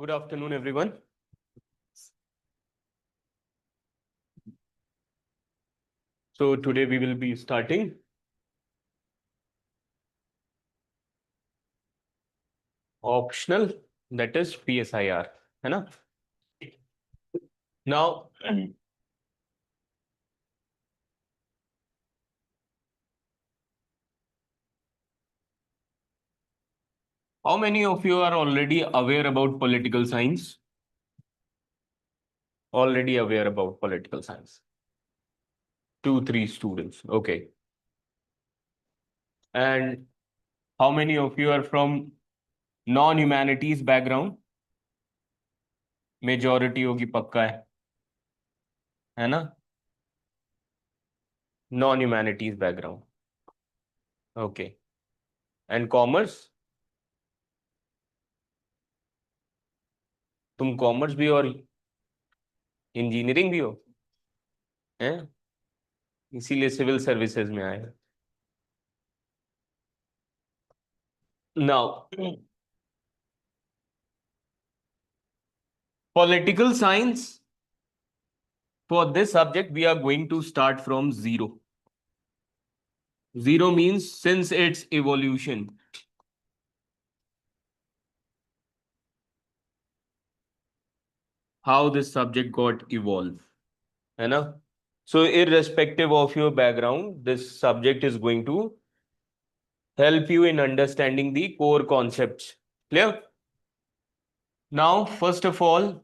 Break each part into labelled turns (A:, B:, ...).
A: Good afternoon, everyone. So today we will be starting optional, that is PSIR. है ना? Now, how many of you are already aware about political science? Already aware about political science? 2, 3 students. Okay. And how many of you are from non-humanities background? Majority होगी पक्का है ना? Non-humanities background. Okay. And commerce? तुम commerce भी और engineering भी हो हैं? इसीलिए सिविल सर्विसेज में आए. Now, political science, for this subject, we are going to start from zero. Zero means since its evolution. How this subject got evolved. है ना? So, irrespective of your background, this subject is going to help you in understanding the core concepts. Clear? Now, first of all,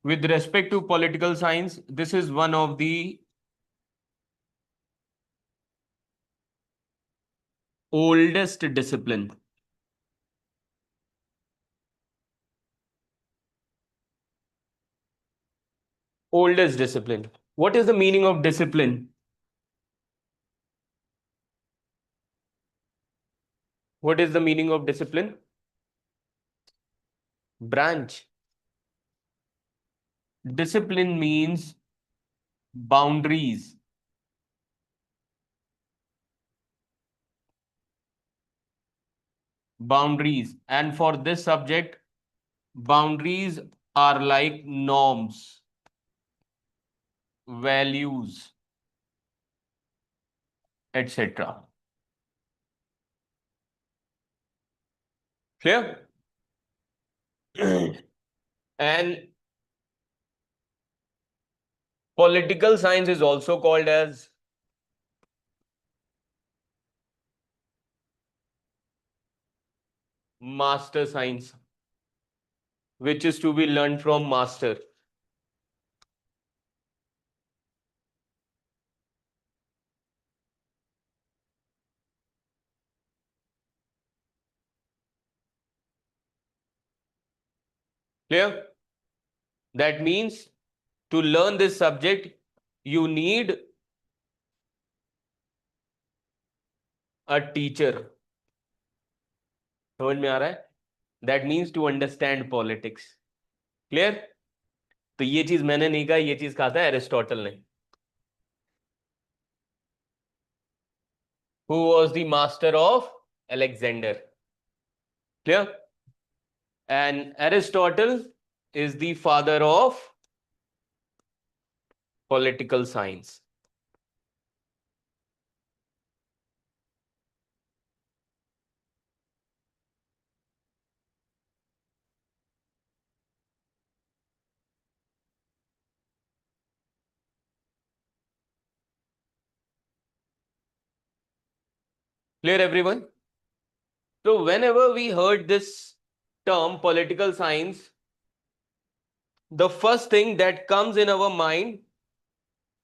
A: with respect to political science, this is one of the oldest discipline. Oldest discipline. What is the meaning of discipline? What is the meaning of discipline? Branch. Discipline means boundaries. Boundaries. And for this subject, boundaries are like norms, values, etc. Clear? And political science is also called as master science, which is to be learned from master. Clear? That means to learn this subject, you need a teacher. समझ में आ रहा है? That means to understand politics. Clear? तो ये चीज मैंने नहीं कहा, ये चीज कहा था एरिस्टोटल ने. Who was the master of Alexander? Clear? And Aristotle is the father of political science. Clear, everyone? So whenever we heard this term political science, the first thing that comes in our mind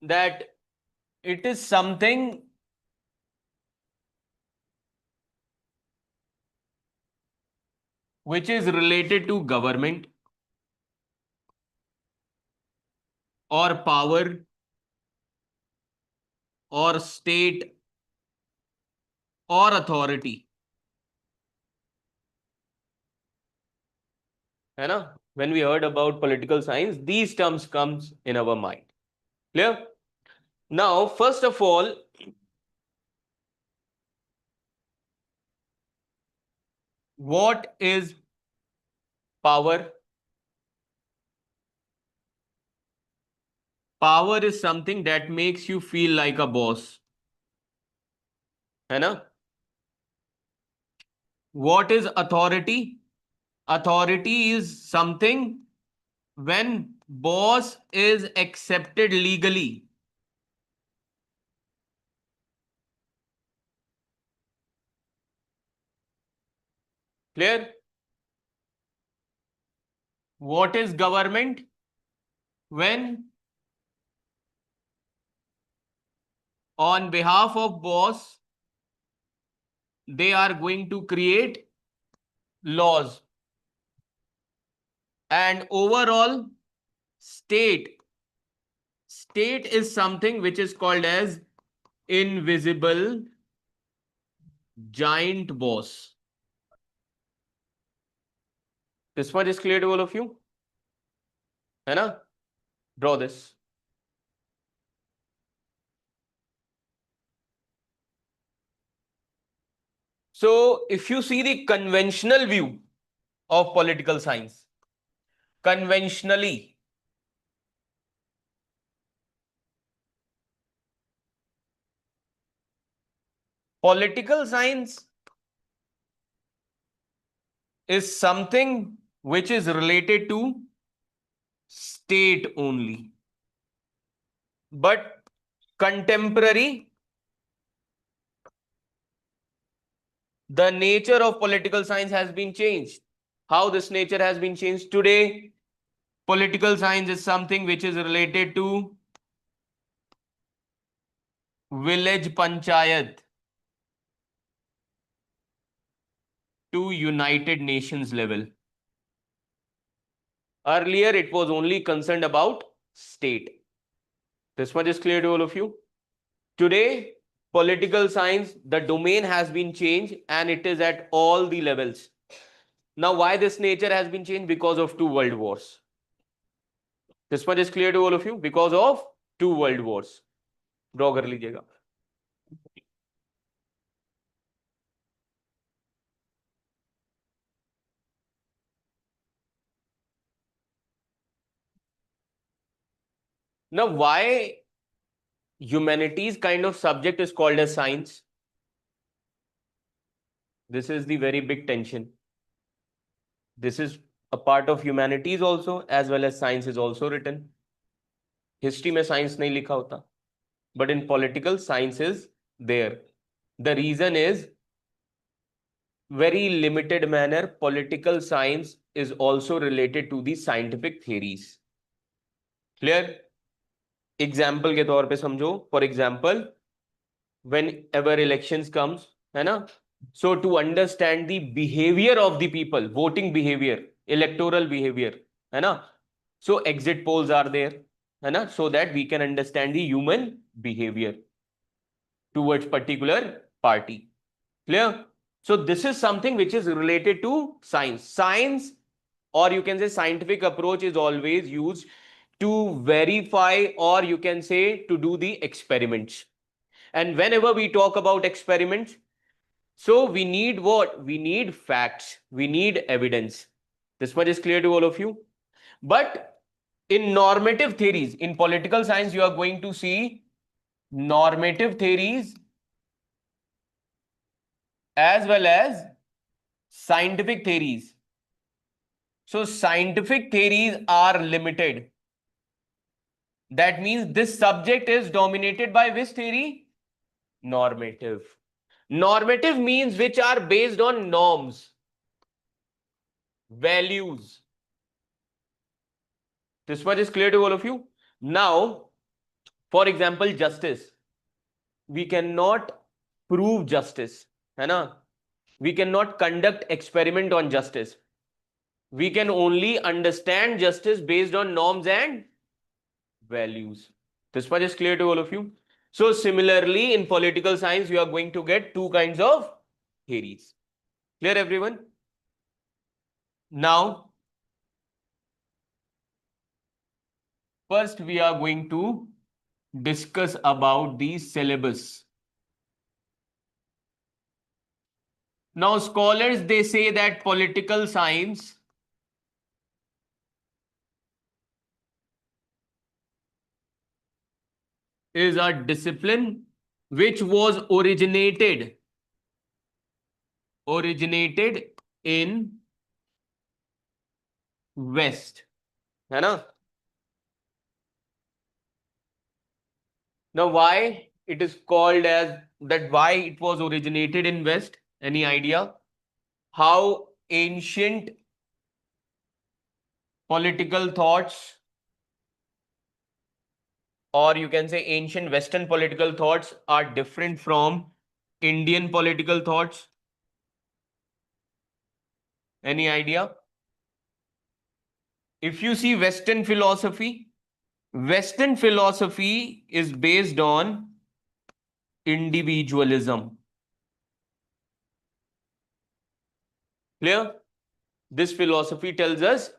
A: that it is something which is related to government or power or state or authority. है ना? When we heard about political science, these terms comes in our mind. Clear? Now, first of all, what is power? Power is something that makes you feel like a boss. है ना? What is authority? Authority is something when boss is accepted legally. Clear? What is government? When on behalf of boss, they are going to create laws. And overall, state. State is something which is called as invisible giant boss. This much is clear to all of you? है ना? Draw this. So if you see the conventional view of political science, conventionally, political science is something which is related to state only. But contemporary, the nature of political science has been changed. How this nature has been changed today? Political science is something which is related to village panchayat to United Nations level. Earlier, it was only concerned about state. This much is clear to all of you. Today, political science, the domain has been changed and it is at all the levels. Now, why this nature has been changed? Because of two world wars. This much is clear to all of you. Because of two world wars. Draw कर लीजिएगा. Now, why humanities kind of subject is called as science? This is the very big tension. This is a part of humanities also, as well as science is also written. History में science नहीं लिखा होता, but in political science is there. The reason is very limited manner. Political science is also related to the scientific theories. Clear? Example के तौर पे समझो. For example, whenever elections comes, है ना? So to understand the behavior of the people, voting behavior, electoral behavior, है ना? So exit polls are there, है ना? So that we can understand the human behavior towards particular party. Clear? So this is something which is related to science. Science, or you can say scientific approach, is always used to verify, or you can say to do the experiments. And whenever we talk about experiments, so we need what? We need facts. We need evidence. This much is clear to all of you. But in normative theories, in political science, you are going to see normative theories as well as scientific theories. So scientific theories are limited. That means this subject is dominated by which theory? Normative. Normative means which are based on norms, values. This much is clear to all of you. Now, for example, justice. We cannot prove justice. है ना? We cannot conduct experiment on justice. We can only understand justice based on norms and values. This much is clear to all of you. So similarly, in political science, you are going to get two kinds of theories. Clear, everyone? Now, first we are going to discuss about the syllabus. Now, scholars, they say that political science is a discipline which was originated in West. है ना? Now, why it is called as that? Why it was originated in West? Any idea? How ancient political thoughts, or you can say ancient Western political thoughts, are different from Indian political thoughts? Any idea? If you see Western philosophy is based on individualism. Clear? This philosophy tells us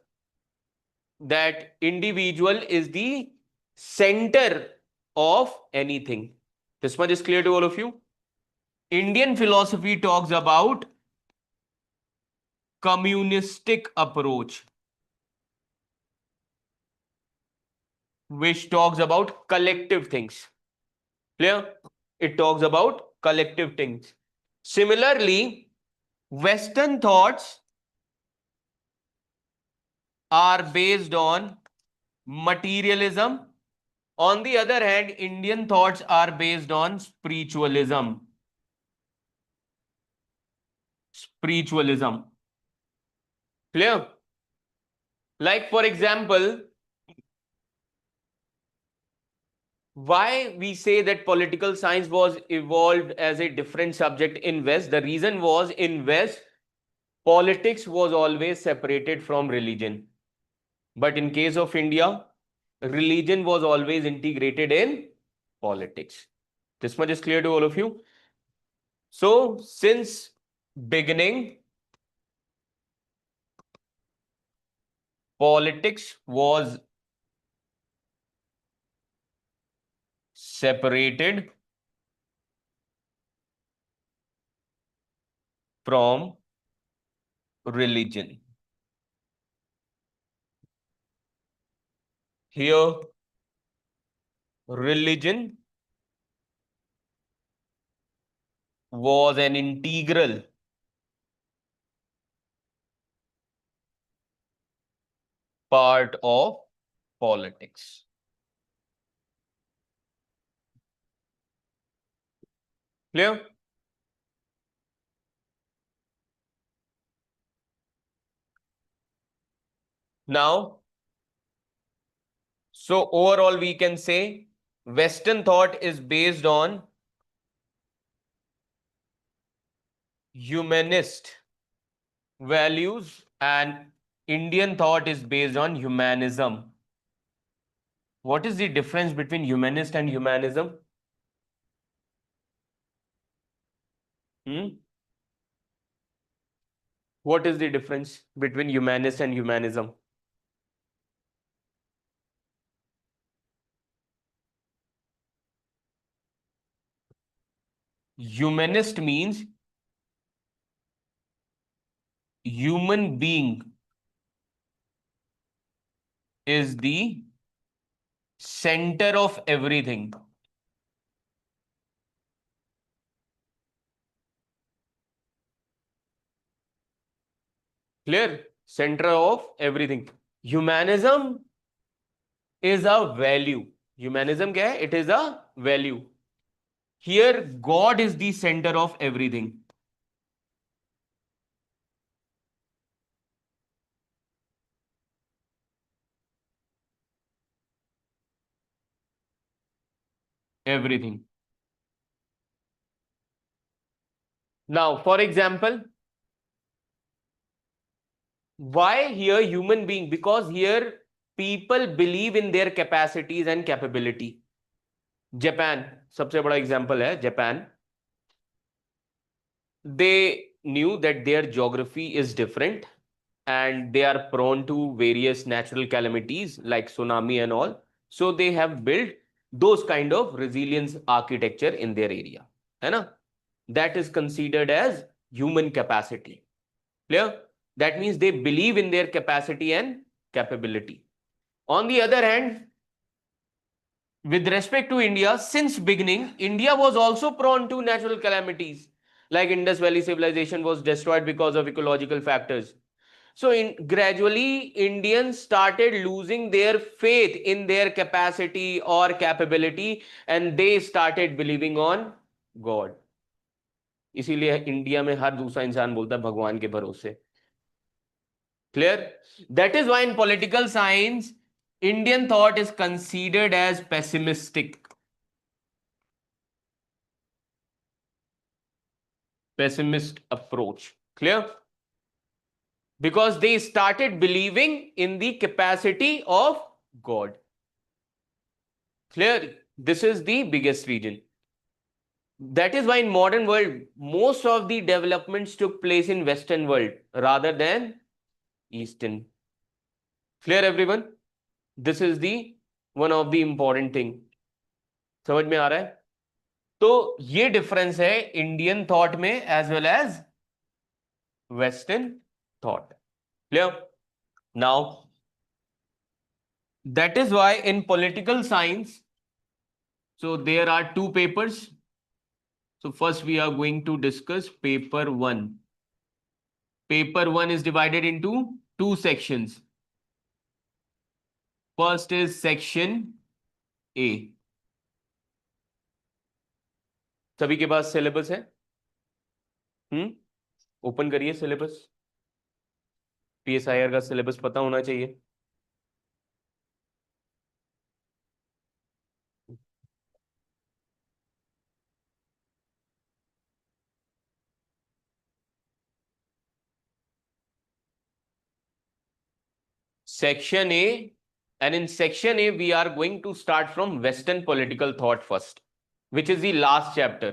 A: that individual is the center of anything. This much is clear to all of you. Indian philosophy talks about communistic approach, which talks about collective things. Clear? It talks about collective things. Similarly, Western thoughts are based on materialism. On the other hand, Indian thoughts are based on spiritualism. Clear? Like, for example, why we say that political science was evolved as a different subject in West? The reason was, in West, politics was always separated from religion. But in case of India, religion was always integrated in politics. This much is clear to all of you. So, since beginning, politics was separated from religion. Here, religion was an integral part of politics. Clear? Now, so overall we can say Western thought is based on humanist values and Indian thought is based on humanism. What is the difference between humanist and humanism? What is the difference between humanist and humanism? Humanist means human being is the center of everything. Clear? Center of everything. Humanism is a value. Humanism क्या है? It is a value. Here, God is the center of everything. Everything. Now, for example, why here human being? Because here people believe in their capacities and capability. Japan, सबसे बड़ा example है Japan. They knew that their geography is different and they are prone to various natural calamities like tsunami and all. So they have built those kind of resilience architecture in their area. है ना? That is considered as human capacity. Clear? That means they believe in their capacity and capability. On the other hand, with respect to India, since beginning, India was also prone to natural calamities. Like Indus Valley civilization was destroyed because of ecological factors. So gradually, Indians started losing their faith in their capacity or capability, and they started believing on God. इसीलिए India में हर दूसरा इंसान बोलता है भगवान के भरोसे. Clear? That is why in political science, Indian thought is considered as pessimistic. Pessimist approach. Clear? Because they started believing in the capacity of God. Clear? This is the biggest reason. That is why in modern world, most of the developments took place in Western world rather than Eastern. Clear everyone? This is the one of the important thing. समझ में आ रहा है? तो ये difference है Indian thought में as well as western thought. Clear? Now that is why in political science, so there are two papers. So first we are going to discuss paper 1. Paper 1 is divided into two sections. First is section A. सभी के पास syllabus है? Open करिए syllabus. PSIR का syllabus पता होना चाहिए. Section A, and in section A we are going to start from Western political thought first, which is the last chapter.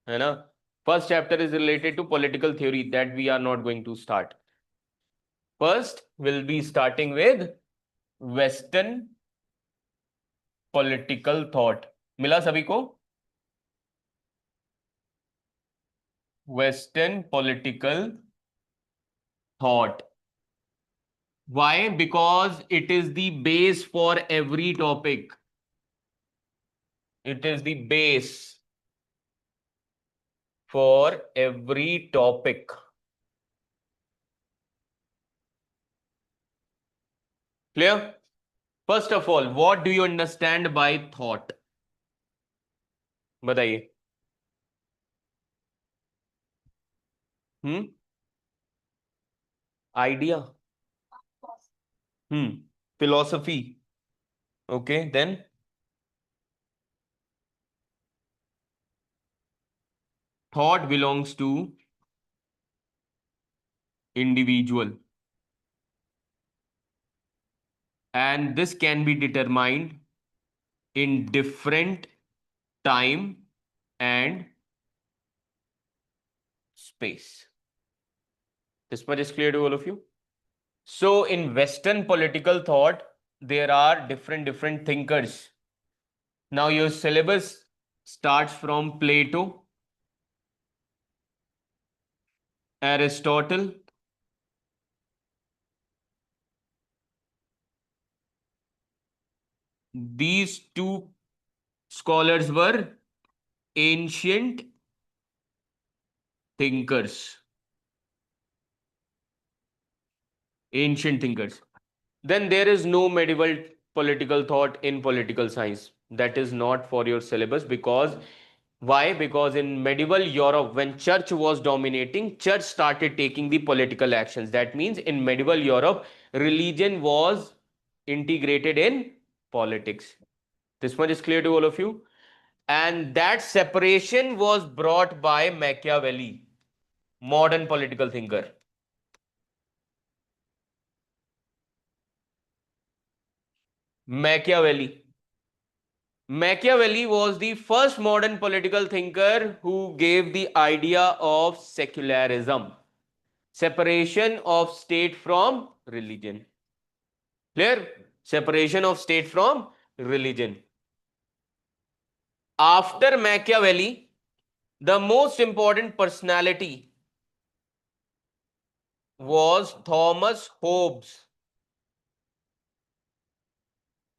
A: है ना? First chapter is related to political theory that we are not going to start. First we'll be starting with Western political thought. मिला सभी को? Western political thought. Why? Because it is the base for every topic. It is the base for every topic. Clear? First of all, what do you understand by thought? बताइए. Idea. Philosophy. Okay, then thought belongs to individual, and this can be determined in different time and space. This much is clear to all of you. So in Western political thought, there are different thinkers. Now your syllabus starts from Plato, Aristotle, these two scholars were ancient thinkers. Ancient thinkers. Then there is no medieval political thought in political science. That is not for your syllabus. Because why? Because in medieval Europe, when church was dominating, church started taking the political actions. That means in medieval Europe, religion was integrated in politics. This much is clear to all of you. And that separation was brought by Machiavelli, modern political thinker. Machiavelli. Machiavelli was the first modern political thinker who gave the idea of secularism, separation of state from religion. Clear? Separation of state from religion. After Machiavelli, the most important personality was Thomas Hobbes.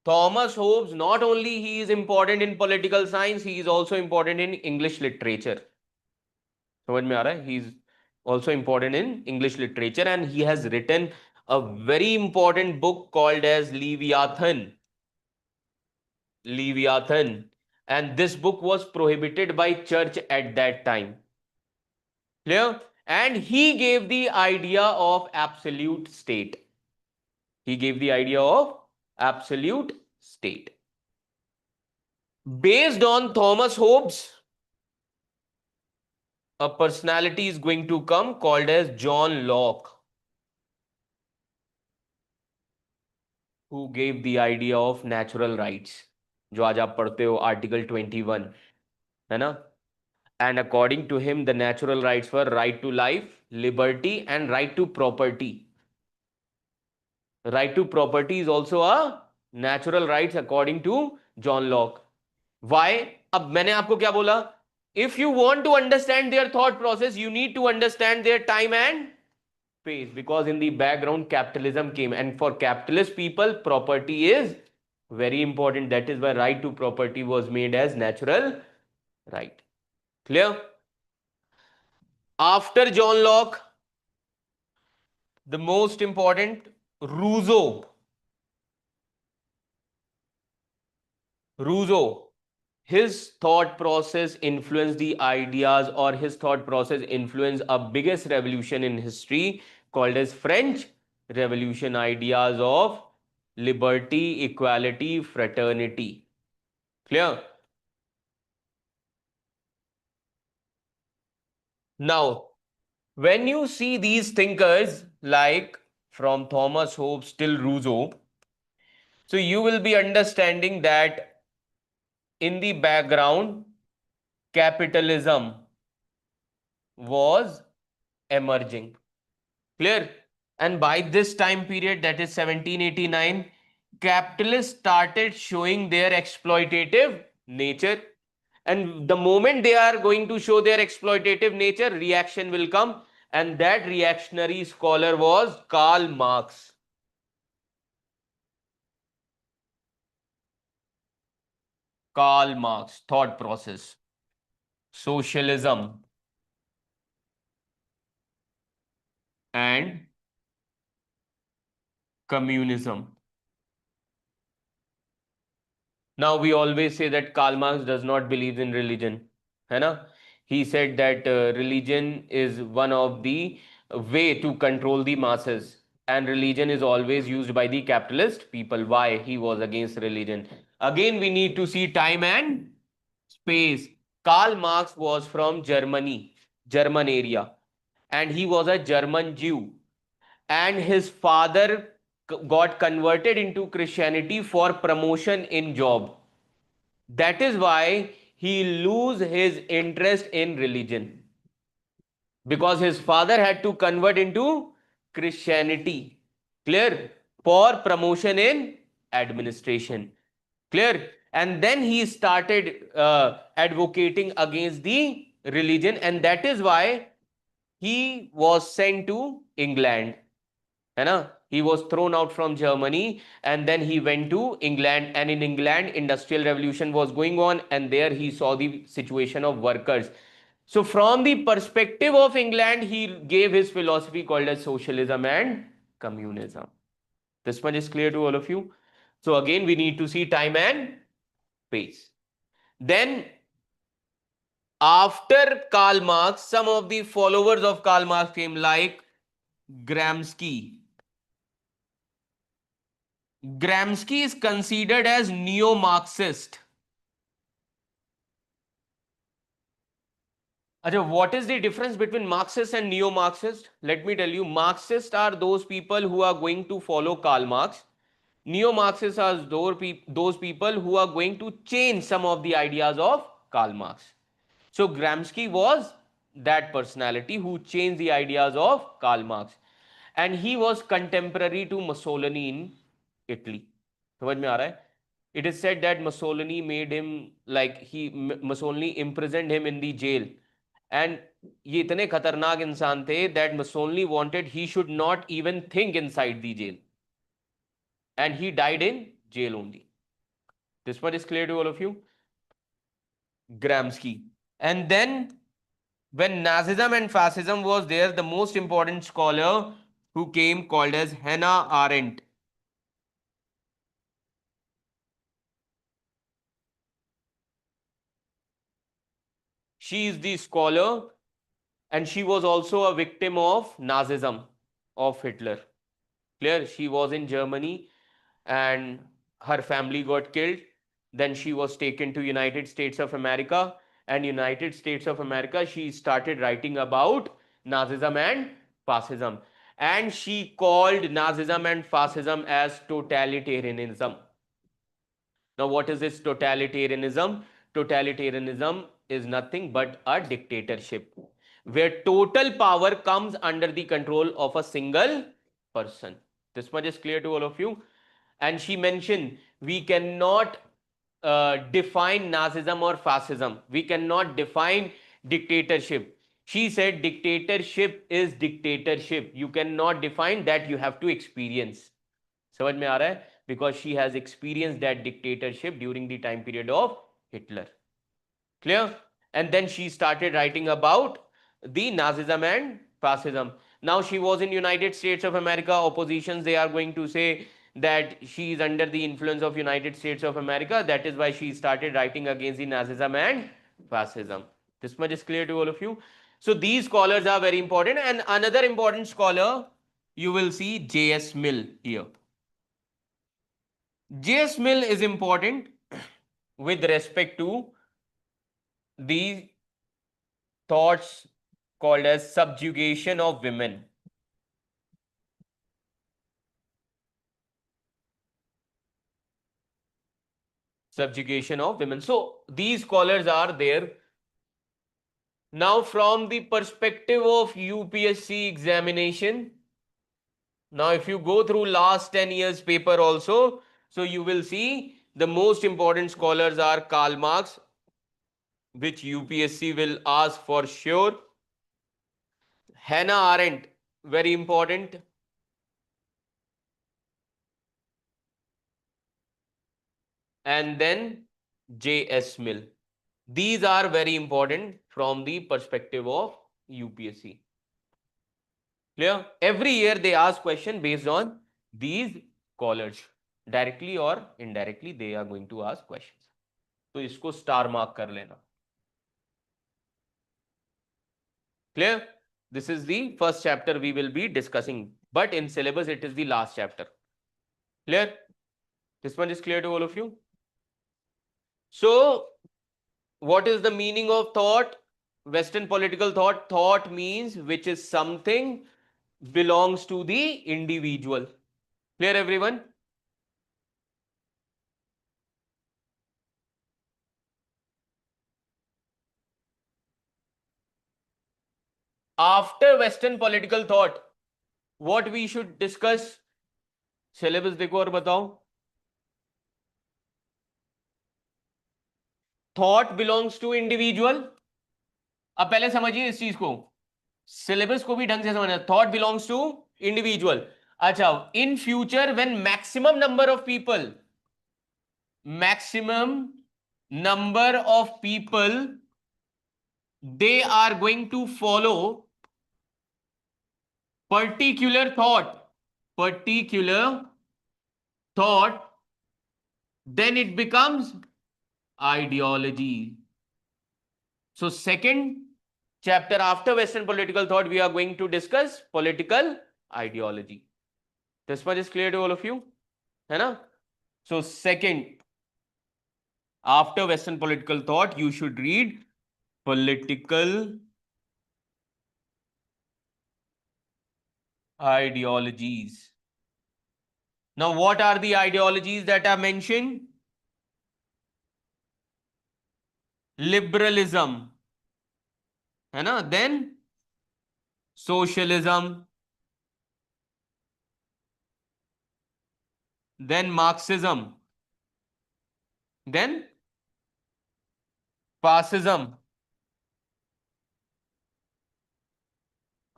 A: Thomas Hobbes, not only he is important in political science, he is also important in English literature. समझ में आ रहा है? He is also important in English literature, and he has written a very important book called as Leviathan. Leviathan. And this book was prohibited by church at that time. Clear? And he gave the idea of absolute state. He gave the idea of absolute state. Based on Thomas Hobbes, a personality is going to come called as John Locke, who gave the idea of natural rights, जो आज आप पढ़ते हो article 21, है ना? And according to him, the natural rights were right to life, liberty, and right to property. Right to property is also a natural rights according to John Locke. Why? अब मैंने आपको क्या बोला? If you want to understand their thought process, you need to understand their time and space, because in the background capitalism came, and for capitalist people property is very important. That is why right to property was made as natural right. Clear? After John Locke, the most important, Rousseau. His thought process influenced the ideas, or his thought process influenced a biggest revolution in history called as French Revolution. Ideas of liberty, equality, fraternity. Clear? Now, when you see these thinkers like from Thomas Hobbes till Rousseau, so you will be understanding that in the background, capitalism was emerging. Clear? And by this time period, that is 1789, capitalists started showing their exploitative nature. And the moment they are going to show their exploitative nature, reaction will come. And that reactionary scholar was Karl Marx. Karl Marx, thought process, socialism, and communism. Now we always say that Karl Marx does not believe in religion, है ना? He said that religion is one of the way to control the masses, and religion is always used by the capitalist people. Why he was against religion? Again, we need to see time and space. Karl Marx was from Germany, German area, and he was a German Jew, and his father got converted into Christianity for promotion in job. That is why he lose his interest in religion, because his father had to convert into Christianity. Clear? For promotion in administration. Clear? And then he started advocating against the religion, and that is why he was sent to England. है ना? He was thrown out from Germany, and then he went to England, and in England industrial revolution was going on, and there he saw the situation of workers. So from the perspective of England, he gave his philosophy called as socialism and communism. This much is clear to all of you. So again, we need to see time and space. Then after Karl Marx, some of the followers of Karl Marx came, like Gramsci. Gramsci is considered as neo-Marxist. What is the difference between Marxist and neo-Marxist? Let me tell you. Marxists are those people who are going to follow Karl Marx. Neo-Marxists are those people who are going to change some of the ideas of Karl Marx. So Gramsci was that personality who changed the ideas of Karl Marx. And he was contemporary to Mussolini in Italy. समझ में आ रहा है? It is said that Mussolini made him, like Mussolini imprisoned him in the jail. And ये इतने खतरनाक इंसान थे that Mussolini wanted he should not even think inside the jail. And he died in jail only. This much is clear to all of you. Gramsci. And then when Nazism and fascism was there, the most important scholar who came called as Hannah Arendt. She is the scholar and she was also a victim of Nazism of Hitler. Clear? She was in Germany and her family got killed. Then she was taken to United States of America, and United States of America she started writing about Nazism and fascism, and she called Nazism and fascism as totalitarianism. Now what is this totalitarianism? Totalitarianism is nothing but a dictatorship where total power comes under the control of a single person. This much is clear to all of you. And she mentioned we cannot define Nazism or fascism. We cannot define dictatorship. She said dictatorship is dictatorship. You cannot define that, you have to experience. समझ में आ रहा है? Because she has experienced that dictatorship during the time period of Hitler. Clear? And then she started writing about the Nazism and fascism. Now she was in United States of America. Oppositions, they are going to say that she is under the influence of United States of America. That is why she started writing against the Nazism and fascism. This much is clear to all of you. So these scholars are very important. And another important scholar, you will see J.S. Mill here. J.S. Mill is important with respect to the thoughts called as subjugation of women. Subjugation of women. So these scholars are there. Now from the perspective of UPSC examination, now if you go through last 10 years paper also, so you will see the most important scholars are Karl Marx, which UPSC will ask for sure. Hannah Arendt, very important. And then J.S. Mill. These are very important from the perspective of UPSC. Clear? Every year they ask question based on these scholars. Directly or indirectly they are going to ask questions. तो इसको star mark कर लेना. Clear? This is the first chapter we will be discussing. But in syllabus it is the last chapter. Clear? This one is clear to all of you? So what is the meaning of thought? Western political thought. Thought means which is something belongs to the individual. Clear everyone? After Western political thought, what we should discuss? Syllabus देखो और बताओ. Thought belongs to individual. अब पहले समझिए इस चीज को. Syllabus को भी ढंग से समझना. Thought belongs to individual. अच्छा, in future when maximum number of people they are going to follow particular thought, then it becomes ideology. So second chapter after Western political thought, we are going to discuss political ideology. This much is clear to all of you, है ना? So second, after Western political thought, you should read political ideologies. Now, what are the ideologies that are mentioned? Liberalism, है ना? Then socialism, then Marxism, then fascism.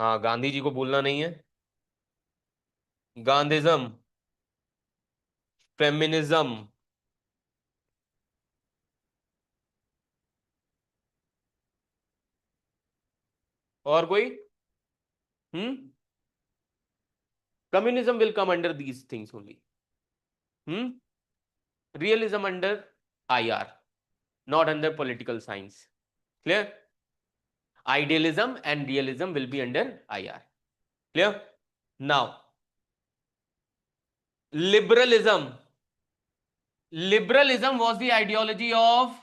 A: हाँ, गांधी जी को भूलना नहीं है. गांधीज्म, feminism, और कोई? Communism will come under these things only. Realism under IR, not under political science. Clear? Idealism and realism will be under IR. Clear? Now, liberalism. Liberalism was the ideology of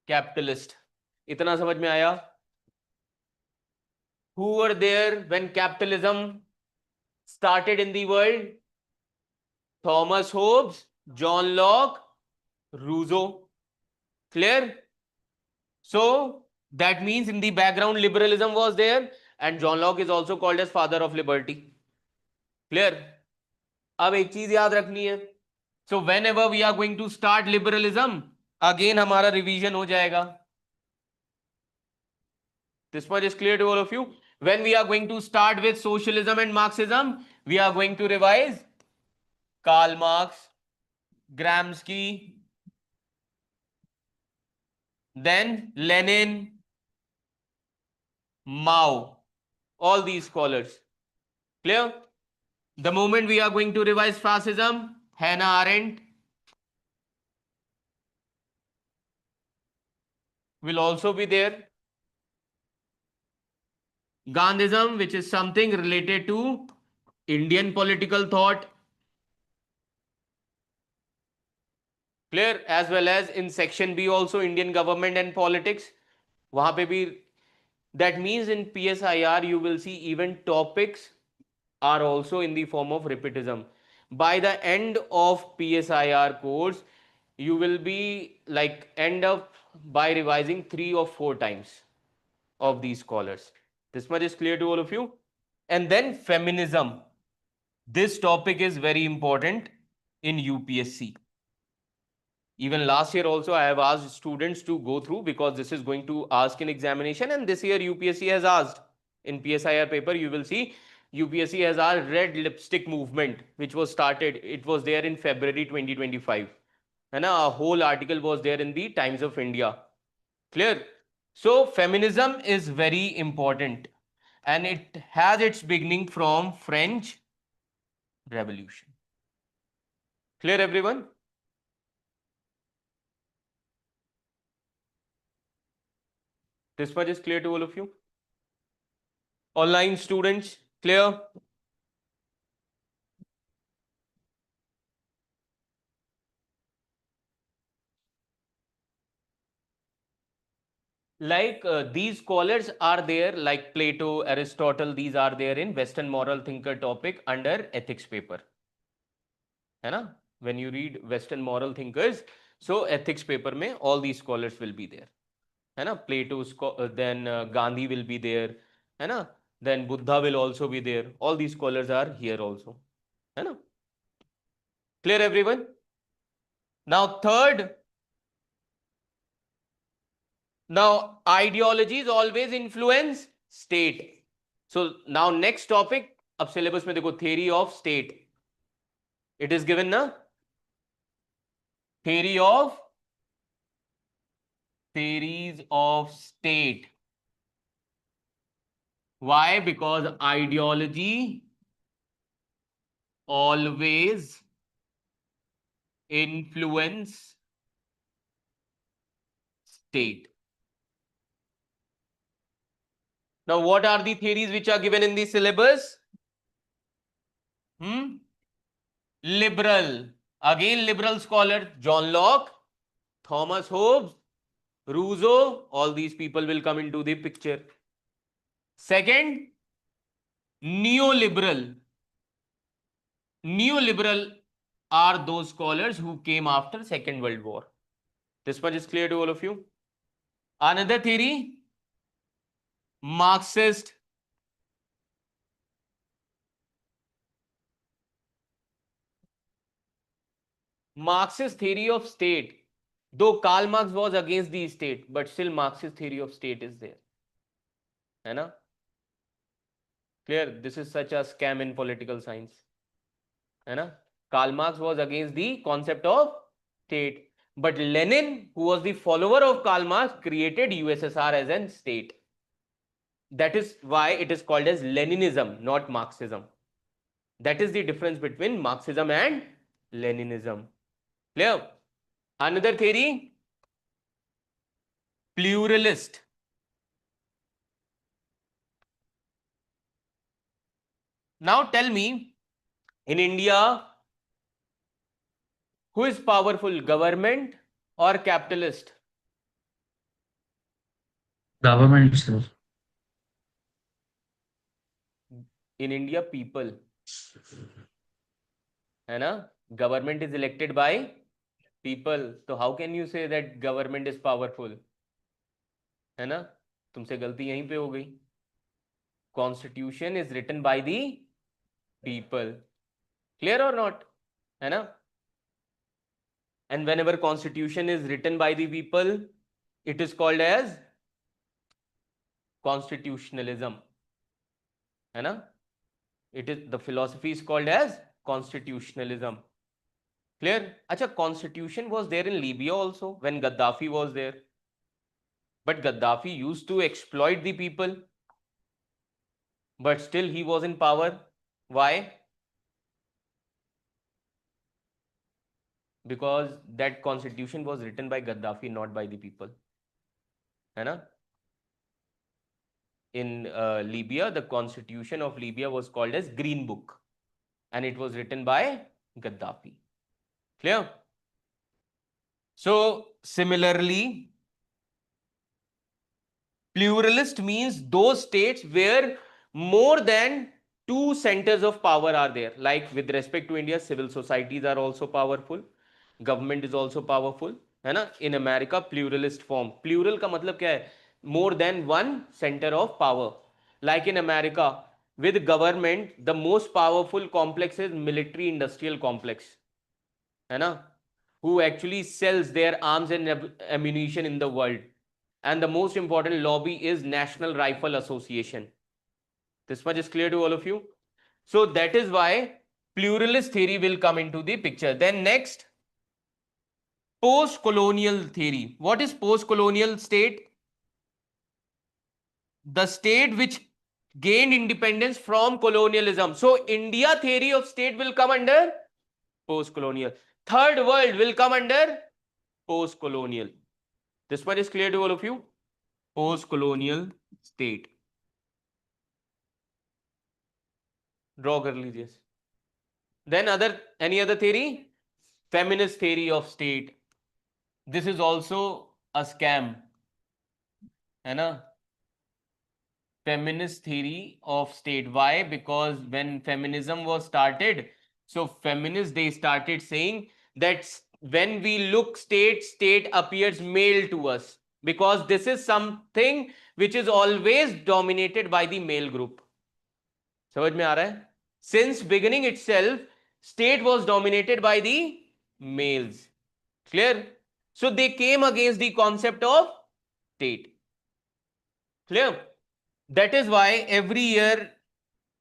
A: capitalist. इतना समझ में आया? Who were there when capitalism started in the world? Thomas Hobbes, John Locke, Rousseau. Clear? So that means in the background liberalism was there, and John Locke is also called as father of liberty. Clear? अब एक चीज याद रखनी है. So whenever we are going to start liberalism, again हमारा revision हो जाएगा. This much is clear to all of you. When we are going to start with socialism and Marxism, we are going to revise Karl Marx, Gramsci, then Lenin, Mao, all these scholars. Clear? The moment we are going to revise fascism, Hannah Arendt will also be there. Gandhism, which is something related to Indian political thought. Clear? As well as in section B also Indian government and politics. वहां पे भी, that means in PSIR you will see even topics are also in the form of repeatism. By the end of PSIR course, you will be like end up by revising 3 or 4 times of these scholars. This much is clear to all of you. And then feminism. This topic is very important in UPSC. Even last year also I have asked students to go through, because this is going to ask in examination, and this year UPSC has asked in PSIR paper. You will see UPSC has asked red lipstick movement, which was started. It was there in February 2025, and a whole article was there in the Times of India. Clear? So feminism is very important, and it has its beginning from French Revolution. Clear, everyone? This much is clear to all of you? Online students, clear? Like these scholars are there, like Plato, Aristotle, these are there in Western moral thinker topic under ethics paper. है ना? When you read Western moral thinkers, so ethics paper में all these scholars will be there. है ना? Plato, then Gandhi will be there. है ना? Then Buddha will also be there. All these scholars are here also. है ना? Clear, everyone? Now third, now ideologies always influence state. So now next topic, अब syllabus में देखो, theory of state. It is given na? Theories of state. Why? Because ideology always influence state. Now, what are the theories which are given in the syllabus? Liberal. Again, liberal scholar, John Locke, Thomas Hobbes, Rousseau, all these people will come into the picture. Second, neoliberal. Neoliberal are those scholars who came after Second World War. This much is clear to all of you. Another theory, Marxist. Marxist theory of state. Though Karl Marx was against the state, but still Marxist theory of state is there. है ना? Clear? This is such a scam in political science. है ना? Karl Marx was against the concept of state, But Lenin, who was the follower of Karl Marx, created USSR as a state. That is why it is called as Leninism, not Marxism. That is the difference between Marxism and Leninism. Clear? Another theory, pluralist. Now tell me, in India, who is powerful, government or capitalist?
B: Government, sir.
A: In India, people. है ना? Government is elected by people. So how can you say that government is powerful? है ना? तुमसे गलती यहीं पे हो गई. Constitution is written by the people. Clear or not? है ना? And whenever constitution is written by the people, it is called as constitutionalism. है ना? It is, the philosophy is called as constitutionalism. Clear? Acha, constitution was there in Libya also when Gaddafi was there. But Gaddafi used to exploit the people. But still he was in power. Why? Because that constitution was written by Gaddafi, not by the people. है ना? In Libya, the constitution of Libya was called as Green Book. And it was written by Gaddafi. Clear? So, similarly, pluralist means those states where more than two centers of power are there. Like with respect to India, civil societies are also powerful. Government is also powerful. है ना? In America, pluralist form. Plural का मतलब क्या है? More than one center of power. Like in America, with government, the most powerful complex is military industrial complex. है ना? Who actually sells their arms and ammunition in the world. And the most important lobby is National Rifle Association. This much is clear to all of you. So that is why pluralist theory will come into the picture. Then next, post-colonial theory. What is post-colonial state? The state which gained independence from colonialism. So India theory of state will come under post-colonial. Third world will come under post-colonial. This one is clear to all of you. Post-colonial state. Draw कर लीजिए. Then any other theory? Feminist theory of state. This is also a scam. है ना? Feminist theory of state. Why? Because when feminism was started, so feminists, they started saying that when we look state appears male to us, because this is something which is always dominated by the male group. समझ में आ रहा है? Since beginning itself, state was dominated by the males. Clear? So they came against the concept of state. Clear? That is why every year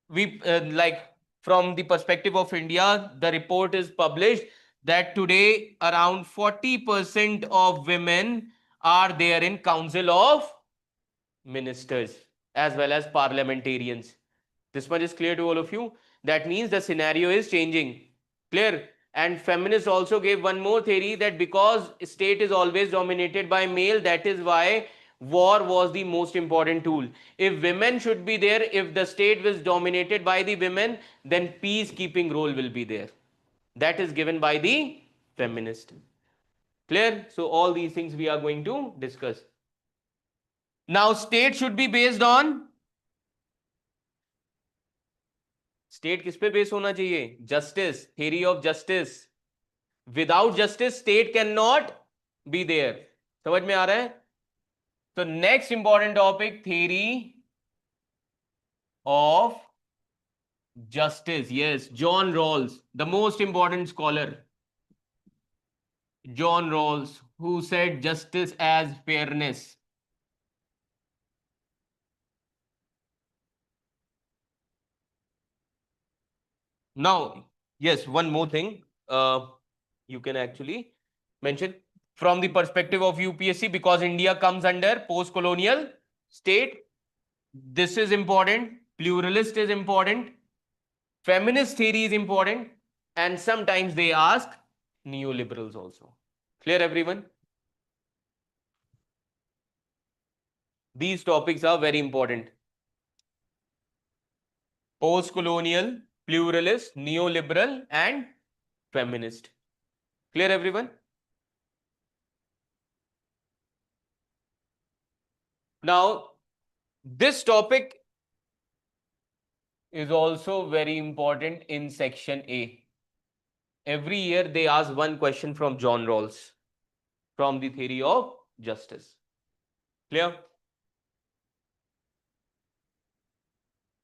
A: we like from the perspective of India, the report is published that today around 40% of women are there in Council of Ministers as well as parliamentarians. This much is clear to all of you. That means the scenario is changing. Clear? And feminists also gave one more theory that because state is always dominated by male, that is why war was the most important tool. If women should be there, if the state was dominated by the women, then peacekeeping role will be there. That is given by the feminist. Clear? So all these things we are going to discuss. Now state should be based on, state किस पे base होना चाहिए? Justice, theory of justice. Without justice state can not be there. समझ में आ रहा है? तो next important topic, theory of justice. Yes, John Rawls, the most important scholar. John Rawls, who said justice as fairness. Now, yes, one more thing you can actually mention. from the perspective of UPSC, because India comes under post-colonial state. This is important. Pluralist is important. Feminist theory is important. And sometimes they ask neoliberals also. Clear, everyone? These topics are very important. Post-colonial, pluralist, neoliberal, and feminist. Clear, everyone? Now, this topic is also very important in section A. Every year they ask one question from John Rawls from the theory of justice. Clear?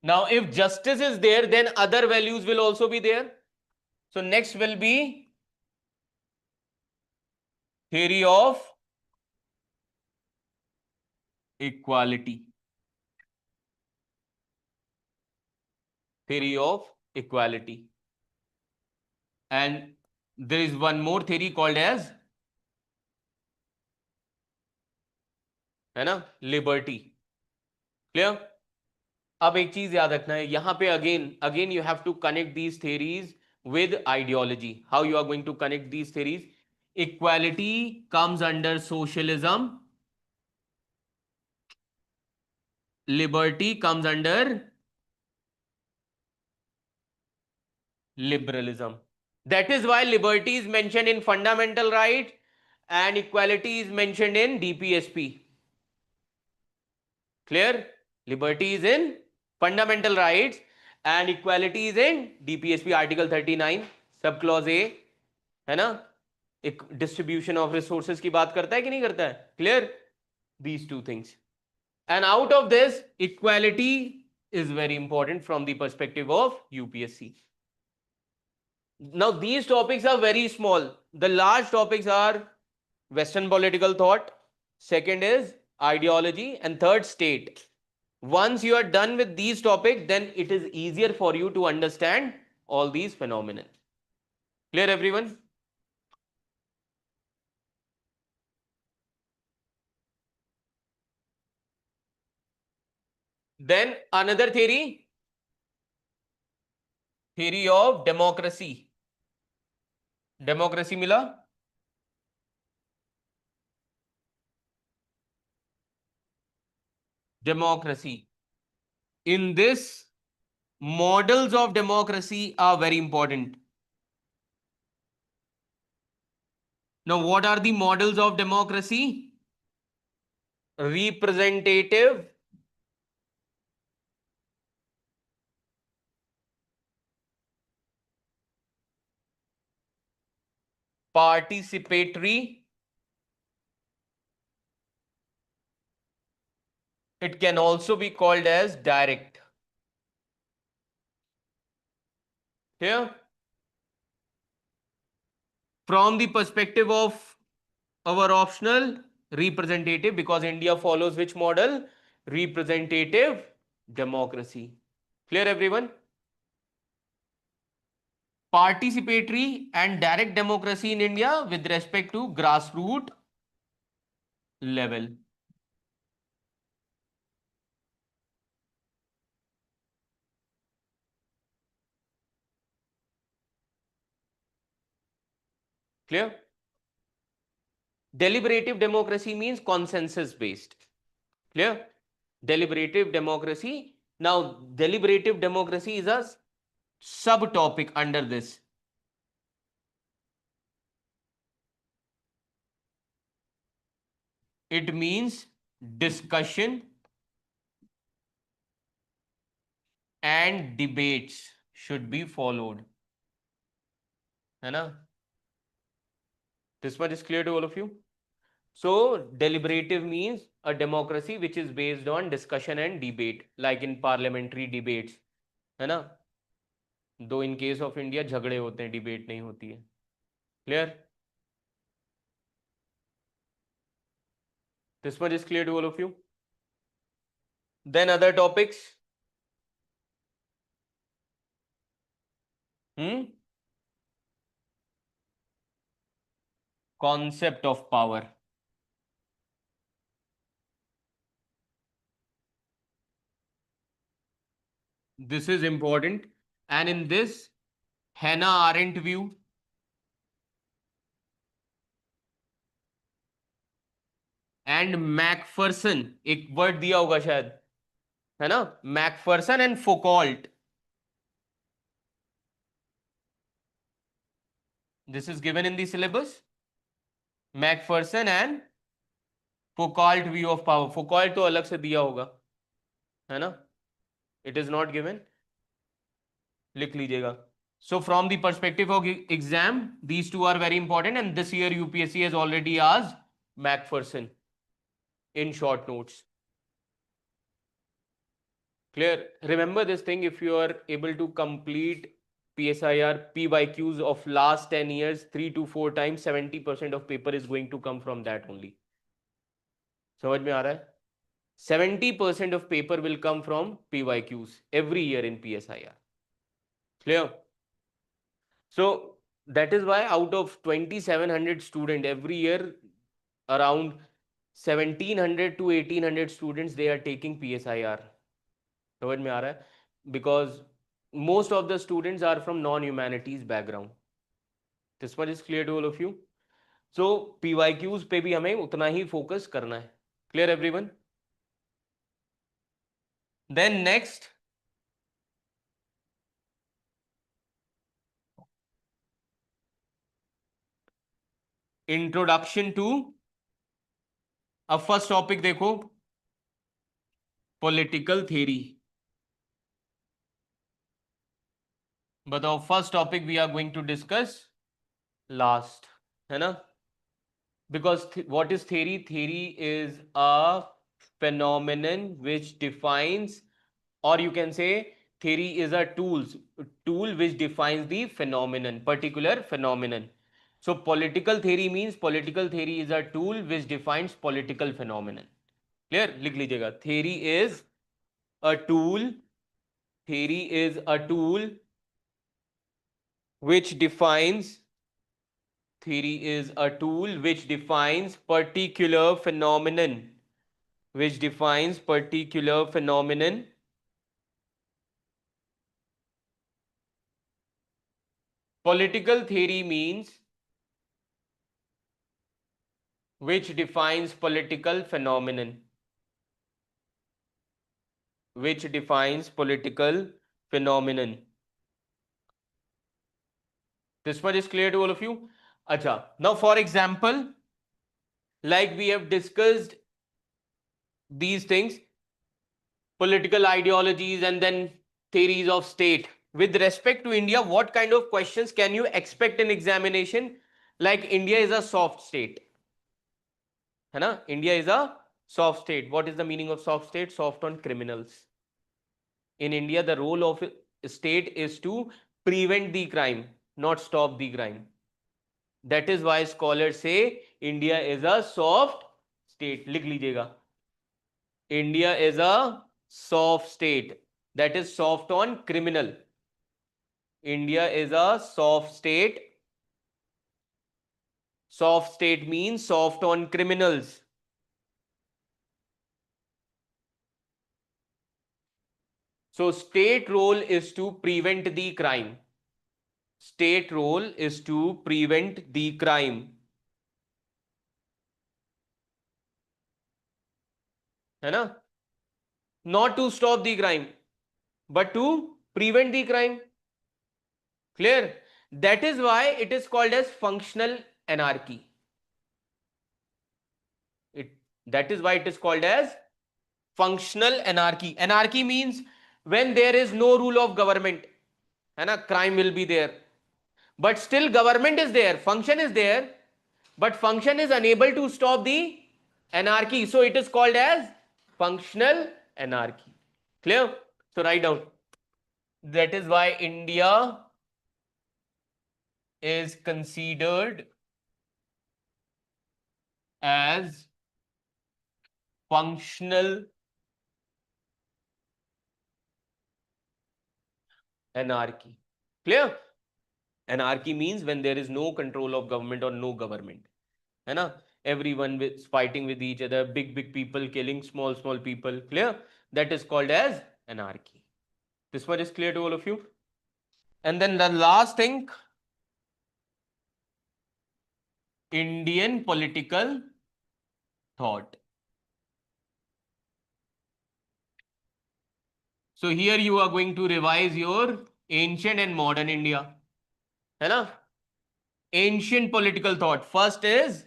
A: Now, if justice is there, then other values will also be there. So next will be theory of equality. Theory of equality. And there is one more theory called as, है ना, liberty. Clear? अब एक चीज याद रखना है यहां पे, again you have to connect these theories with ideology. How you are going to connect these theories? Equality comes under socialism. Liberty comes under liberalism. That is why liberty is mentioned in fundamental right and equality is mentioned in DPSP. Clear? Liberty is in fundamental rights and equality is in DPSP article 39 सब clause A, है ना, एक distribution of resources की बात करता है कि नहीं करता है? Clear? These two things. And out of this, equality is very important from the perspective of UPSC. Now, these topics are very small. The large topics are Western political thought, second is ideology, and third, state. Once you are done with these topics, then it is easier for you to understand all these phenomena. Clear, everyone? Then another theory of democracy. Democracy मिला? Democracy. In this, models of democracy are very important. Now, what are the models of democracy? Representative, participatory, it can also be called as direct. Here, from the perspective of our optional, representative, because India follows which model? Representative democracy. Clear, everyone? Participatory and direct democracy in India with respect to grassroots level. Clear? Deliberative democracy means consensus based. Clear? Deliberative democracy. Now, deliberative democracy is a subtopic under this. It means discussion and debates should be followed. है ना? This much is clear to all of you? So, deliberative means a democracy which is based on discussion and debate, like in parliamentary debates. है ना? Though in case of India, झगड़े होते हैं, debate नहीं होती है. Clear? This much is clear to all of you? Then other topics. concept of power. This is important. And in this, Hannah Arendt view, and Macpherson, एक word दिया होगा शायद, है ना, Macpherson and Foucault. This is given in the syllabus. Macpherson and Foucault view of power. Foucault तो अलग से दिया होगा, है ना, इट इज नॉट गिवन, लिख लीजिएगा. So from the perspective of exam, these two are very important, and this year UPSC has already asked McPherson in short notes. Clear? Remember this thing, if you are able to complete PSIR PYQs of last 10 years 3 to 4 times, 70% of paper is going to come from that only. समझ में आ रहा है? 70% of paper will come from PYQs every year in PSIR. Clear? So that is why out of 2700 students every year, around 1700 to 1800 students they are taking PSIR. समझ में आ रहा है? Because most of the students are from non-humanities background. This one is clear to all of you. So PYQs पे भी हमें उतना ही focus करना है. Clear everyone? Then next, introduction to, अब फर्स्ट टॉपिक देखो, पॉलिटिकल थ्योरी. बताओ first topic we are going to discuss last, है ना, because what is theory? Theory is a phenomenon which defines, or you can say theory is a tool which defines the phenomenon, particular phenomenon. So political theory means political theory is a tool which defines political phenomenon. Clear? लिख लीजिएगा, theory is a tool, theory is a tool which defines, theory is a tool which defines particular phenomenon, which defines particular phenomenon. Political theory means which defines political phenomenon, which defines political phenomenon. This one is clear to all of you? Acha. Now for example, like we have discussed these things, political ideologies and then theories of state. With respect to India, what kind of questions can you expect in examination? Like India is a soft state, है ना? India is a soft state. What is the meaning of soft state? Soft on criminals. In India, the role of state is to prevent the crime, not stop the crime. That is why scholars say India is a soft state. लिख लीजिएगा. India is a soft state, that is soft on criminal. India is a soft state. Soft state means soft on criminals. So state role is to prevent the crime. State role is to prevent the crime. है ना? Not to stop the crime, but to prevent the crime. Clear? That is why it is called as functional anarchy. That is why it is called as functional anarchy. Anarchy means when there is no rule of government, है ना, crime will be there, but still government is there, function is there, but function is unable to stop the anarchy, so it is called as functional anarchy. Clear? So write down. That is why India is considered as functional anarchy. Clear? Anarchy means when there is no control of government or no government. है ना? Everyone is fighting with each other, big people killing small people. Clear? That is called as anarchy. This one is clear to all of you? And then the last thing, Indian political thought. So here you are going to revise your ancient and modern India. है ना? Ancient political thought. First is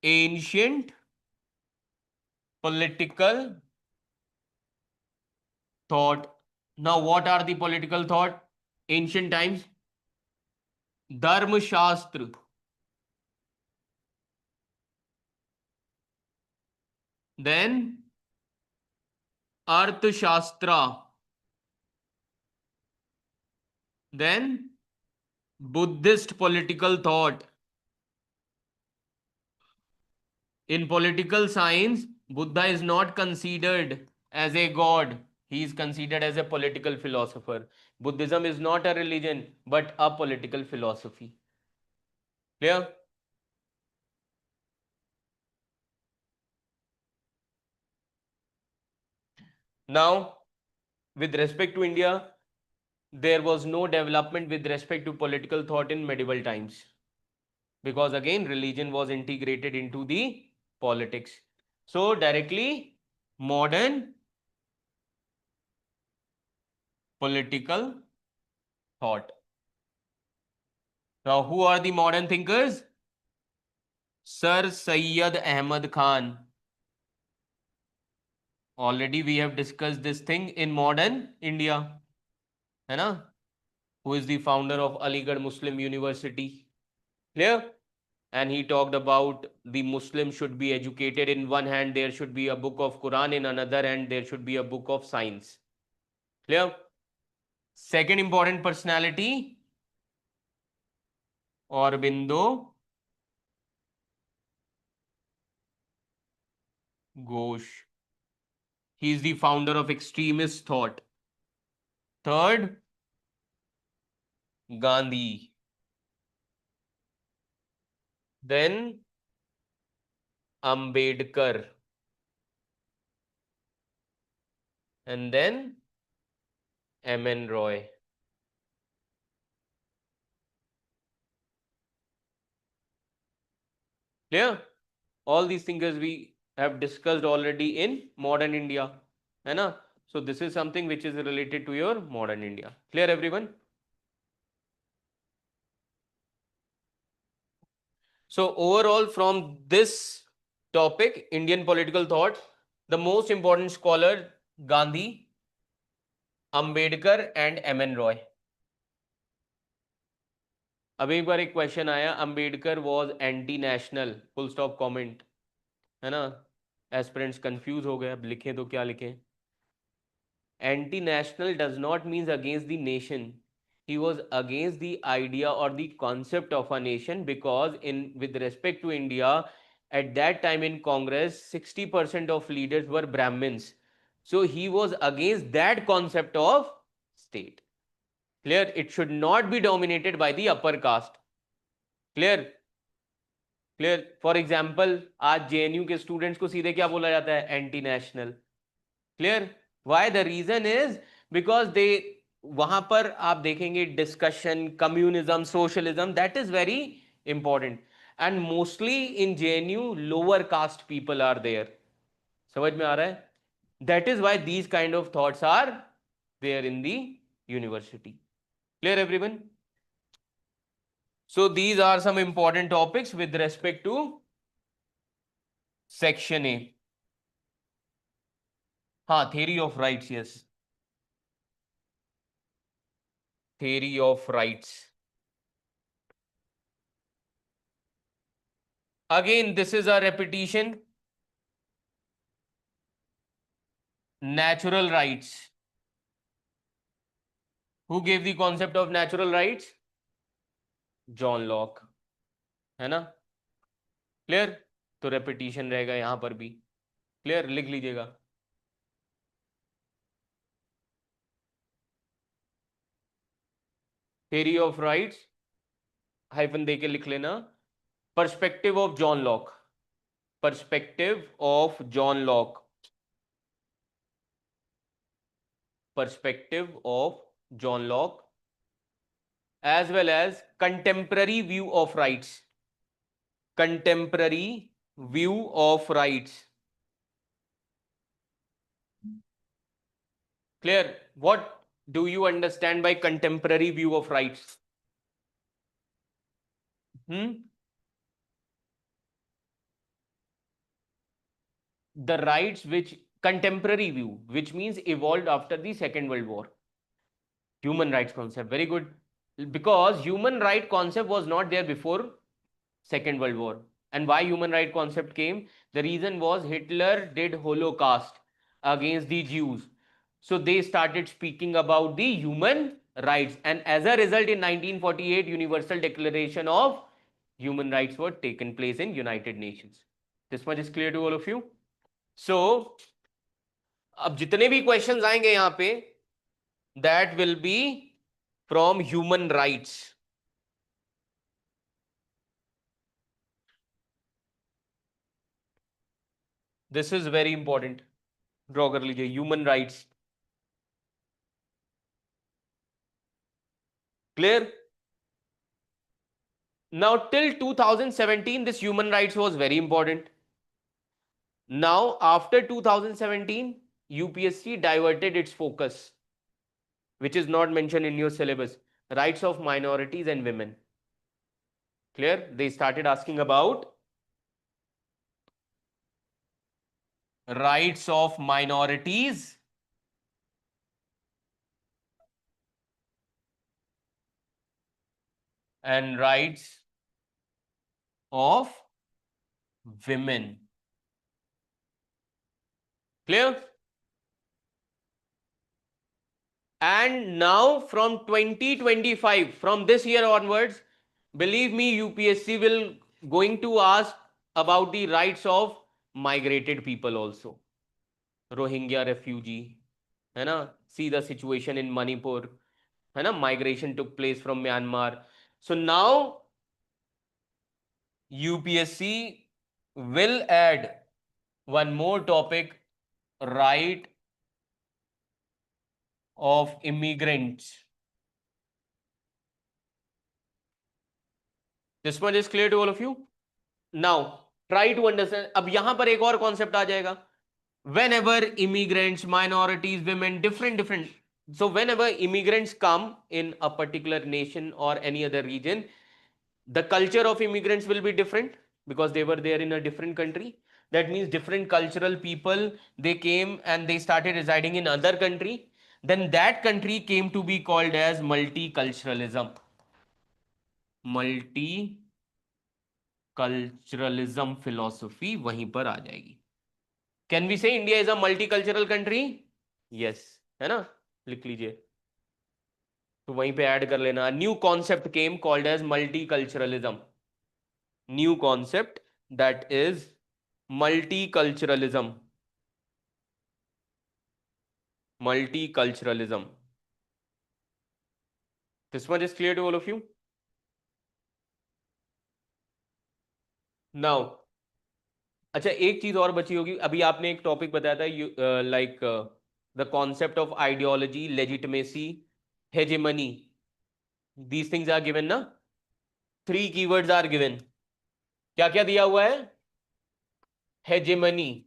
A: ancient political thought. Now, what are the political thought? Ancient times. Dharma Shastra. Then Arthashastra. Then Buddhist political thought. In political science, Buddha is not considered as a god. He is considered as a political philosopher. Buddhism is not a religion, but a political philosophy. Clear? Now, with respect to India, there was no development with respect to political thought in medieval times. Because again, religion was integrated into the politics. So, directly, modern political thought. Now, who are the modern thinkers? Sir Syed Ahmad Khan. Already we have discussed this thing in modern India. है ना? Who is the founder of Aligarh Muslim University. Clear? And he talked about the Muslim should be educated. In one hand, there should be a book of Quran. In another hand, there should be a book of science. Clear? Second important personality, Aurobindo Ghosh. He is the founder of extremist thought. Third, Gandhi. Then Ambedkar. And then M.N. Roy. Clear? All these thinkers we have discussed already in modern India. है ना? So this is something which is related to your modern India. Clear, everyone? So overall, from this topic, Indian political thought, the most important scholar, Gandhi, Ambedkar and M.N. Roy. अब एक बार एक question आया, Ambedkar was anti national, full stop comment, है ना? Aspirants confuse हो गए, अब लिखें तो क्या लिखें? Anti national does not means against the nation. He was against the idea or the concept of a nation, because in with respect to India, at that time in Congress, 60% of leaders were Brahmins. So he was against that concept of state. Clear? It should not be dominated by the upper caste. Clear? Clear. For example आज JNU के students को सीधे क्या बोला जाता है? Anti national. Clear? Why? The reason is because they, वहां पर आप देखेंगे discussion, communism, socialism, that is very important. And mostly in JNU lower caste people are there. समझ में आ रहा है? That is why these kind of thoughts are there in the university. Clear everyone? So these are some important topics with respect to section A. हाँ, theory of rights, yes. Theory of rights. Again, this is a repetition. Natural rights. Who gave the concept of natural rights? John Locke. है ना? Clear? तो repetition रहेगा यहां पर भी. Clear? लिख लीजिएगा. Theory of rights हाइफन दे के लिख लेना. Perspective of John Locke. Perspective of John Locke. Perspective of John Locke, as well as contemporary view of rights. Contemporary view of rights. Clear? What do you understand by contemporary view of rights? The rights which contemporary view, which means evolved after the Second World War. Human rights concept, very good. Because human right concept was not there before Second World War. And why human right concept came? The reason was Hitler did Holocaust against the Jews. So they started speaking about the human rights. And as a result, in 1948, Universal Declaration of Human Rights were taken place in United Nations. This much is clear to all of you? So, अब जितने भी questions आएंगे यहाँ पे, that will be from human rights. This is very important. Draw कर लीजिए, human rights. Clear? Now till 2017 this human rights was very important. Now after 2017 UPSC diverted its focus, which is not mentioned in your syllabus, rights of minorities and women. Clear? They started asking about rights of minorities and rights of women. Clear? And now from 2025, from this year onwards, believe me, UPSC will going to ask about the rights of migrated people also. Rohingya refugee, है ना? See the situation in Manipur, है ना? Migration took place from Myanmar. So now UPSC will add one more topic, right of immigrants. This much is clear to all of you? Now try to understand. अब यहां पर एक और concept आ जाएगा. Whenever immigrants, minorities, women, different. So whenever immigrants come in a particular nation or any other region, the culture of immigrants will be different because they were there in a different country. That means different cultural people, they came and they started residing in other country. Then that country came to be called as multiculturalism. Multiculturalism philosophy वहीं पर आ जाएगी. Can we say India is a multicultural country? Yes, है ना? लिख लीजिए. तो वहीं पे ऐड कर लेना. New concept came called as multiculturalism. New concept, that is multiculturalism. Multiculturalism. This much is clear to all of you? Now, अच्छा एक चीज और बची होगी. अभी आपने एक टॉपिक बताया था, like the concept of ideology, legitimacy, hegemony. These things are given ना. 3 keywords are given. क्या क्या दिया हुआ है? Hegemony,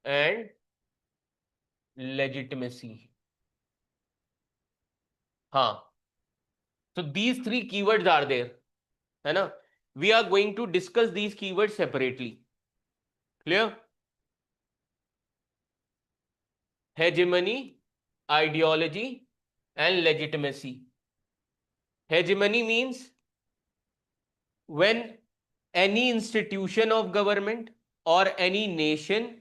A: and legitimacy. हाँ, so these 3 keywords are there, है ना? We are going to discuss these keywords separately. Clear? Hegemony, ideology, and legitimacy. Hegemony means when any institution of government or any nation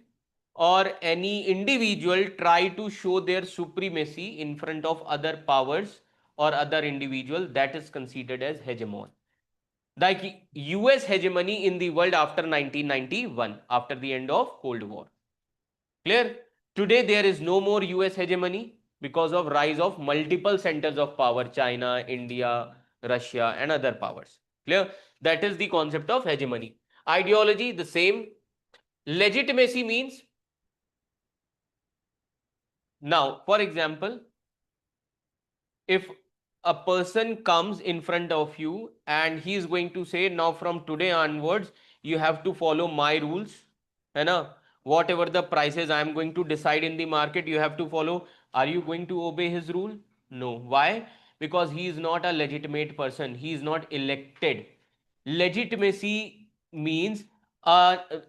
A: or any individual try to show their supremacy in front of other powers or other individual, that is considered as hegemon. Like US hegemony in the world after 1991, after the end of Cold War. Clear? Today there is no more US hegemony because of rise of multiple centers of power, China, India, Russia and other powers. Clear? That is the concept of hegemony. Ideology, the same. Legitimacy means, now for example, if a person comes in front of you and he is going to say, now from today onwards you have to follow my rules, है ना, whatever the prices I am going to decide in the market you have to follow, are you going to obey his rule? No. Why? Because he is not a legitimate person, he is not elected. Legitimacy means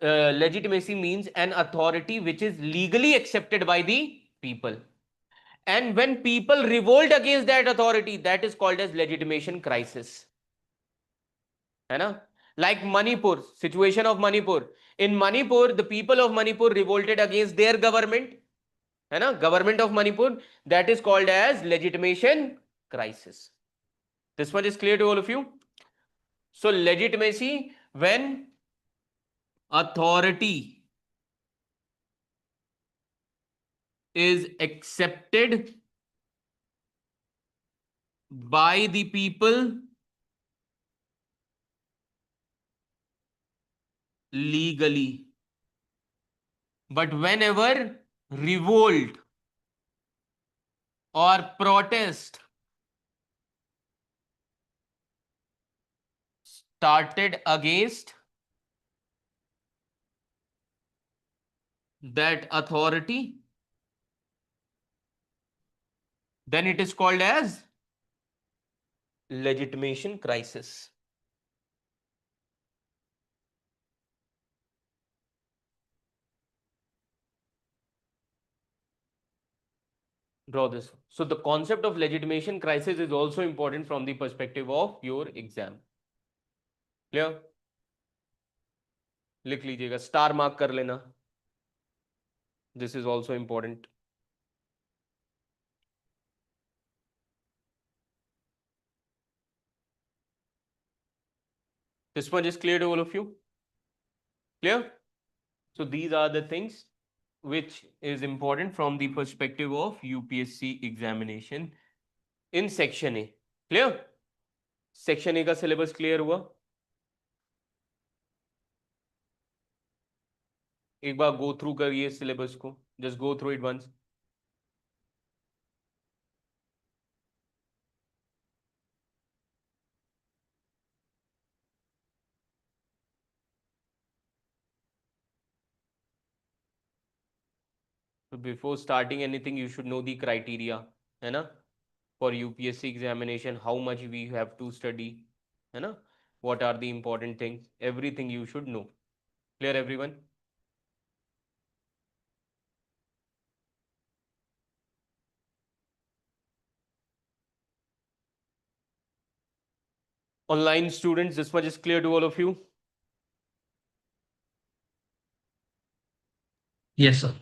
A: legitimacy means an authority which is legally accepted by the people. And when people revolt against that authority, that is called as legitimation crisis. है ना? Like Manipur, situation of Manipur. In Manipur, the people of Manipur revolted against their government. है ना? Government of Manipur. That is called as legitimation crisis. This much is clear to all of you. So legitimacy, when authority is accepted by the people legally, but whenever revolt or protest started against that authority, then it is called as legitimation crisis. Draw this. So the concept of legitimation crisis is also important from the perspective of your exam. Clear? लिख लीजिएगा, star mark कर लेना. This is also important. This much is clear to all of you? Clear? So these are the things which is important from the perspective of UPSC examination in section A. Clear? Section A का syllabus clear हुआ? एक बार go through करिए syllabus को. Just go through it once. So before starting anything, you should know the criteria, है ना? For UPSC examination, how much we have to study, है ना? What are the important things? Everything you should know. Clear, everyone? Online students, this much is clear to all of you?
B: Yes, sir.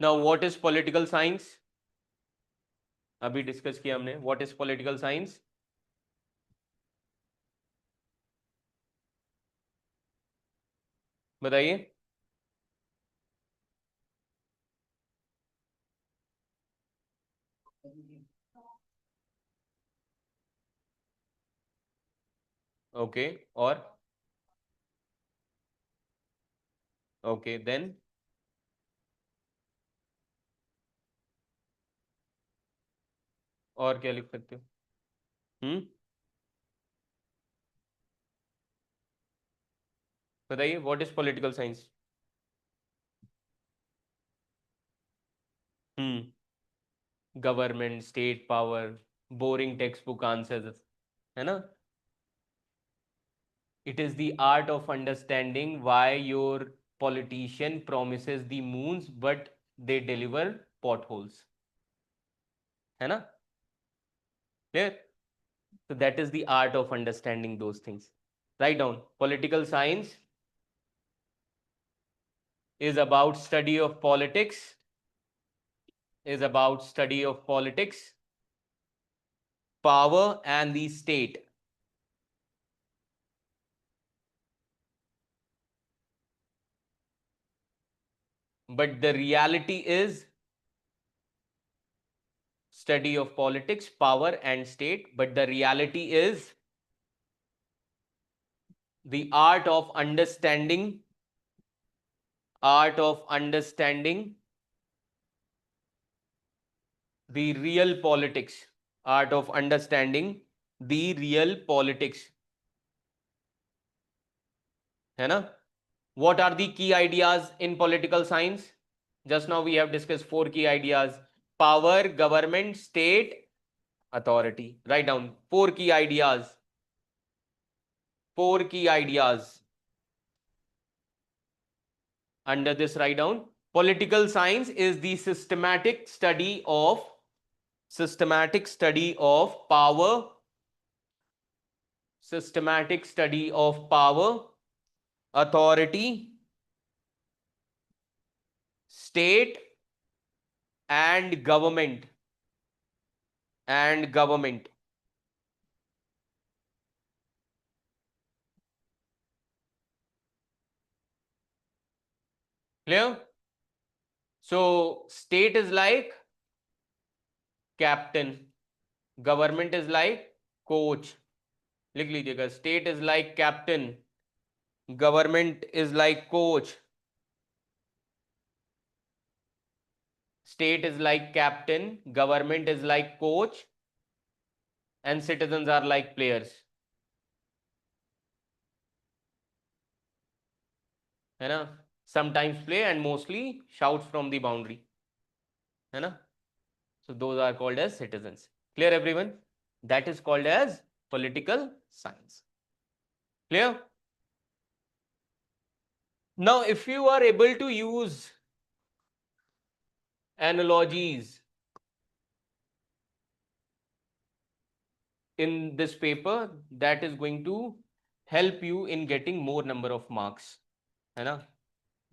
A: Now, what is political science? अभी discuss किया हमने. What is political science? बताइए. Okay, और okay, then और क्या लिख सकते हो? बताइए, what is political science? Government, state power, boring text book answers, है ना? It is the art of understanding why your politician promises the moons but they deliver potholes, है ना? Clear? So that is the art of understanding those things. Write down. Political science is about study of politics is about study of politics, power, and the state. But the reality is study of politics, power, and state. But the reality is the art of understanding the real politics, art of understanding the real politics. है ना? What are the key ideas in political science? Just now we have discussed 4 key ideas: power, government, state, authority. Write down 4 key ideas. 4 key ideas. Under this, write down: political science is the systematic study of power, authority, state, and government. Clear? So state is like captain, government is like coach. लिख लीजिएगा, state is like captain, government is like coach. State is like captain, government is like coach, and citizens are like players. है ना? Sometimes play and mostly shouts from the boundary. है ना? So those are called as citizens. Clear, everyone? That is called as political science. Clear? Now, if you are able to use analogies in this paper, that is going to help you in getting more number of marks. है ना?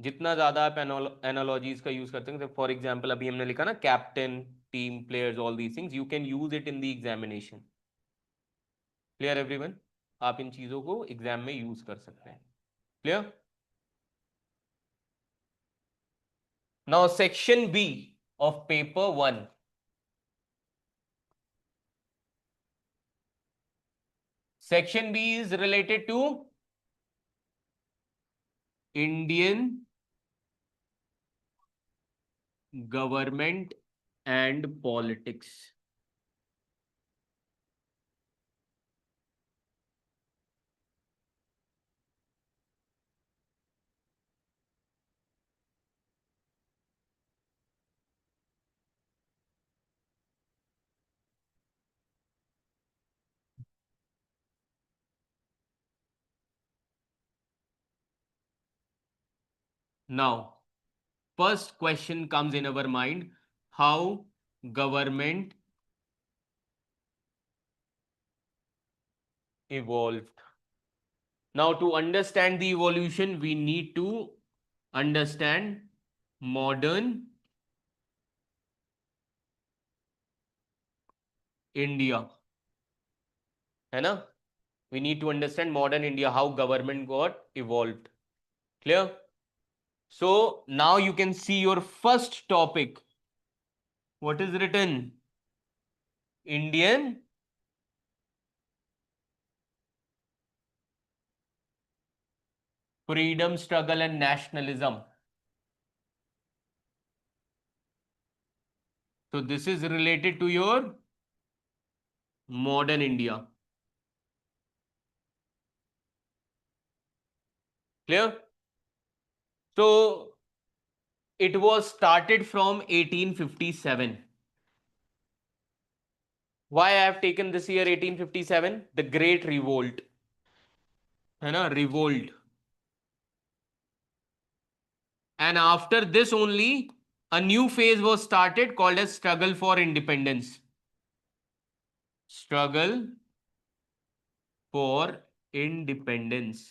A: जितना ज़्यादा आप analogies का use करते हैं, for example अभी हमने लिखा ना captain, team, players, all these things, you can use it in the examination. Clear everyone? आप इन चीजों को एग्जाम में यूज कर सकते हैं. Clear? Now section B of paper 1. Section B is related to Indian government and politics. Now, first question comes in our mind: how government evolved. Now, to understand the evolution, we need to understand modern India. है ना? We need to understand modern India, how government got evolved. Clear? So now you can see your first topic. What is written? Indian freedom struggle and nationalism. So this is related to your modern India. Clear? So it was started from 1857. Why I have taken this year 1857? The Great Revolt. है ना? Revolt. And after this only, a new phase was started called as struggle for independence. Struggle for independence.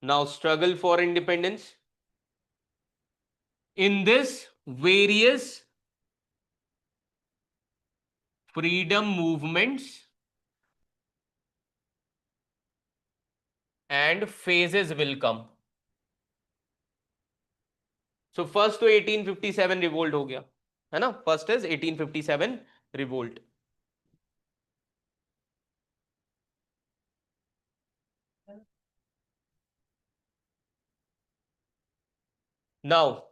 A: Now, struggle for independence. In this, various freedom movements and phases will come. So first तो 1857 revolt हो गया है ना. First is 1857 revolt. Now,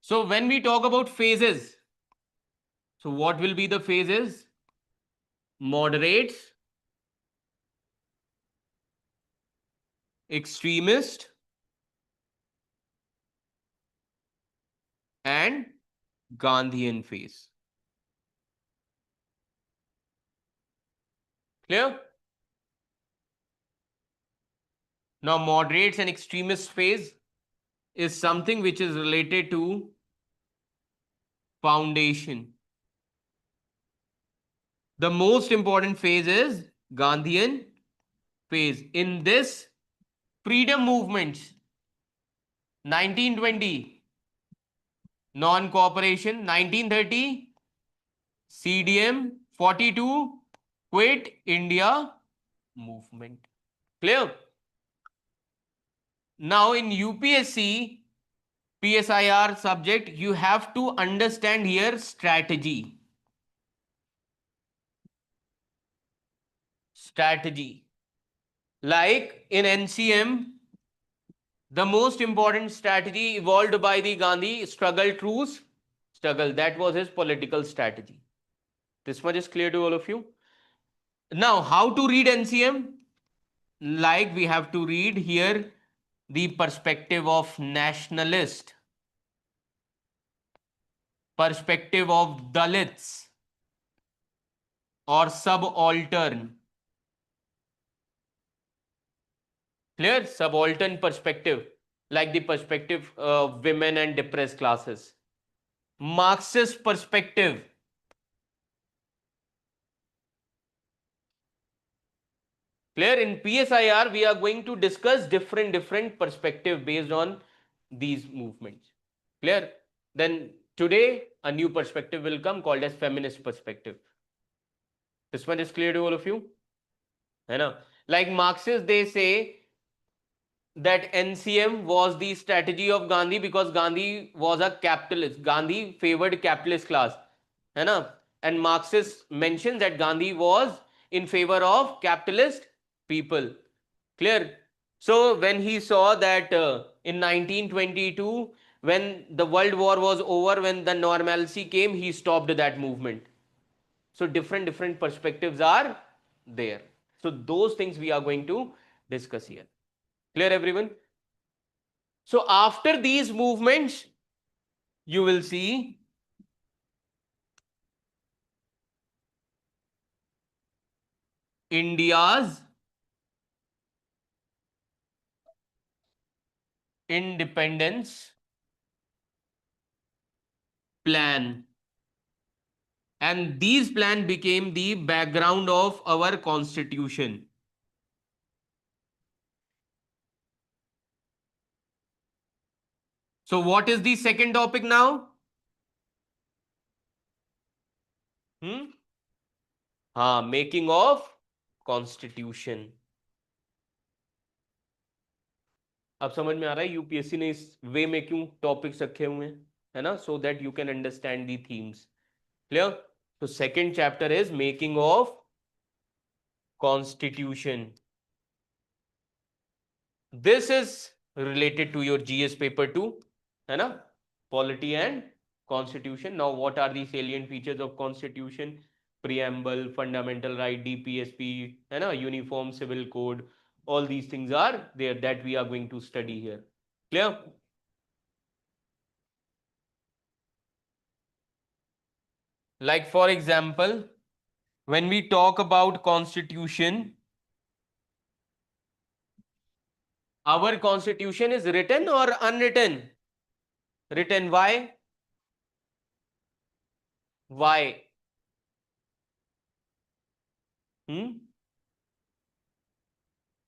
A: so when we talk about phases, so what will be the phases? Moderates, extremist, and Gandhian phase. Clear? Now, moderates and extremist phase is something which is related to foundation. The most important phase is Gandhian phase. In this, freedom movements, 1920, non-cooperation, 1930, CDM, 42, quit India movement. Clear? Now in UPSC, PSIR subject, you have to understand here strategy. Strategy. Like in NCM, the most important strategy evolved by the Gandhi struggle, truce, struggle. That was his political strategy. This much is clear to all of you. Now, how to read NCM? Like we have to read here the perspective of nationalist, perspective of Dalits or subaltern. Clear? Subaltern perspective, like the perspective of women and depressed classes. Marxist perspective. Clear? In PSIR, we are going to discuss different perspective based on these movements. Clear? Then today, a new perspective will come called as feminist perspective. This one is clear to all of you? है ना? Like Marxists, they say that NCM was the strategy of Gandhi because Gandhi was a capitalist. Gandhi favored capitalist class. है ना? And Marxists mentioned that Gandhi was in favor of capitalist people. Clear? So when he saw that in 1922, when the World War was over, when the normalcy came, he stopped that movement. So different perspectives are there. So those things we are going to discuss here. Clear, everyone? So after these movements, you will see India's independence plan. And these plans became the background of our constitution. So what is the second topic now? हाँ, making of constitution. अब समझ में आ रहा है UPSC ने इस वे में क्यों टॉपिक्स रखे हुए हैं, है ना, so that you can understand the themes. Clear? तो second chapter is making of constitution. This is related to your GS paper 2, है ना, polity and constitution. Now what are the salient features of constitution? Preamble, fundamental right, DPSP, है ना, uniform civil code, all these things are there that we are going to study here. Clear? Like for example, when we talk about constitution, our constitution is written or unwritten? Written. Why? Why?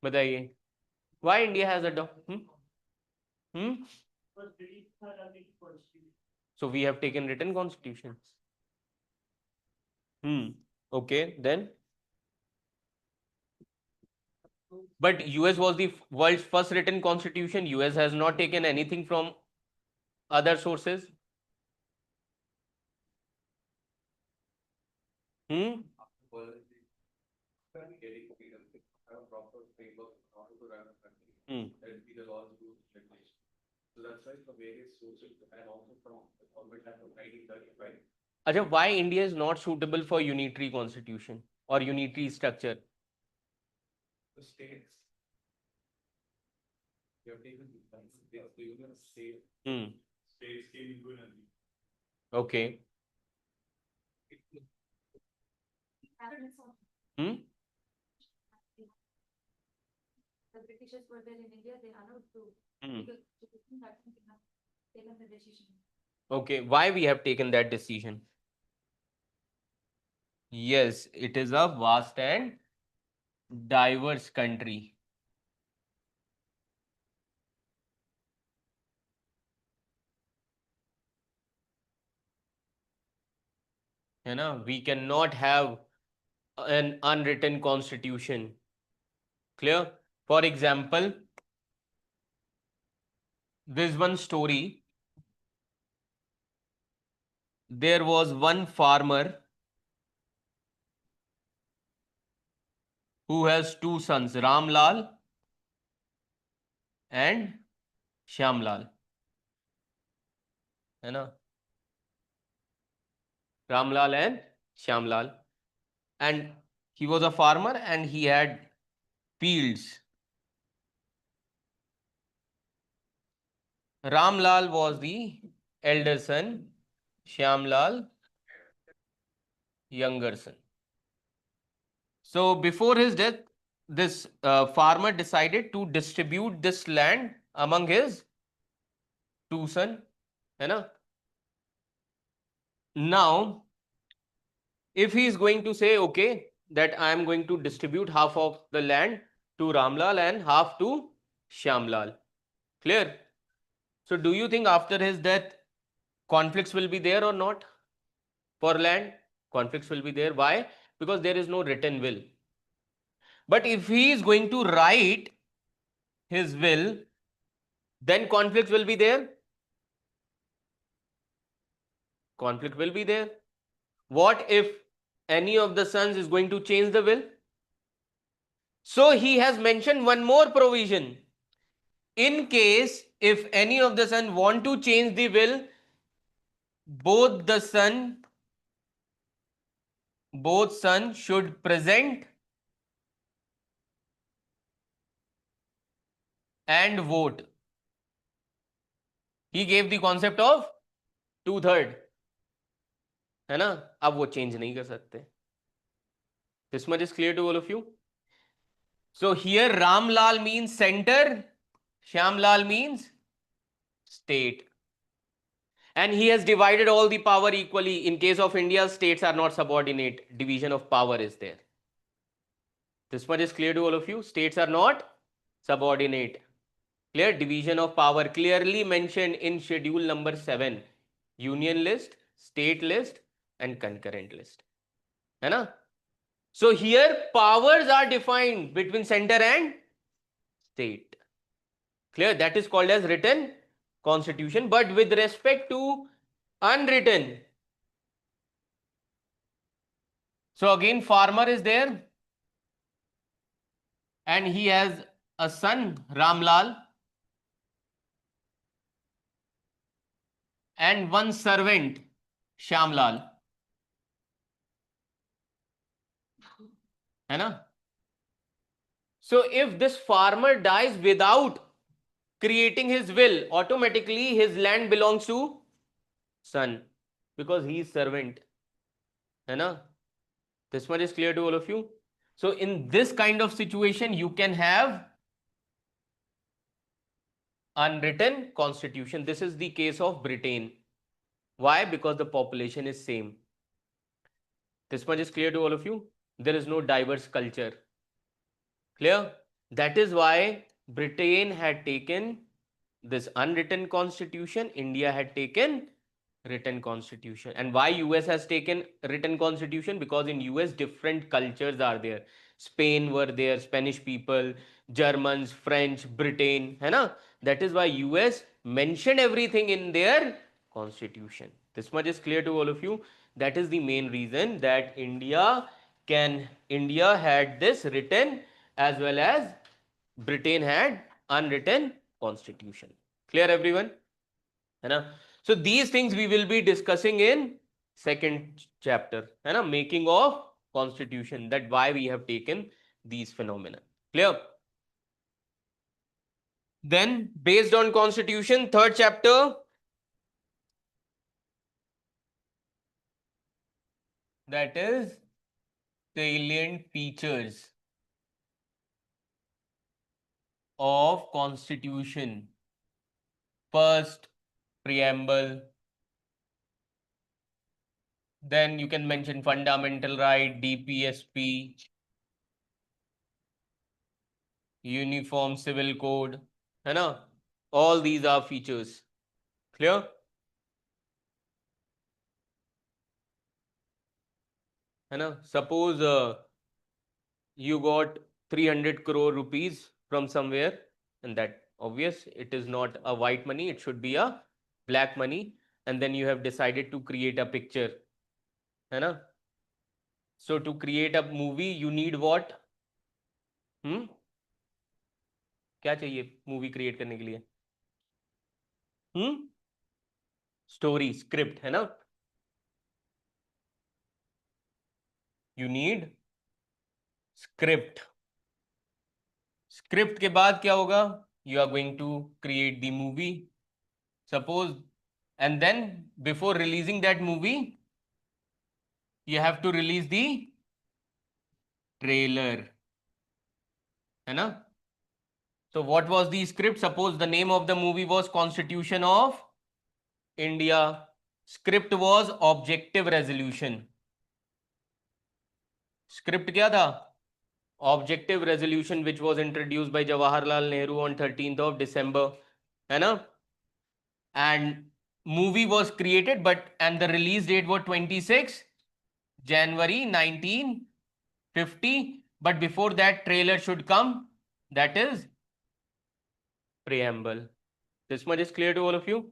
A: बताइए, why India has a So we have taken written constitution. Okay, then. But US was the world's first written constitution. US has not taken anything from other sources. Hmm? Acha, why India is not suitable for unitary constitution or unitary structure? Okay.
C: The Britishers were there in India, they allowed to because that they have taken the decision.
A: Okay, why we have taken that decision? Yes, it is a vast and diverse country. We cannot have an unwritten constitution. Clear? For example, this one story. There was one farmer who has two sons, Ramlal and Shyamlal. Ramlal and Shyamlal. And he was a farmer and he had fields. Ramlal was the elder son, Shyamlal younger son. So before his death, this farmer decided to distribute this land among his two sons. Now, if he is going to say, okay, that I am going to distribute half of the land to Ramlal and half to Shyamlal. Clear? So do you think after his death, conflicts will be there or not? For land, conflicts will be there. Why? Because there is no written will. But if he is going to write his will, then conflicts will be there. Conflict will be there. What if any of the sons is going to change the will? So he has mentioned one more provision. In case if any of the son want to change the will, both sons should present and vote. He gave the concept of 2/3. है ना? अब वो change नहीं कर सकते. This much is clear to all of you. So here Ramlal means center, Shyamlal means state. And he has divided all the power equally. In case of India, states are not subordinate. Division of power is there. This much is clear to all of you. States are not subordinate. Clear? Division of power clearly mentioned in schedule number 7. Union list, state list and concurrent list. है ना? So here powers are defined between center and state. Clear? That is called as written constitution. But with respect to unwritten, so again farmer is there and he has a son Ramlal and one servant Shyamlal. है ना? So if this farmer dies without creating his will, automatically his land belongs to son because he is servant. है ना? This much is clear to all of you. So in this kind of situation, you can have unwritten constitution. This is the case of Britain. Why? Because the population is same. This much is clear to all of you. there is no diverse culture. Clear? That is why Britain had taken this unwritten constitution, India had taken written constitution. And why US has taken written constitution? Because in US different cultures are there. Spain were there, Spanish people, Germans, French, Britain, है ना? That is why US mentioned everything in their constitution. This much is clear to all of you. That is the main reason that India had this written as well as Britain had unwritten constitution. Clear everyone? है ना? So these things we will be discussing in second chapter, है ना? Making of constitution, that why we have taken these phenomena. Clear? Then based on constitution, third chapter, that is salient features of constitution. First, preamble. Then you can mention fundamental right, DPSP, uniform civil code, है ना? All these are features. Clear? है ना? Suppose you got 300 crore rupees from somewhere, and that obvious, it is not a white money, it should be a black money, and then you have decided to create a picture, है ना? So to create a movie you need what? क्या चाहिए movie create करने के लिए? Story, script, है ना? You need script. Script के बाद क्या होगा? You are going to create the movie, suppose, and then before releasing that movie you have to release the trailer, है ना? So what was the script? Suppose the name of the movie was Constitution of India. Script was objective resolution. Script क्या था? Objective resolution, which was introduced by Jawaharlal Nehru on 13th of December, है ना? And movie was created, and the release date was 26 January 1950. But before that, trailer should come. That is preamble. This much is clear to all of you,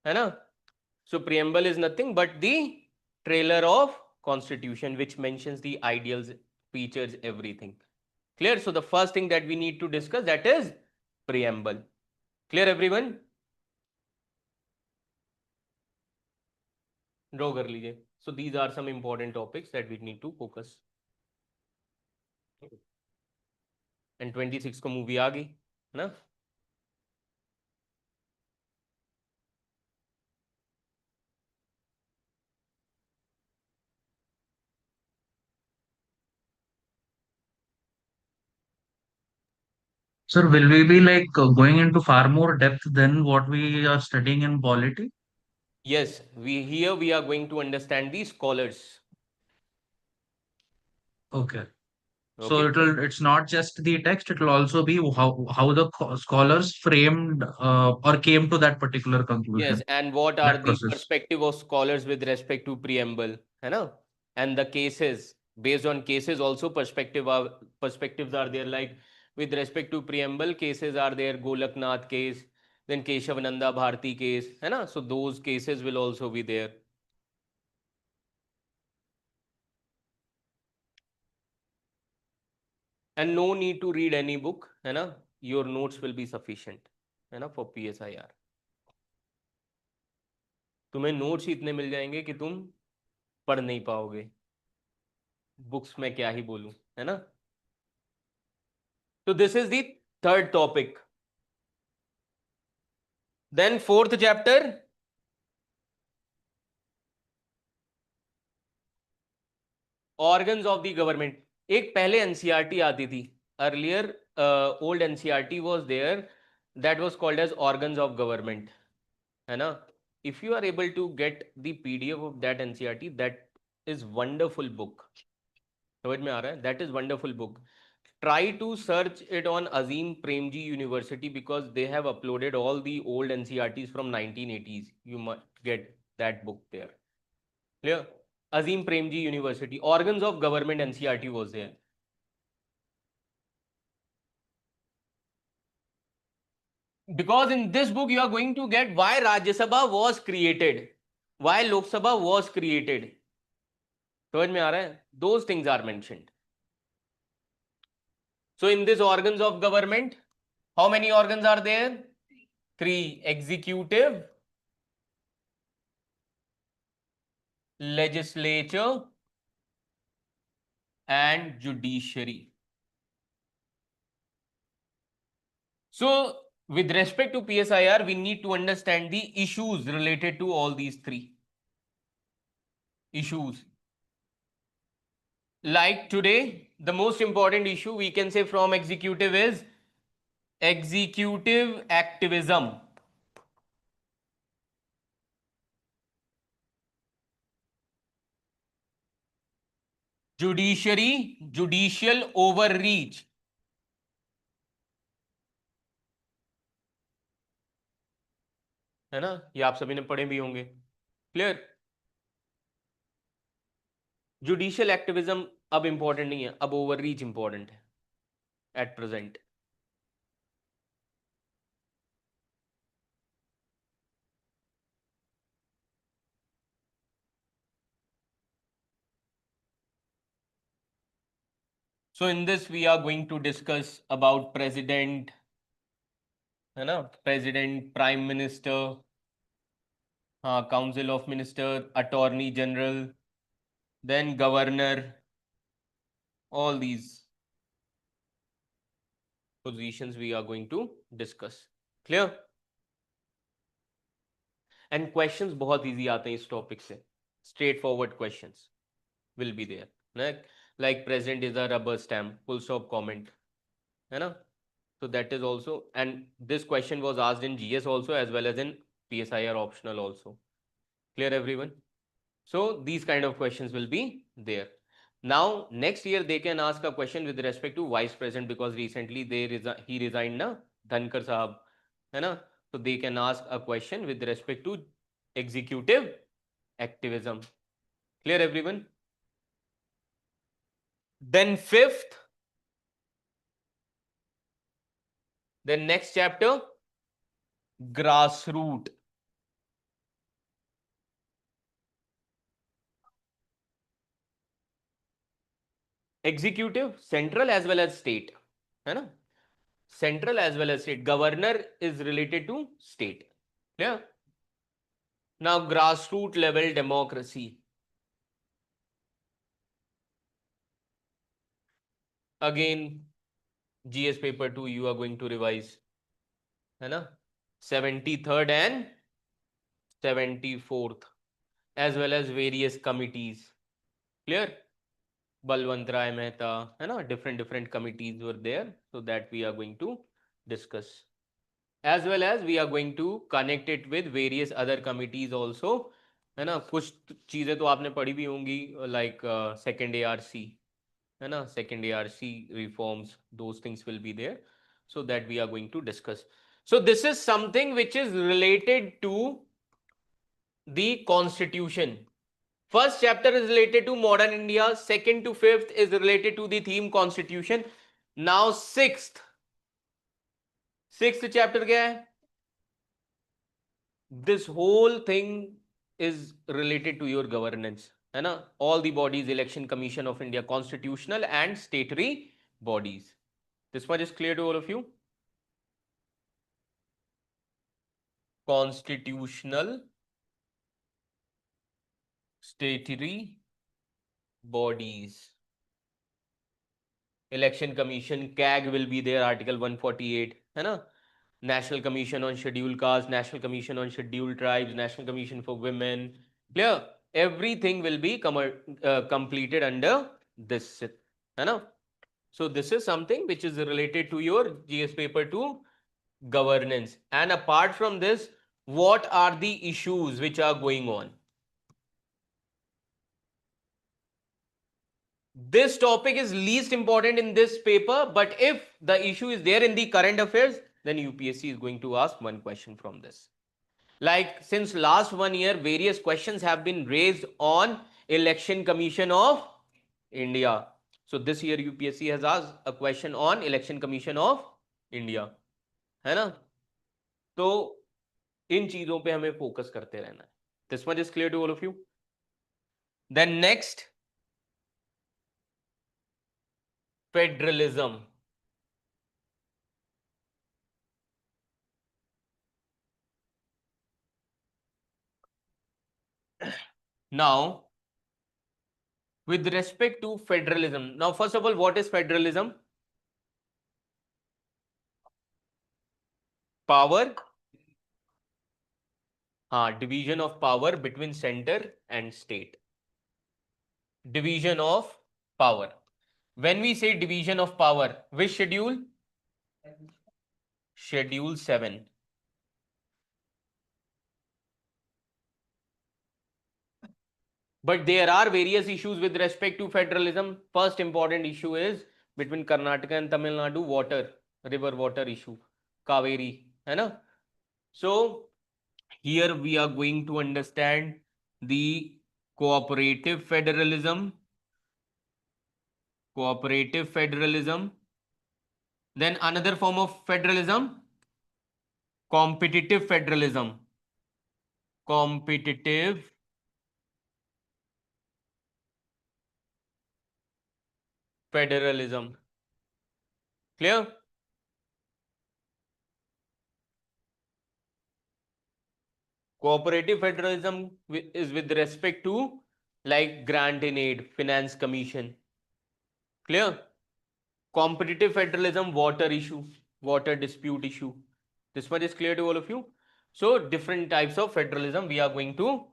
A: है ना? So preamble is nothing but the trailer of constitution, which mentions the ideals, features, everything. Clear? So the first thing that we need to discuss, that is preamble. Clear everyone? Draw कर लीजिए. So these are some important topics that we need to focus. And 26 को movie आ गई, है ना?
B: Sir, will we be like going into far more depth than what we are studying in polity?
A: Yes, we are going to understand the scholars.
B: Okay.
A: Okay.
B: So it's not just the text, it will also be how the scholars framed or came to that particular conclusion.
A: Yes, and what are
B: That
A: the
B: process.
A: perspective of scholars with respect to preamble, है ना? And the cases, based on cases also perspectives are there, like with respect to preamble, cases are there, Golaknath case, then Keshavananda Bharti case, है ना? So those cases will also be there. And no need to read any book, है ना? Your notes will be sufficient, है ना, for PSIR. तुम्हें notes ही इतने मिल जाएंगे कि तुम पढ़ नहीं पाओगे. बुक्स में क्या ही बोलूं, है ना? So this is the third topic. Then fourth chapter, organs of the government. एक पहले NCERT आती थी. Earlier old NCERT was there, that was called as organs of government, है ना? If you are able to get the PDF of that NCERT, that is wonderful book. समझ में आ रहा है? That is wonderful book. Try to search it on Azim Premji University because they have uploaded all the old NCERTs from 1980s. You might get that book there. Clear? Azim Premji University. Organs of Government NCERT was there. Because in this book you are going to get why Rajya Sabha was created, why Lok Sabha was created. समझ में आ रहा है? Those things are mentioned. So in this organs of government, how many organs are there? 3: executive, legislature, and judiciary. So with respect to PSIR, we need to understand the issues related to all these 3 issues. Like today, the most important issue we can say from executive is executive activism. Judiciary, judicial overreach. है ना? ये आप सभी ने पढ़े भी होंगे. Clear? Judicial activism अब इंपॉर्टेंट नहीं है, अब ओवररीच इंपॉर्टेंट है at present. So in this we are going to discuss about president, है ना? President, prime minister, council of minister, attorney general, then governor, all these positions we are going to discuss. Clear? And questions बहुत easy आते हैं इस topic से. Straightforward questions will be there. Like president is a rubber stamp, full stop comment. है ना? So that is also, and this question was asked in GS also as well as in PSIR optional also. Clear everyone? So these kind of questions will be there. Now next year they can ask a question with respect to vice president because recently he resigned na, Dhankar Sahab, है ना? So they can ask a question with respect to executive activism. Clear everyone? Then fifth, then next chapter, grassroots. Executive, central as well as state, है ना? Central as well as state. Governor is related to state. Clear? Now grassroots level democracy. Again, GS paper 2 you are going to revise, है ना? 73rd and 74th as well as various committees. Clear? Balwant Rai Mehta, है ना? Different committees were there, so that we are going to discuss. As well as we are going to connect it with various other committees also, है ना? कुछ चीजें तो आपने पढ़ी भी होंगी, like second ARC, है ना? Second ARC reforms, those things will be there, so that we are going to discuss. So this is something which is related to the constitution. First chapter is related to modern India, second to fifth is related to the theme constitution. Now sixth chapter क्या है? This whole thing is related to your governance, है ना? All the bodies, Election Commission of India, constitutional and statutory bodies. This much is clear to all of you? Constitutional, statutory bodies. Election Commission, CAG will be there, Article 148, है ना? National Commission on Scheduled Castes, National Commission on Scheduled Tribes, National Commission for Women. Clear? Everything will be completed under this, है ना? So this is something which is related to your GS paper 2 governance. And apart from this, what are the issues which are going on? This topic is least important in this paper, but if the issue is there in the current affairs, then UPSC is going to ask one question from this. Like since last 1 year, various questions have been raised on Election Commission of India. So this year UPSC has asked a question on Election Commission of India, है ना? तो इन चीजों पे हमें focus करते रहना है. This much is clear to all of you. Then next, federalism. Now, with respect to federalism, now first of all, what is federalism? Power, division of power between center and state. Division of power. When we say division of power, which schedule? Schedule 7. But there are various issues with respect to federalism. First important issue is between Karnataka and Tamil Nadu, water, river water issue, Kaveri, है ना? So here we are going to understand the cooperative federalism. Then another form of federalism, competitive federalism. Competitive federalism. Clear? Cooperative federalism is with respect to like grant in aid, finance commission. Clear? Competitive federalism, water issue, water dispute issue. This much is clear to all of you. So different types of federalism we are going to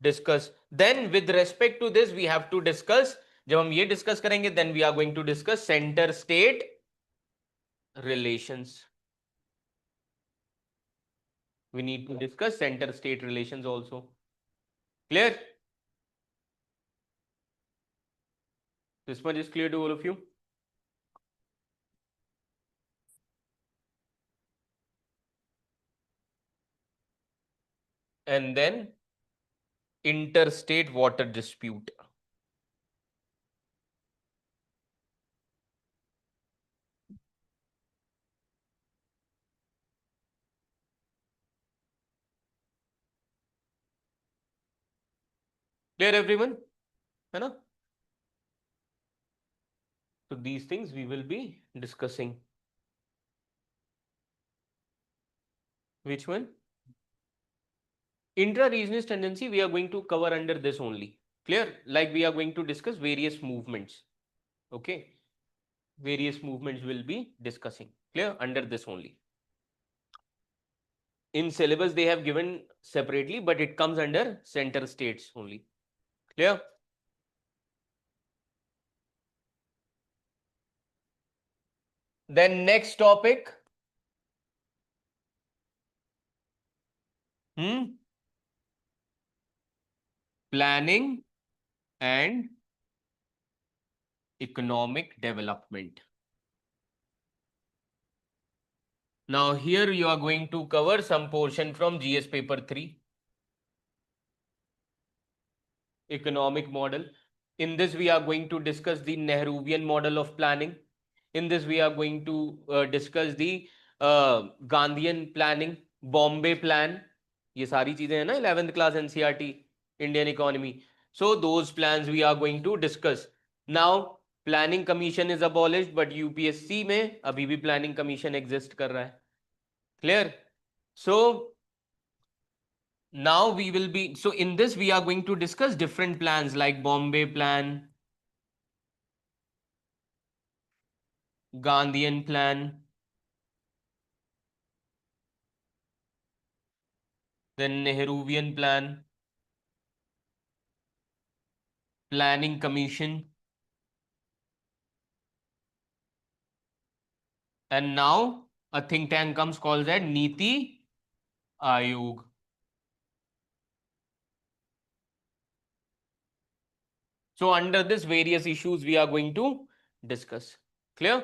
A: discuss. Then with respect to this we have to discuss, जब हम ये discuss करेंगे, then we are going to discuss center state relations. We need to discuss center state relations also. Clear? This much is clear to all of you. And then interstate water dispute. Clear everyone? है ना? So these things we will be discussing. Which one? Intra-regional tendency we are going to cover under this only. Clear? Like we are going to discuss various movements. Okay. Various movements will be discussing. Clear? Under this only. In syllabus they have given separately, but it comes under center states only. Clear? Then next topic. Planning and economic development. Now here you are going to cover some portion from GS paper 3. Economic model. In this we are going to discuss the Nehruvian model of planning. In this we are going to discuss the Gandhian planning, Bombay plan. ये सारी चीजें हैं ना 11th class NCERT, Indian economy. So those plans we are going to discuss. Now planning commission is abolished, but UPSC में अभी भी planning commission exist कर रहा है. Clear? So now we will be, so in this we are going to discuss different plans like Bombay plan, Gandhian plan, then Nehruvian plan, planning commission, and now a think tank comes called as Niti Ayog. So under this, various issues we are going to discuss. Clear?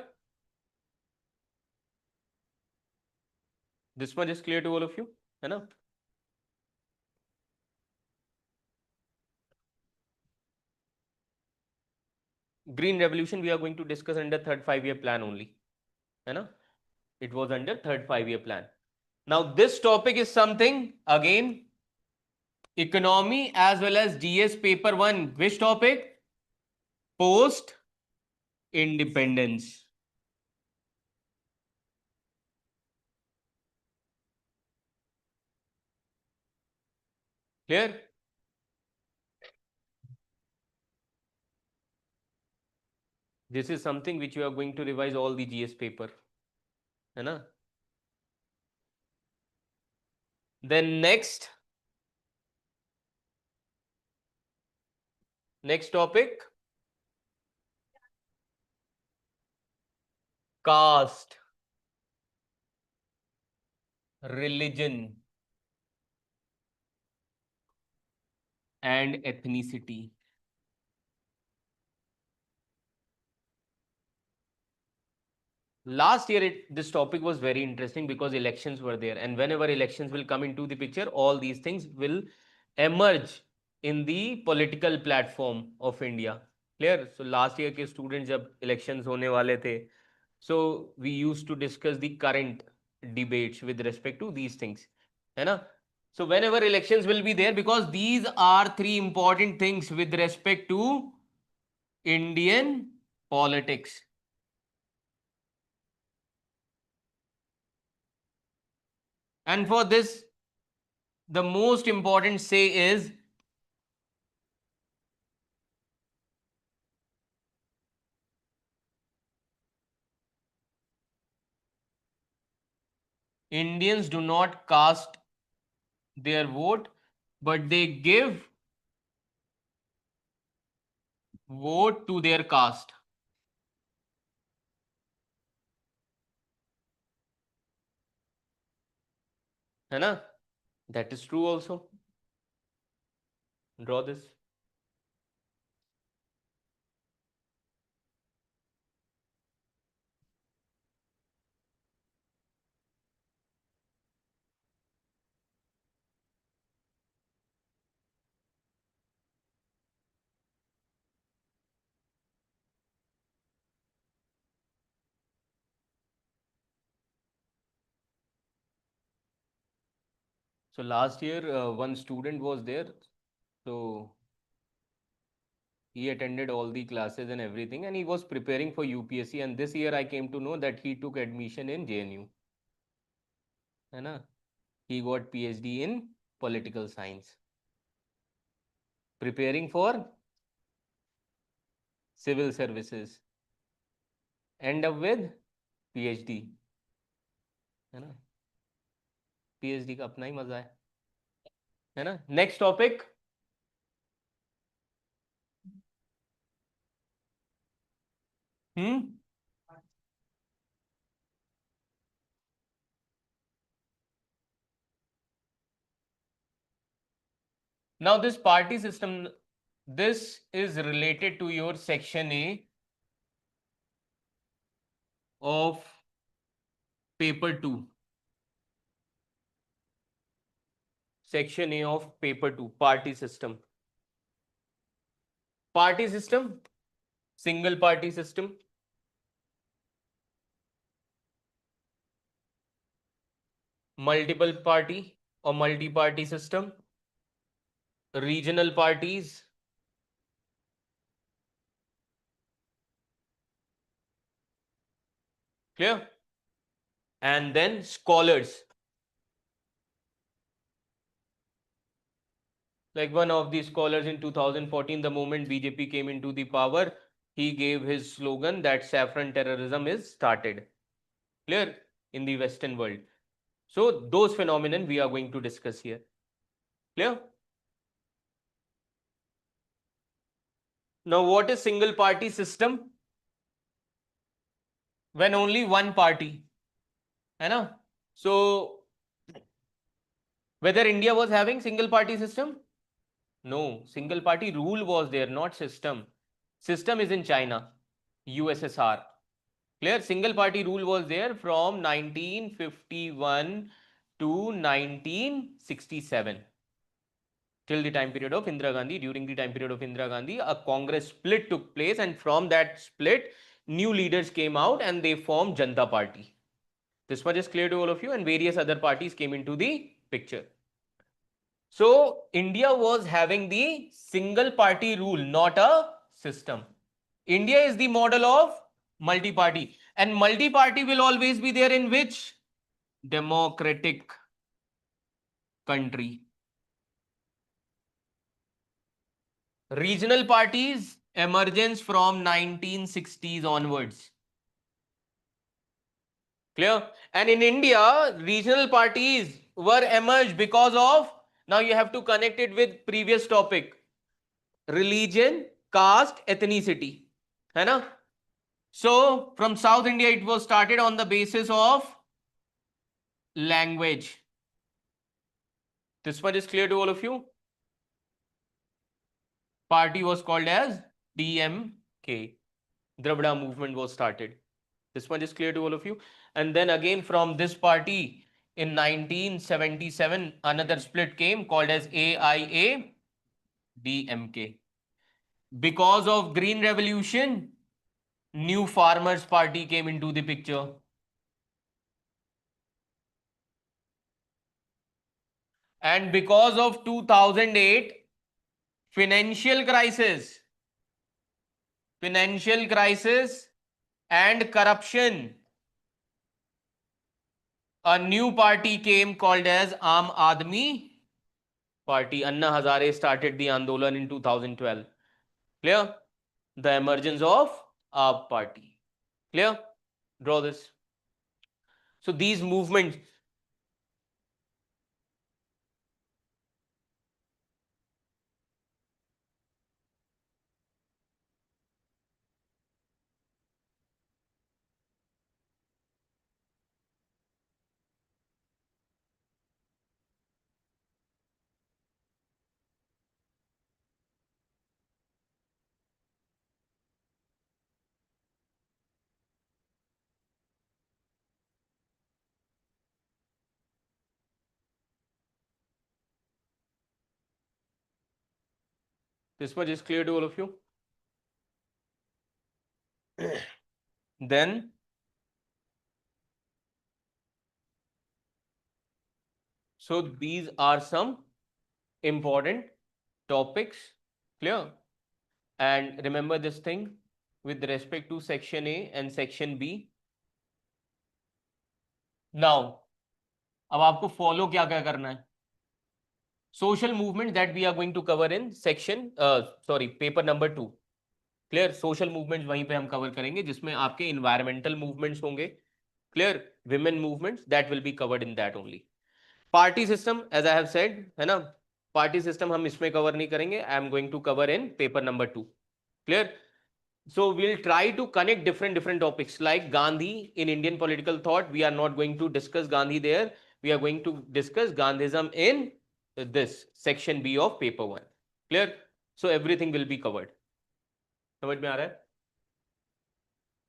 A: This much is clear to all of you, है ना? Green Revolution we are going to discuss under third 5-year plan only, है ना? It was under third 5-year plan. Now this topic is something again economy as well as GS paper 1. Which topic? Post independence. Clear? This is something which you are going to revise all the GS paper, है ना? Then next topic, caste, religion and ethnicity. Last year this topic was very interesting because elections were there, and whenever elections will come into the picture, all these things will emerge in the political platform of India. Clear? So last year के students जब elections होने वाले थे, so we used to discuss the current debates with respect to these things, है ना? So whenever elections will be there, because these are 3 important things with respect to Indian politics. And for this, the most important say is Indians do not cast their vote, but they give vote to their caste. है ना? That is true also. Draw this. So last year, one student was there. So he attended all the classes and everything, and he was preparing for UPSC. And this year I came to know that he took admission in JNU. है ना? He got PhD in political science. Preparing for civil services. End up with PhD. है ना? PhD का अपना ही मजा है ना? Next topic. Now this party system, this is related to your section A of paper 2. Section A of paper 2, party system. Party system, single party system, multiple party or multi-party system, regional parties, clear? And then scholars. Like one of the scholars in 2014, the moment BJP came into the power, he gave his slogan that saffron terrorism is started. Clear? In the Western world. So those phenomenon we are going to discuss here. Clear? Now what is single party system? When only one party. है ना? So whether India was having single party system? No, single party rule was there, not system. System is in China, USSR. Clear? Single party rule was there from 1951 to 1967. Till the time period of Indira Gandhi. During the time period of Indira Gandhi, a Congress split took place, and from that split, new leaders came out and they formed Janata Party. This much is clear to all of you, and various other parties came into the picture. So India was having the single party rule, not a system. India is the model of multi-party, and multi-party will always be there in which democratic country. Regional parties emergence from 1960s onwards. Clear? And in India, regional parties were emerged because of, now you have to connect it with previous topic, religion, caste, ethnicity. है ना? So from South India, it was started on the basis of language. This much is clear to all of you. Party was called as DMK. Dravida movement was started. This much is clear to all of you. And then again from this party in 1977, another split came called as AIA DMK. Because of Green Revolution, New Farmers Party came into the picture. And because of 2008 financial crisis and corruption, a new party came called as Aam Aadmi Party. Anna Hazare started the Andolan in 2012. Clear? The emergence of Aap Party. Clear? Draw this. So these movements, this much is clear to all of you. Then so these are some important topics. Clear? And remember this thing with respect to section A and section B. Now, अब आपको follow क्या क्या करना है? Social movements that we are going to cover in section, paper number 2. Clear? Social movements वहीं पे हम cover करेंगे, जिसमें आपके environmental movements होंगे. Clear? Women movements, that will be covered in that only. Party system, as I have said, है ना? Party system हम इसमें cover नहीं करेंगे. I am going to cover in paper number 2. Clear? So we'll try to connect different topics like Gandhi in Indian political thought. We are not going to discuss Gandhi there. We are going to discuss Gandhism in this section B of paper 1. Clear? So everything will be covered. समझ में आ रहा है?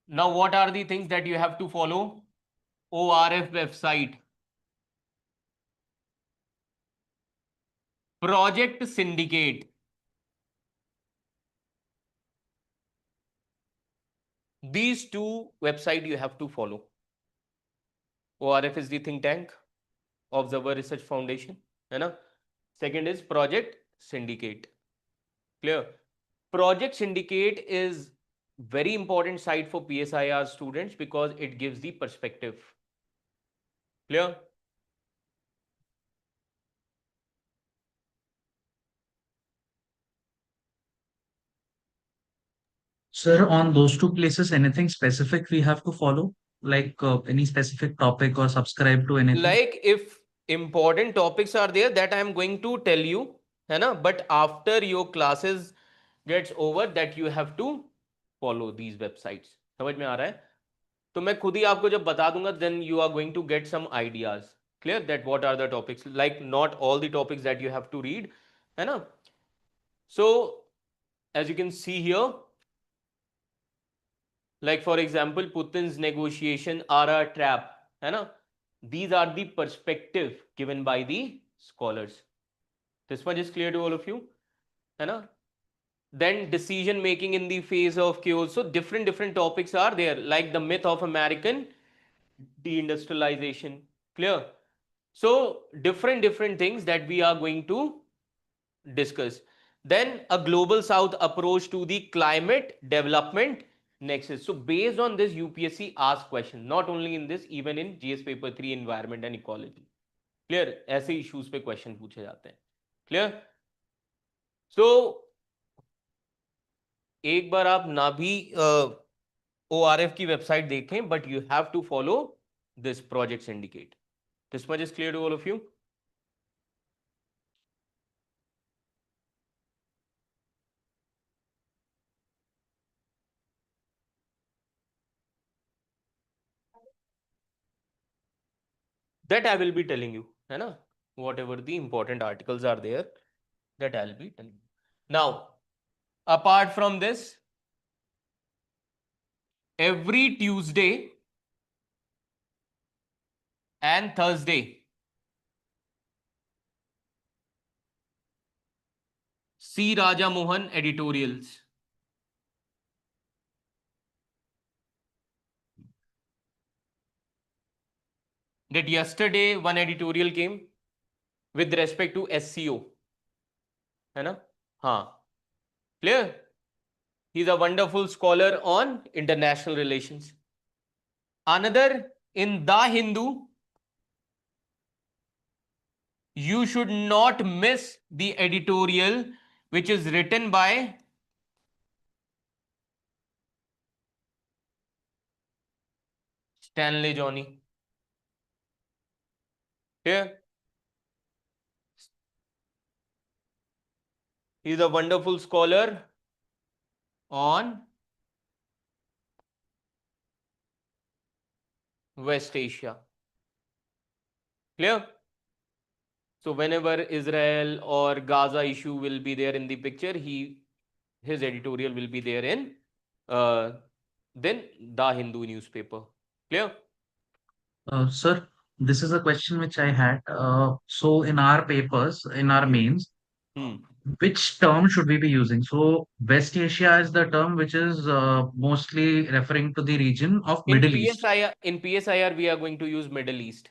A: Now what are the things that you have to follow? ORF website. Project Syndicate. These two websites you have to follow. ORF is the think tank, Observer Research Foundation, है ना? Second is Project Syndicate. Clear? Project Syndicate is very important site for PSIR students because it gives the perspective. Clear?
B: Sir, on those two places, anything specific we have to follow? Like any specific topic or subscribe to anything?
A: Like if important topics are there that I am going to tell you, है ना? But after your classes gets over, that you have to follow these websites. समझ में आ रहा है? तो मैं खुद ही आपको जब बता दूंगा, then you are going to get some ideas. Clear? That what are the topics? Like not all the topics that you have to read, है ना? So as you can see here, like for example, Putin's negotiation are a trap, है ना? These are the perspective given by the scholars. This much is clear to all of you, है ना? Then decision making in the phase of chaos. So different topics are there, like the myth of American deindustrialization. Clear? So different things that we are going to discuss. Then a global south approach to the climate development nexus. So based on this, UPSC asks question, not only in this, even in GS paper 3 environment and ecology. Clear? ऐसे issues पे question पूछे जाते हैं. Clear? So एक बार आप ना भी ORF की वेबसाइट देखें, but you have to follow this project syndicate. This much is clear to all of you. That I will be telling you, है ना? Whatever the important articles are there, that I'll be telling you. Now, apart from this, every Tuesday and Thursday, C. Raja Mohan editorials. That yesterday one editorial came with respect to SCO, है ना? हाँ, clear? He's a wonderful scholar on international relations. Another in The Hindu, you should not miss the editorial which is written by Stanley Johnny. Here, he is a wonderful scholar on West Asia. Clear? So whenever Israel or Gaza issue will be there in the picture, his editorial will be there in then The Hindu newspaper. Clear?
B: Sir, this is a question which I had. So in our papers, in our mains, which term should we be using? So West Asia is the term which is mostly referring to the region of Middle East.
A: In PSIR, we are going to use Middle East.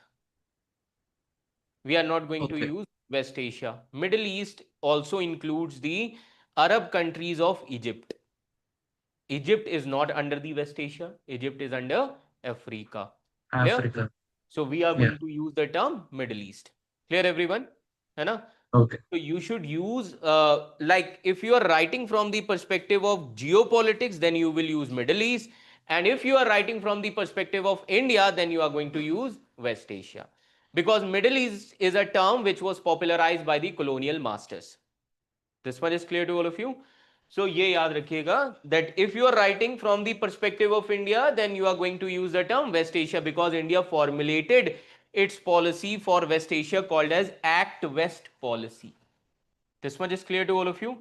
A: We are not going to use West Asia. Middle East also includes the Arab countries of Egypt. Egypt is not under the West Asia. Egypt is under Africa. Clear?
B: Africa.
A: So we are going to use the term Middle East. Clear, everyone? है ना?
B: Okay.
A: So you should use like if you are writing from the perspective of geopolitics, then you will use Middle East. And if you are writing from the perspective of India, then you are going to use West Asia. Because Middle East is a term which was popularized by the colonial masters. This one is clear to all of you. So ये याद रखिएगा that if you are writing from the perspective of India, then you are going to use the term West Asia because India formulated its policy for West Asia called as Act West policy. This much is clear to all of you.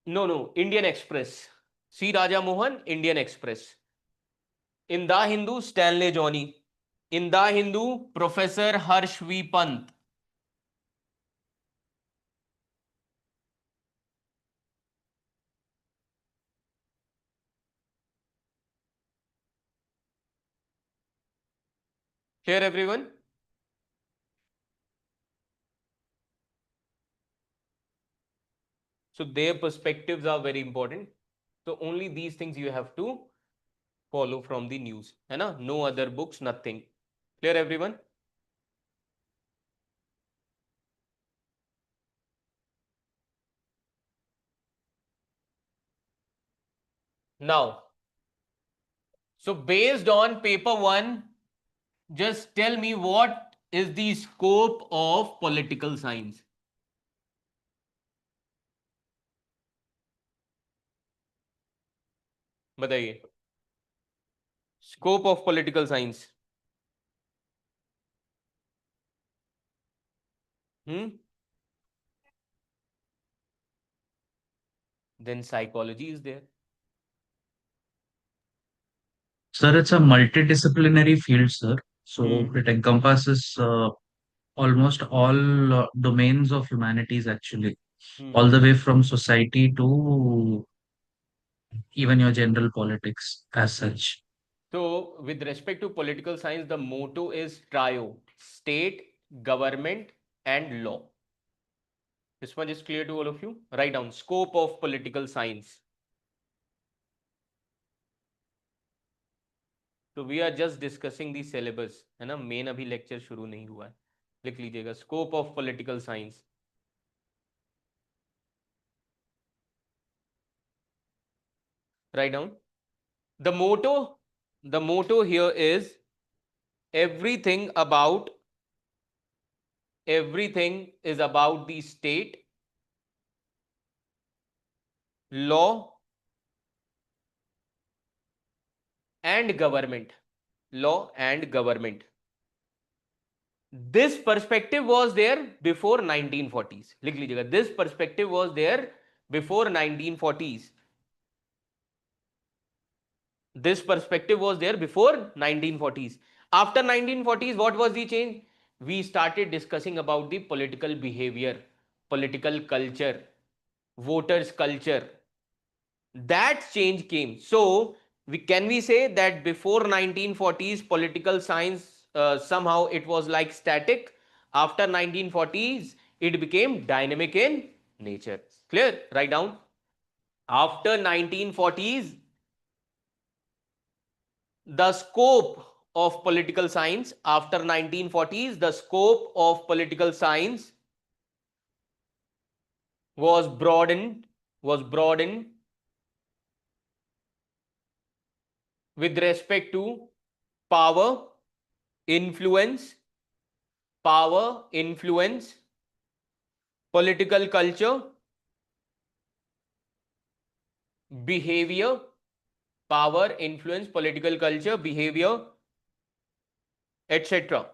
A: No, Indian Express. C. Raja Mohan, Indian Express. In The Hindu, Stanley Johnny. In The Hindu, Professor Harsh V. Pant. Clear, everyone? So their perspectives are very important. So only these things you have to follow from the news. है ना? No other books, nothing. Clear, everyone? Now, so based on paper 1, just tell me what is the scope of political science. बताइए. Scope of political science. Then psychology is there.
B: Sir, it's a multidisciplinary field, sir. So it encompasses almost all domains of humanities, actually, all the way from society to even your general politics as such.
A: So, with respect to political science, the motto is TRIO: state, government, and law. This much is clear to all of you. Write down scope of political science. तो we are just discussing the syllabus, है ना, main अभी lecture शुरू नहीं हुआ है. लिख लीजिएगा scope of political science. Write down the motto here is everything is about the state, law and government. This perspective was there before 1940s. लिख लीजिएगा, this perspective was there before 1940s. This perspective was there before 1940s. After 1940s, what was the change? We started discussing about the political behavior, political culture, voters culture. That change came. So can we say that before 1940s political science somehow it was like static? After 1940s it became dynamic in nature. Clear? Write down. After 1940s the scope of political science, after 1940s the scope of political science was broadened with respect to power, influence, political culture, behavior, power, influence, political culture, behavior, etc.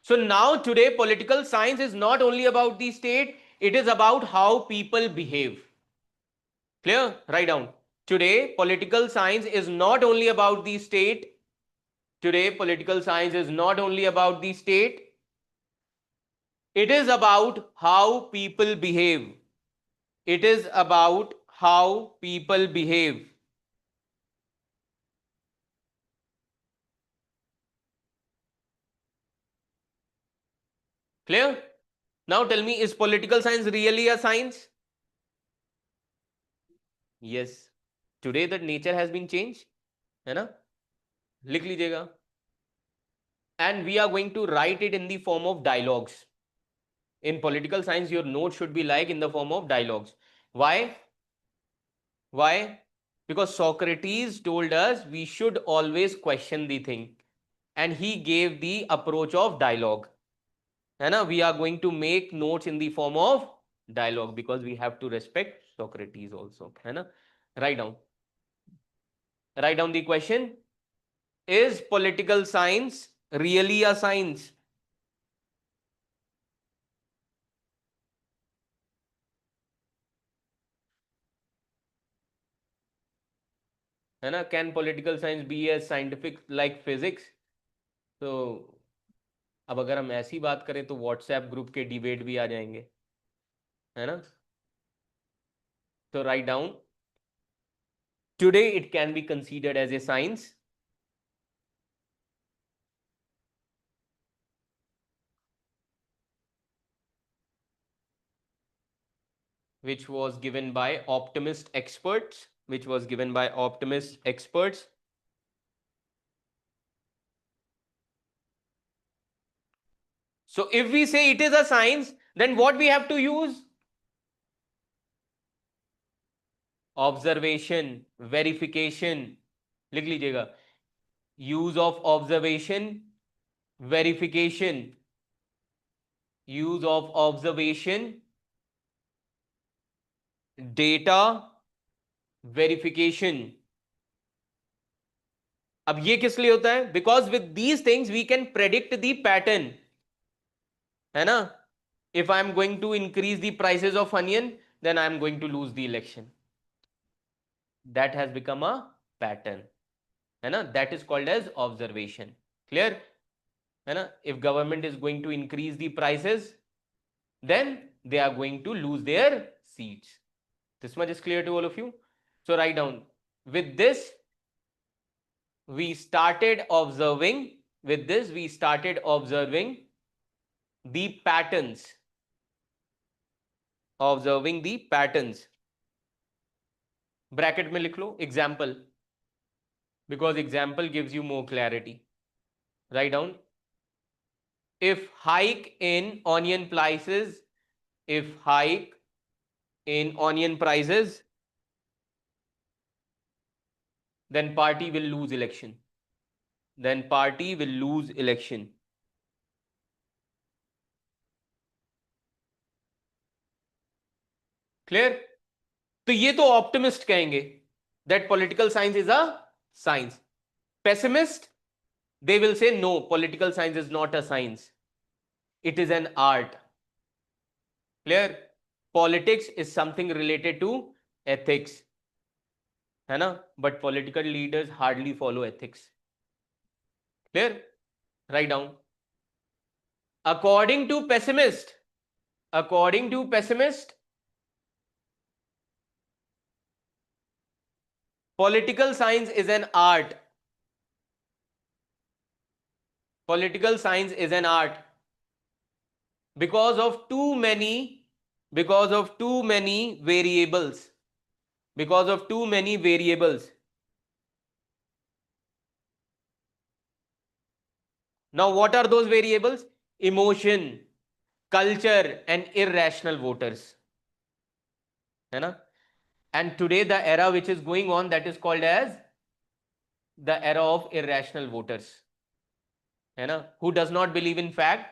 A: So now today political science is not only about the state, it is about how people behave. Clear? Write down. Today political science is not only about the state. Today political science is not only about the state. It is about how people behave. It is about how people behave. Clear? Now tell me, is political science really a science? Yes. Today the nature has been changed. है ना? लिख लीजिएगा. And we are going to write it in the form of dialogues. In political science, your note should be like in the form of dialogues. Why? Because Socrates told us we should always question the thing. And he gave the approach of dialogue. And we are going to make notes in the form of dialogue because we have to respect Socrates also. Write down the question. Is political science really a science? Can political science be as scientific like physics? तो अब अगर हम ऐसी बात करें तो WhatsApp group के debate भी आ जाएंगे, है ना? तो write down. Today it can be considered as a science. Which was given by optimist experts. So if we say it is a science, then what we have to use? Observation, verification. लिख लीजिएगा. Use of observation, verification. Use of observation, data, verification. अब ये किस लिए होता है? Because with these things we can predict the pattern. है ना? If I am going to increase the prices of onion, then I am going to lose the election. That has become a pattern, है ना? That is called as observation. Clear? है ना? If government is going to increase the prices, then they are going to lose their seats. This much is clear to all of you. So write down. With this, we started observing. With this, we started observing the patterns. Observing the patterns. Bracket में लिख लो example, because example gives you more clarity. Write down. If hike in onion prices, if hike in onion prices, then party will lose election. Then party will lose election. Clear? तो ये तो optimist कहेंगे that political science is a science. Pessimist, they will say no, political science is not a science. It is an art. Clear? Politics is something related to ethics. है ना? But political leaders hardly follow ethics. Clear? Write down. According to pessimist, political science is an art. Political science is an art because of too many variables. Because of too many variables. Now, what are those variables? Emotion, culture, and irrational voters. है ना? And today the era which is going on, that is called as the era of irrational voters. है ना? Who does not believe in fact,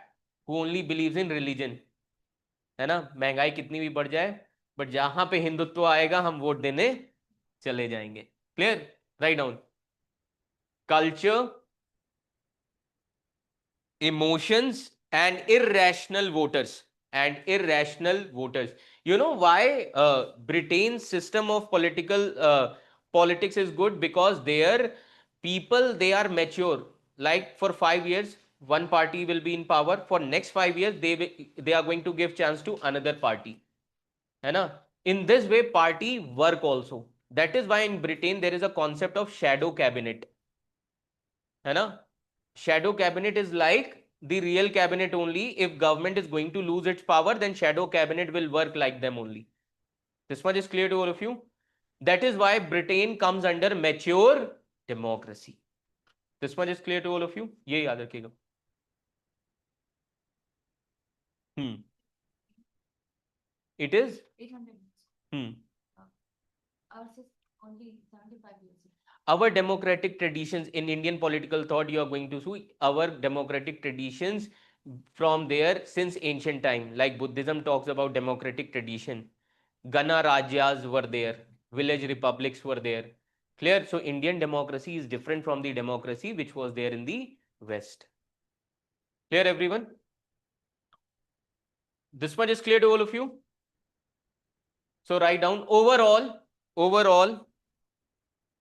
A: who only believes in religion. है ना? महंगाई कितनी भी बढ़ जाए, बट जहां पे हिंदुत्व आएगा हम वोट देने चले जाएंगे. Clear? Write down. Culture, emotions, and irrational voters. You know why Britain's system of politics is good? Because their people, they are mature. Like for 5 years, one party will be in power. For next 5 years, they are going to give chance to another party. है ना? In this way, party work also. That is why in Britain there is a concept of shadow cabinet. है ना? Shadow cabinet is like the real cabinet only. If government is going to lose its power, then shadow cabinet will work like them only. This much is clear to all of you. That is why Britain comes under mature democracy. This much is clear to all of you. ये याद रखिएगा. It is
C: 800
A: hmm.
C: Ours is only 75 years.
A: Our democratic traditions in Indian political thought, you are going to see our democratic traditions from there since ancient time. Like Buddhism talks about democratic tradition. Gana Rajyas were there. Village republics were there. Clear? So Indian democracy is different from the democracy which was there in the West. Clear, everyone? This much is clear to all of you? So write down overall,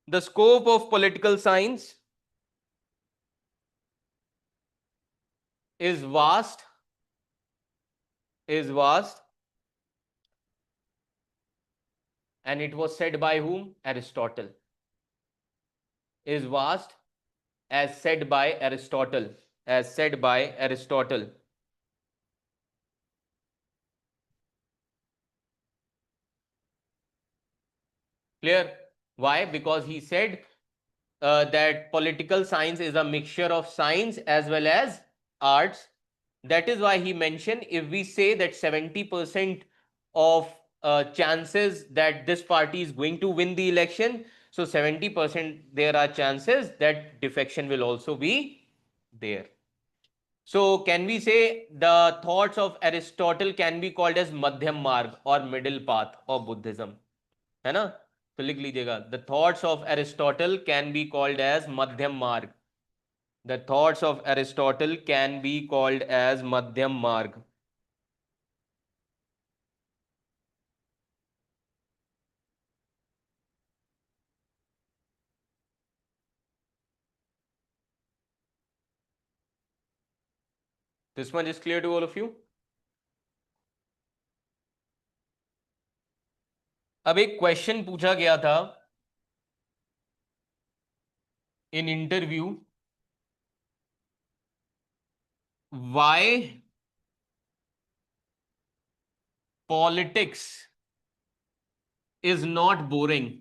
A: the scope of political science is vast, and it was said by whom? Aristotle. Is vast, as said by Aristotle. Clear? Why? Because he said that political science is a mixture of science as well as arts. That is why he mentioned, if we say that 70% of chances that this party is going to win the election, so 70% there are chances that defection will also be there. So can we say the thoughts of Aristotle can be called as Madhyam Marg or middle path of Buddhism? है ना? तो लिख लीजिएगा. The thoughts of Aristotle can be called as Madhyam Marg. The thoughts of Aristotle can be called as Madhyam Marg. This much is clear to all of you? अब एक question पूछा गया था in interview, why politics is not boring?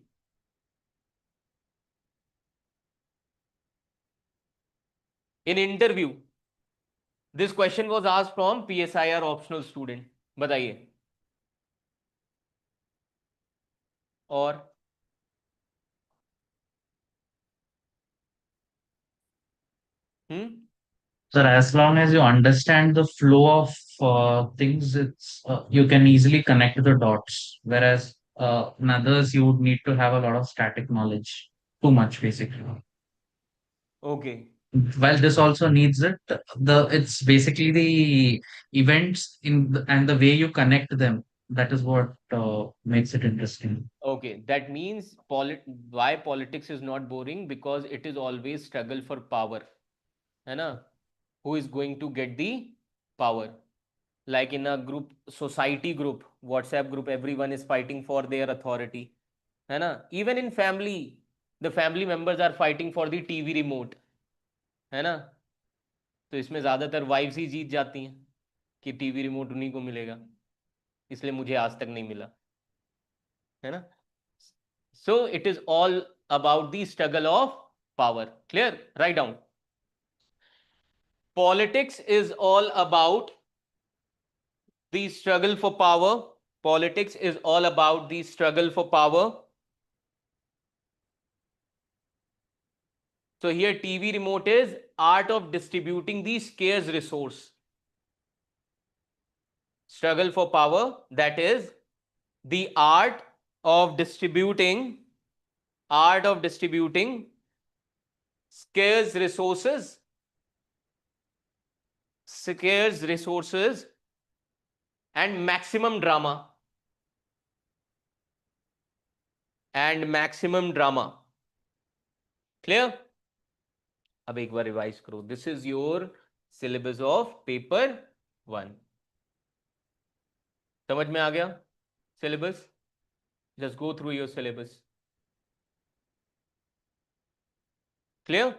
A: In interview, this question was asked from PSIR optional student. बताइए. और
B: Sir, as long as you understand the flow of things, it's you can easily connect the dots. Whereas in others, you would need to have a lot of static knowledge. Too much, basically.
A: Okay.
B: While this also needs it, it's basically the events and the way you connect them. That is what makes it interesting.
A: Okay, that means why politics is not boring, because it is always struggle for power. है ना? Who is going to get the power? Like in a group, society group, WhatsApp group, everyone is fighting for their authority. है ना? Even in family, the family members are fighting for the TV remote. है ना? तो इसमें ज्यादातर wives ही जीत जाती हैं कि टीवी रिमोट उन्हीं को मिलेगा, इसलिए मुझे आज तक नहीं मिला. है ना? So it is all about the struggle of power. Clear? Write down. Politics is all about the struggle for power. Politics is all about the struggle for power. So here TV remote is art of distributing the scarce resource. Struggle for power, that is the art of distributing scarce resources and maximum drama. Clear? अब एक बार revise करो. This is your syllabus of paper 1. समझ में आ गया syllabus? Just go through your syllabus. Clear?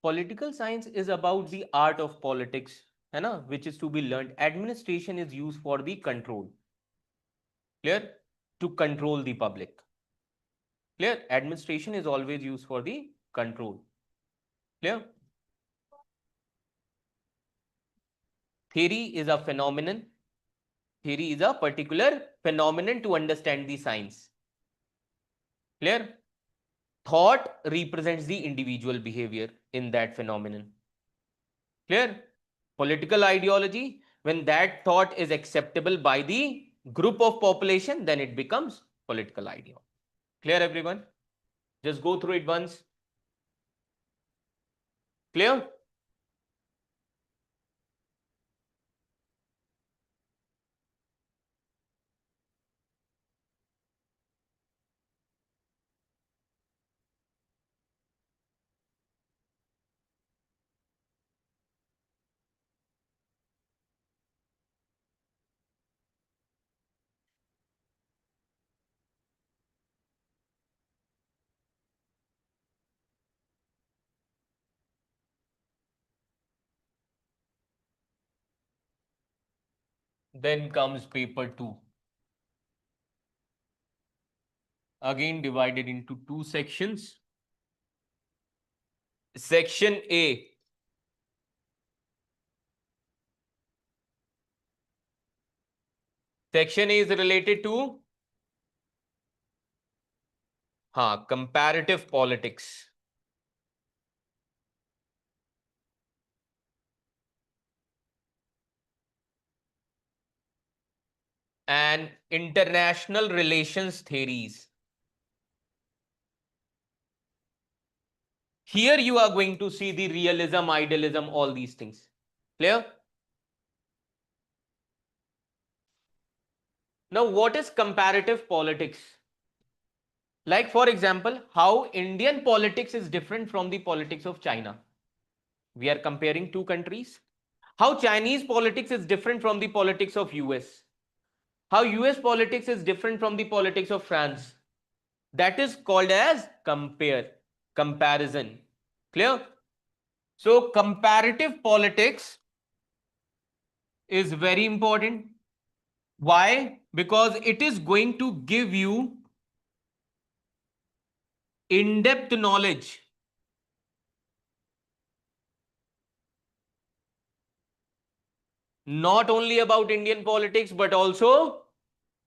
A: Political science is about the art of politics, है ना, which is to be learned. Administration is used for the control. Clear? To control the public. Clear? Administration is always used for the control. Clear? Theory is a phenomenon. Theory is a particular phenomenon to understand the science. Clear? Thought represents the individual behavior in that phenomenon. Clear? Political ideology, when that thought is acceptable by the group of population, then it becomes political ideology. Clear, everyone? Just go through it once. Clear? Then comes paper 2. Again divided into 2 sections. Section A. Section A is related to comparative politics. And international relations theories. Here you are going to see the realism, idealism, all these things. Clear? Now, what is comparative politics? Like, for example, how Indian politics is different from the politics of China. We are comparing two countries. How Chinese politics is different from the politics of US. How US politics is different from the politics of France. That is called as comparison. Clear? So, comparative politics is very important. Why? Because it is going to give you in-depth knowledge not only about Indian politics but also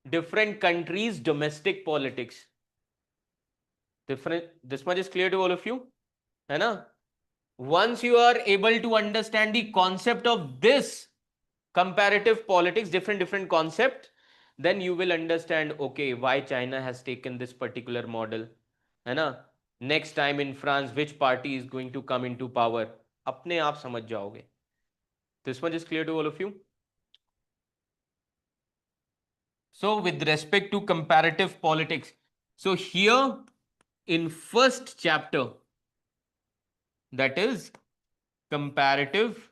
A: different countries' domestic politics. This much is clear to all of you, है ना? Once you are able to understand the concept of this comparative politics, different concept, then you will understand, okay, why China has taken this particular model, है ना? Next time in France, which party is going to come into power? अपने आप समझ जाओगे. This much is clear to all of you. So with respect to comparative politics, so here in first chapter, that is comparative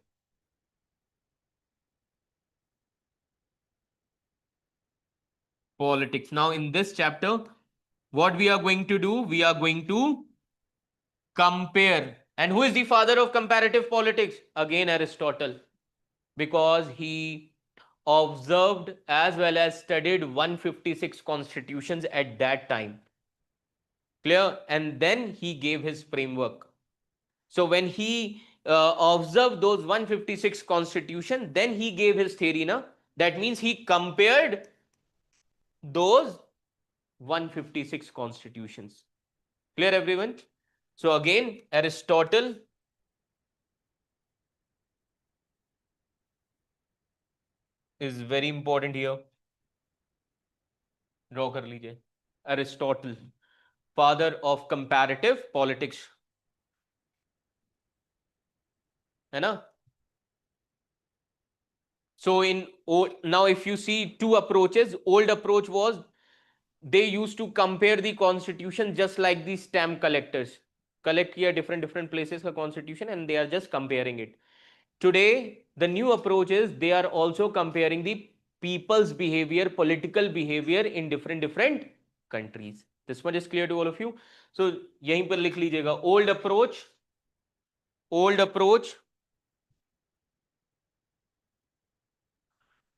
A: politics. Now in this chapter, what we are going to do, we are going to compare. And who is the father of comparative politics? Again, Aristotle, because he observed as well as studied 156 constitutions at that time. Clear? And then he gave his framework. So when he observed those 156 constitution, then he gave his theory. Na? That means he compared those 156 constitutions. Clear, everyone? So again, Aristotle is very important here. Draw कर लीजिए. Aristotle, father of comparative politics. है ना? So now if you see two approaches, old approach was they used to compare the constitution just like the stamp collectors. Collect here different places का constitution and they are just comparing it. Today, the new approach is they are also comparing the people's behavior, political behavior in different countries. This much is clear to all of you. So यहीं पर लिख लीजिएगा old approach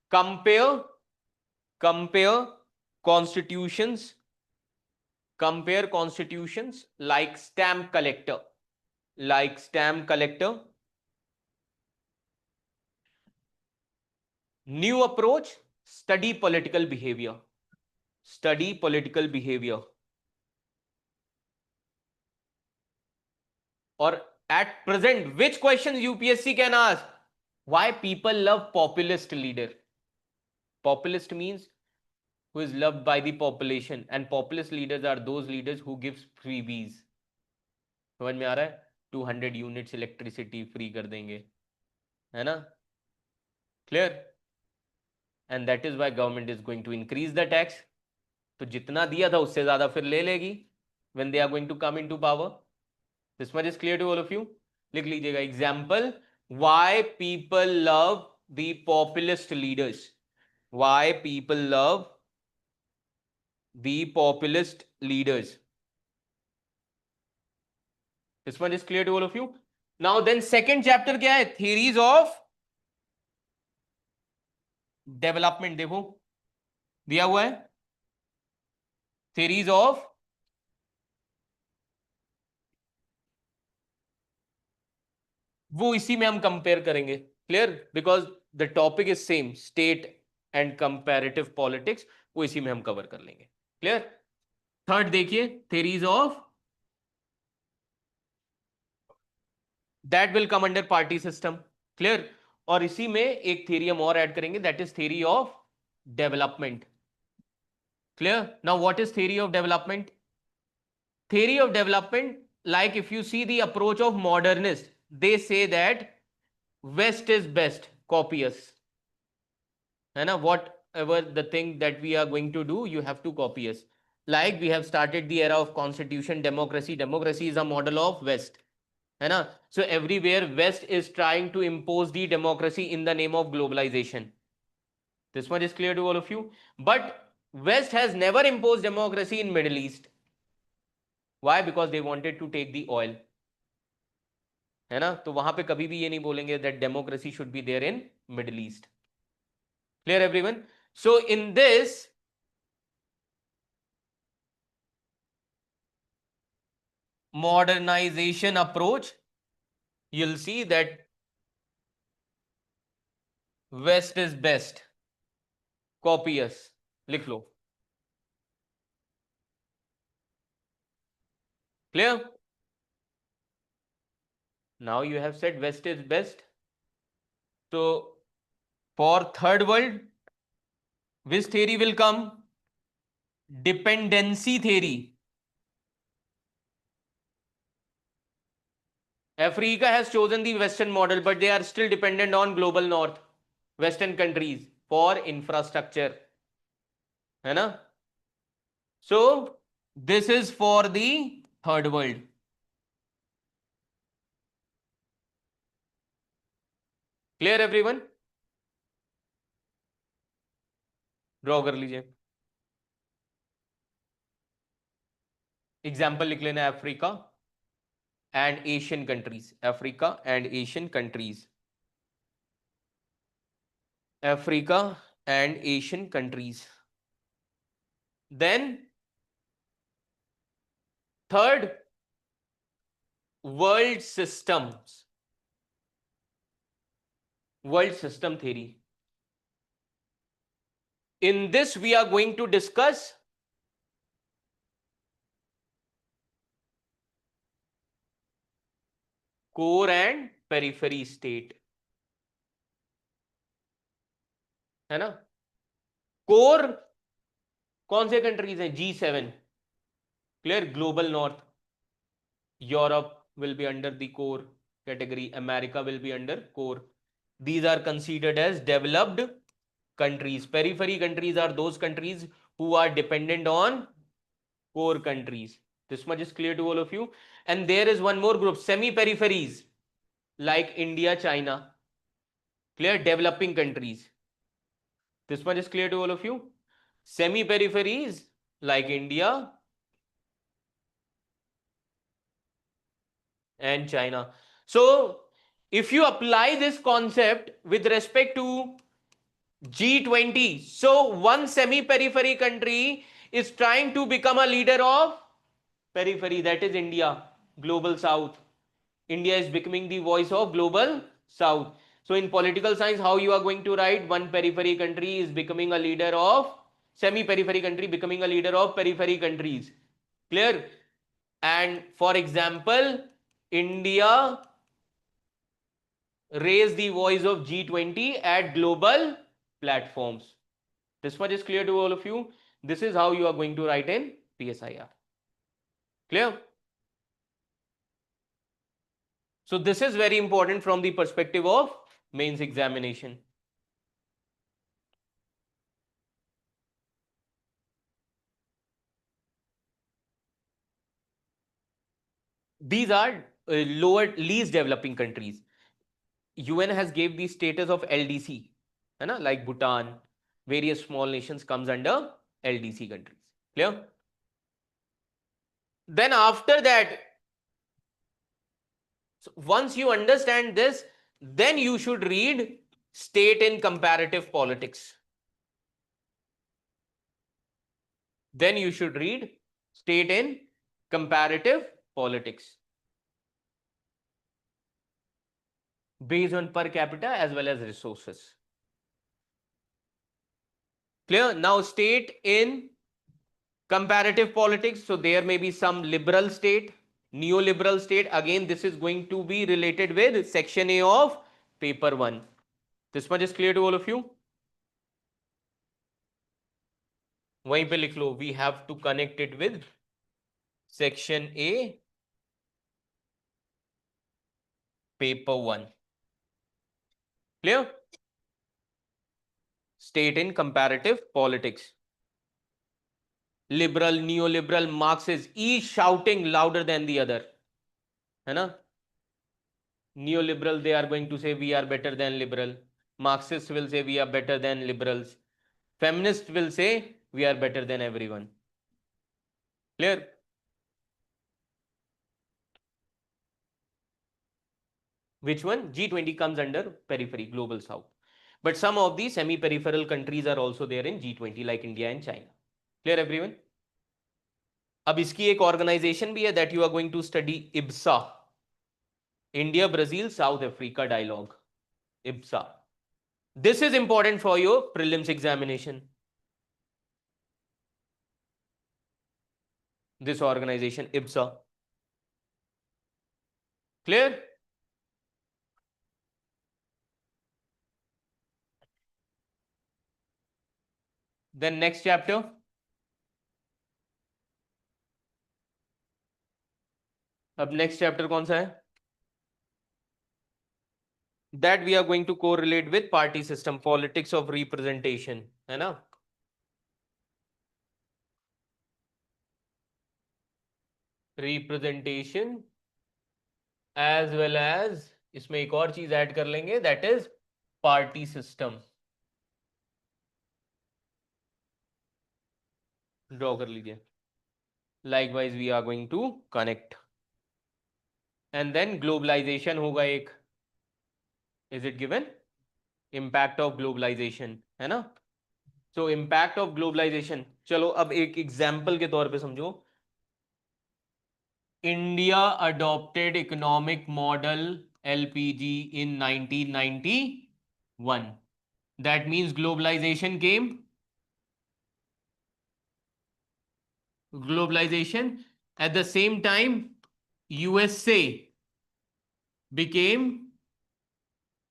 A: compare constitutions like stamp collector. New approach, study political behavior. Or at present, which questions UPSC can ask? Why people love populist leader? Populist means who is loved by the population, and populist leaders are those leaders who gives freebies. समझ में आ रहा है? 200 units electricity free कर देंगे, है ना? Clear? And that is why government is going to increase the tax. तो जितना दिया था उससे ज्यादा फिर ले लेगी when they are going to come into power. This much is clear to all of you. लिख लीजिएगा example, why people love the populist leaders. Why people love the populist leaders. This one is clear to all of you. Now then second chapter क्या है? Theories of development. देखो दिया हुआ है theories of वो इसी में हम कंपेयर करेंगे. Clear? Because the topic is same, state and comparative politics, वो इसी में हम कवर कर लेंगे. क्लियर? थर्ड देखिए, theories of that will come under party system. Clear? और इसी में एक थ्योरी हम और ऐड करेंगे, that is theory of development. Clear? Now what is theory of development? Theory of development, like if you see the approach of modernists, they say that West is best, copy us. है ना? What whatever the thing that we are going to do, you have to copy us. Like we have started the era of constitution, democracy. Democracy is a model of West. है ना? So everywhere West is trying to impose the democracy in the name of globalization. This much is clear to all of you. But West has never imposed democracy in Middle East. Why? Because they wanted to take the oil. है ना? तो वहां पे कभी भी ये नहीं बोलेंगे that democracy should be there in Middle East. Clear everyone? So in this modernization approach, you'll see that West is best. Copy us. लिख लो. Clear? Now you have said West is best. So for third world, which theory will come? Dependency theory. Africa has chosen the Western model, but they are still dependent on global North, Western countries for infrastructure. है ना? So this is for the third world. Clear everyone? Draw कर लीजिए. Example लिख लेना Africa and Asian countries. Africa and Asian countries. Africa and Asian countries. Then third, world systems. World system theory. In this, we are going to discuss core and periphery state. है ना? Core कौन से countries हैं? G7. Clear? Global North. Europe will be under the core category. America will be under core. These are considered as developed countries. Periphery countries are those countries who are dependent on core countries. This much is clear to all of you. And there is one more group, semi-peripheries, like India, China. Clear? Developing countries. This much is clear to all of you. Semi-peripheries like India and China. So if you apply this concept with respect to G20, so one semi-periphery country is trying to become a leader of periphery, that is India, global south. India is becoming the voice of global south. So in political science, how you are going to write? One periphery country is becoming a leader of semi-periphery country, becoming a leader of periphery countries. Clear? And for example, India raised the voice of G20 at global platforms. This much is clear to all of you. This is how you are going to write in PSIR. Clear? So this is very important from the perspective of mains examination. These are least developing countries. UN has gave the status of LDC, like Bhutan, various small nations comes under LDC countries. Clear? Then after that, so once you understand this, then you should read state in comparative politics. Then you should read state in comparative politics based on per capita as well as resources. Clear? Now state in comparative politics, so there may be some liberal state, neoliberal state. Again, this is going to be related with section A of paper 1. This much is clear to all of you? वहीं पे लिख लो, we have to connect it with section A paper 1. Clear? state in comparative politics. Liberal, neoliberal, Marxist, each shouting louder than the other. है ना? Neoliberal, they are going to say we are better than liberal. Marxists will say we are better than liberals. Feminists will say we are better than everyone. Clear? Which one? G20 comes under periphery, global south. But some of the semi-peripheral countries are also there in G20, like India and China. Clear everyone? अब इसकी एक organization भी है that you are going to study, IBSA, India, Brazil, South Africa dialogue. IBSA. This is important for your prelims examination. This organization, IBSA. Clear? Then next chapter. अब next chapter कौन सा है? That we are going to correlate with party system, politics of representation, है ना? Representation as well as इसमें एक और चीज ऐड कर लेंगे, that is party system. Draw कर लीजिए. Likewise we are going to connect. And then globalization होगा एक. Is it given? Impact of globalization, है ना? So impact of globalization. चलो अब एक एग्जाम्पल के तौर पे समझो. India adopted economic model LPG in 1991. That means globalization came. Globalization. At the same time, USA became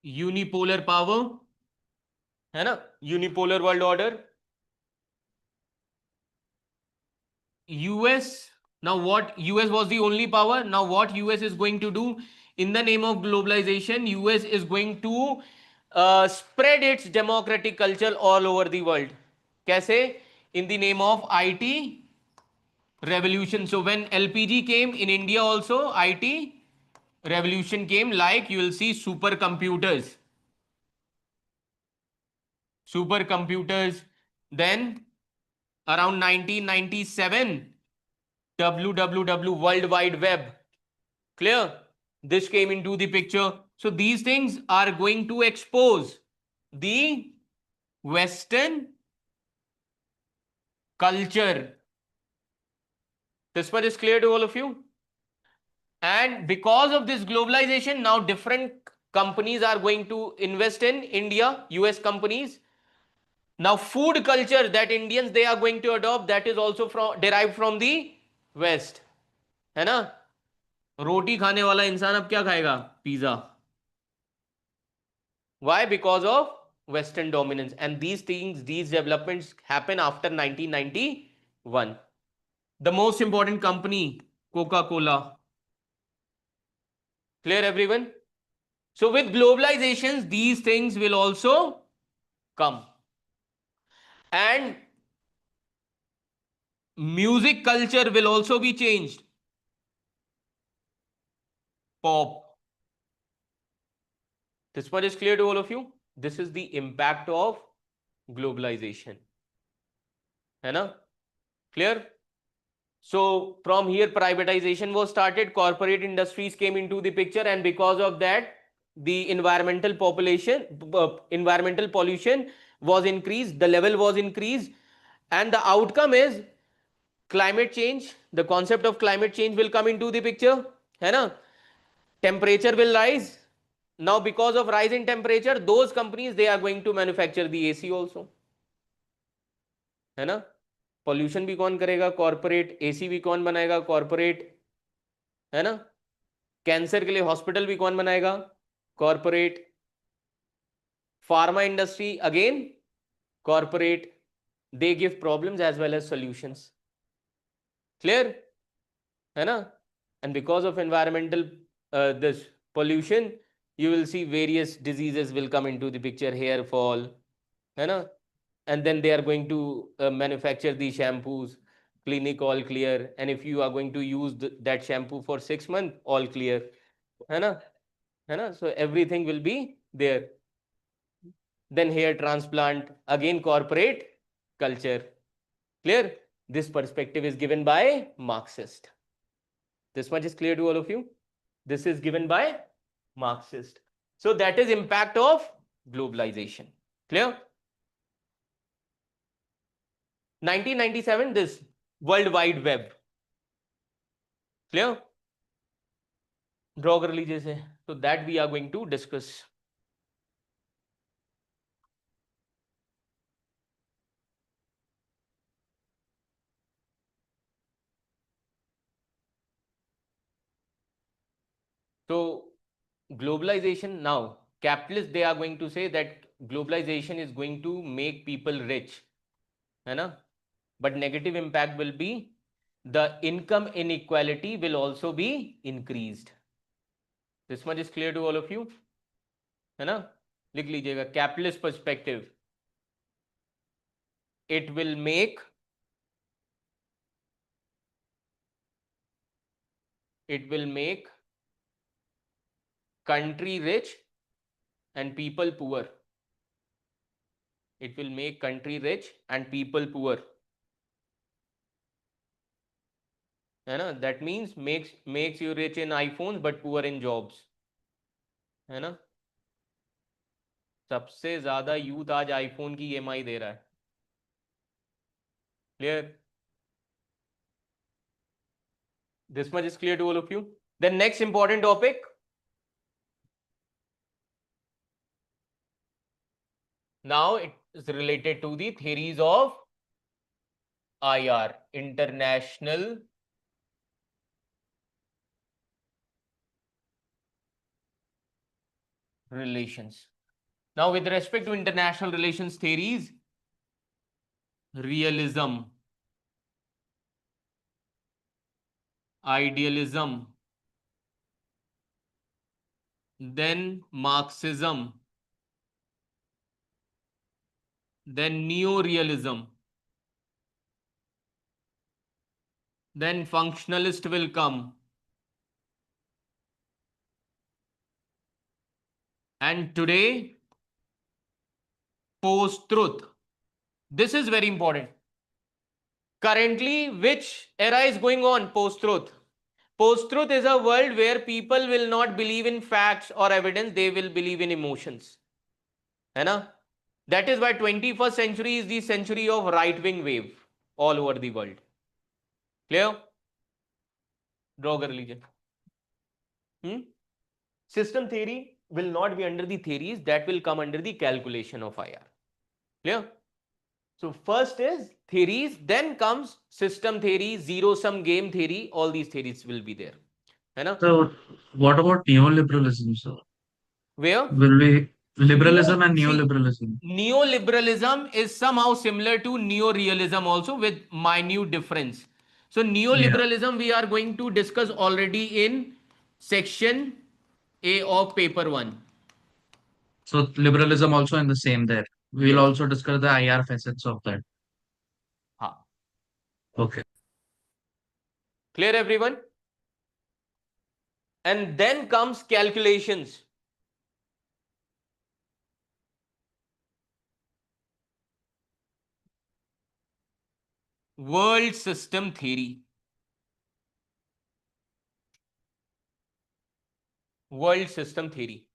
A: unipolar power, है ना? Unipolar world order. US, now what? US was the only power. Now what US is going to do in the name of globalization? US is going to spread its democratic culture all over the world. कैसे? In the name of IT revolution. So when LPG came in India also, IT revolution came, like you will see supercomputers. Then around 1997, WWW, World Wide Web. Clear? This came into the picture. So these things are going to expose the Western culture. This much is clear to all of you? And because of this globalization, now different companies are going to invest in India, US companies. Now food culture that Indians they are going to adopt, that is also derived from the West. है ना? रोटी खाने वाला इंसान अब क्या खाएगा? Pizza. Why? Because of Western dominance. And these things, these developments happen after 1991. The most important company, Coca-Cola. Clear everyone? So with globalizations, these things will also come. And music culture will also be changed. Pop. This much is clear to all of you? This is the impact of globalization. है ना? Clear? So from here privatization was started, corporate industries came into the picture, and because of that the environmental pollution was increased, the level was increased, and the outcome is climate change. The concept of climate change will come into the picture, है ना? Temperature will rise. Now because of rise in temperature, those companies they are going to manufacture the AC also, है ना? Pollution भी कौन करेगा? Corporate. AC भी कौन बनाएगा? Corporate, है ना? कैंसर के लिए हॉस्पिटल भी कौन बनाएगा? Corporate. Pharma industry again corporate. They give problems as well as solutions. Clear? है ना? And because of environmental this pollution, you will see various diseases will come into the picture. Hair fall, है ना? and then they are going to manufacture these shampoos, clinic all clear, and if you are going to use that shampoo for 6 months, all clear, है ना? है ना? So everything will be there. Then hair transplant, again corporate culture. Clear? This perspective is given by Marxist. This much is clear to all of you? This is given by Marxist. So that is impact of globalization. Clear? 1997, this World Wide Web. Clear? Draw कर लीजिए से. So that we are going to discuss. So globalization now, capitalists, they are going to say that globalization is going to make people rich, है ना? But negative impact will be the income inequality will also be increased. This much is clear to all of you, है ना? लिख लीजिएगा, capitalist perspective, it will make country rich and people poor. It will make country rich and people poor. है ना? That means makes you rich in iPhones but poor in jobs. है ना? सबसे ज्यादा यूथ आज आईफोन की EMI दे रहा है. Clear? This much is clear to all of you. The next important topic. Now it is related to the theories of IR, international relations. Now with respect to international relations theories, realism, idealism, then Marxism, then neo-realism, then functionalist will come, and today post-truth. This is very important. Currently, which era is going on? Post-truth. Post-truth is a world where people will not believe in facts or evidence, they will believe in emotions. है ना? That is why 21st century is the century of right-wing wave all over the world. Clear? Draw कर लीजिए. System theory will not be under the theories, that will come under the calculation of IR. Clear? So first is theories, then comes system theory, zero-sum game theory, all these theories will be there. है ना?
B: So, what about neoliberalism, sir?
A: Where?
B: Will we liberalism and neoliberalism?
A: Neoliberalism is somehow similar to neo-realism also with minute difference. So neoliberalism we are going to discuss already in section A of paper 1.
B: So liberalism also in the same there. We will
A: Yes.
B: also discuss the IR facets of that.
A: हाँ.
B: Okay.
A: Clear everyone? And then comes calculations. World system theory. World system theory.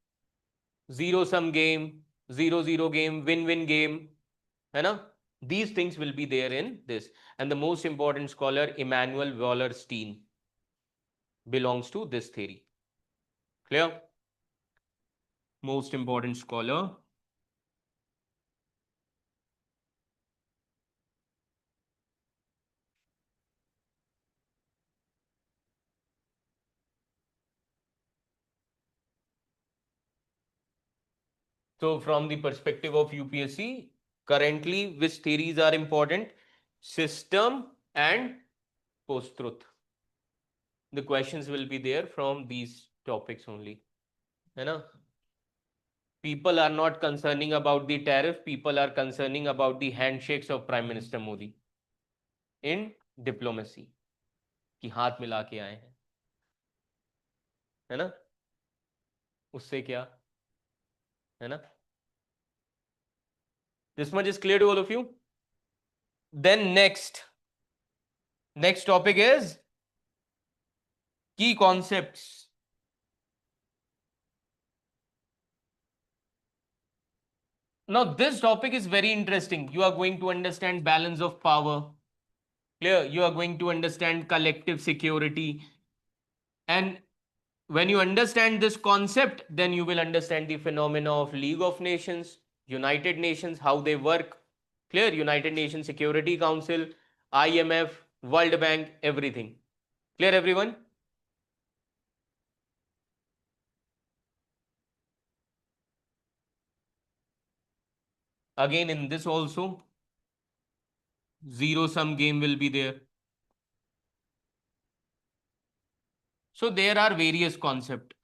A: Zero-sum game, zero-zero game, win-win game. है ना? These things will be there in this. And the most important scholar, Immanuel Wallerstein, belongs to this theory. Clear? Most important scholar. So from the perspective of UPSC, currently which theories are important? System and post-truth. The questions will be there from these topics only. है ना? People are not concerning about the tariff. People are concerning about the handshakes of Prime Minister Modi in diplomacy. कि हाथ मिला के आए हैं, है ना? उससे क्या, है ना? This much is clear to all of you. Then next topic is key concepts. Now this topic is very interesting. You are going to understand balance of power. Clear? You are going to understand collective security. And when you understand this concept, then you will understand the phenomena of League of Nations, United Nations, how they work. Clear? United Nations Security Council, IMF, World Bank, everything. Clear, everyone? Again, in this also, zero-sum game will be there. So there are various concepts.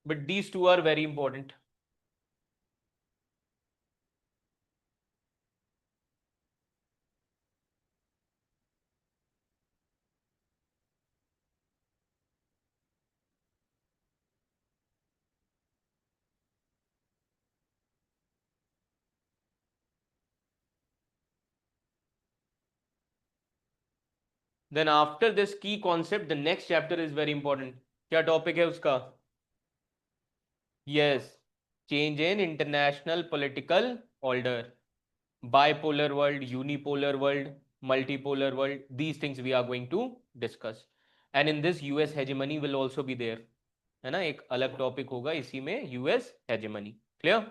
A: But these two are very important. Then after this key concept, the next chapter is very important. क्या topic है उसका? Yes, change in international political order. Bipolar world, unipolar world, multipolar world. These things we are going to discuss. And in this US hegemony will also be there. है ना? एक अलग topic होगा इसी में, US hegemony. Clear?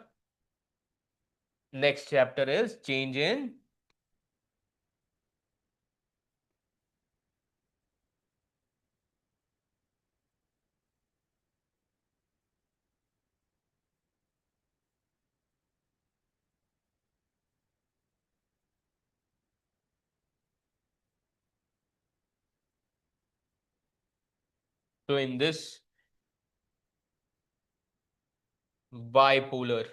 A: Next chapter is change in so in this bipolar,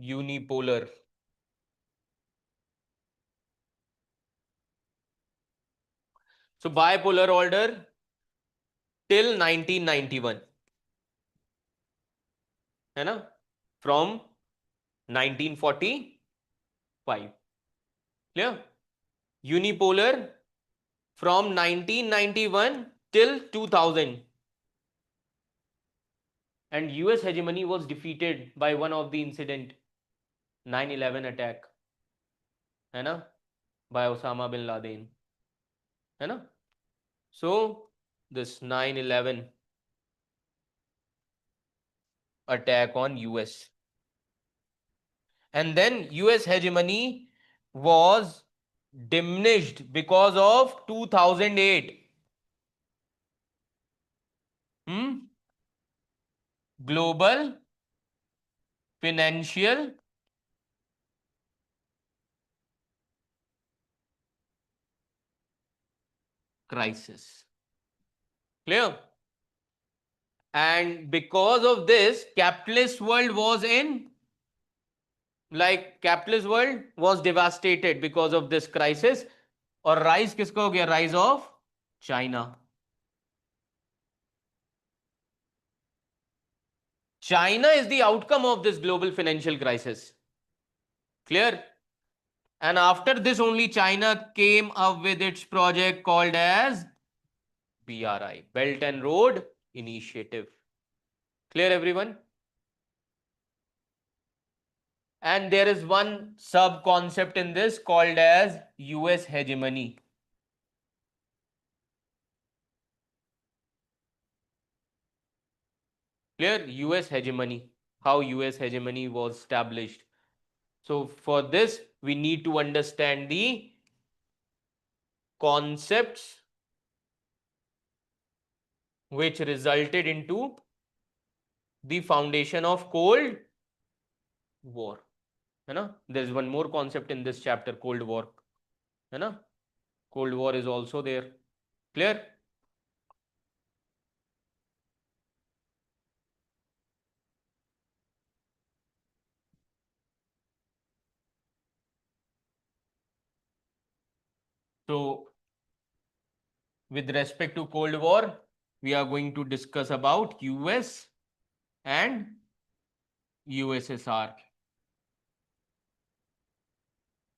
A: unipolar, so bipolar order till 1991, है ना? From 1945. Clear? Unipolar from 1991 till 2000. And US hegemony was defeated by one of the incident, 9/11 attack, है ना? By Osama bin Laden, है ना? So this 9/11 attack on US. And then US hegemony was diminished because of 2008 global financial crisis. Clear? And because of this, capitalist world was capitalist world was devastated because of this crisis. और rise किसका हो गया? Rise of China. China is the outcome of this global financial crisis. Clear? And after this only China came up with its project called as BRI, Belt and Road Initiative. Clear, everyone? And there is one sub concept in this called as US hegemony. Clear? US hegemony. How US hegemony was established. So for this, we need to understand the concepts which resulted into the foundation of Cold War. है ना? There is one more concept in this chapter, Cold War. है ना? Cold War is also there. Clear? So with respect to Cold War, we are going to discuss about US and USSR.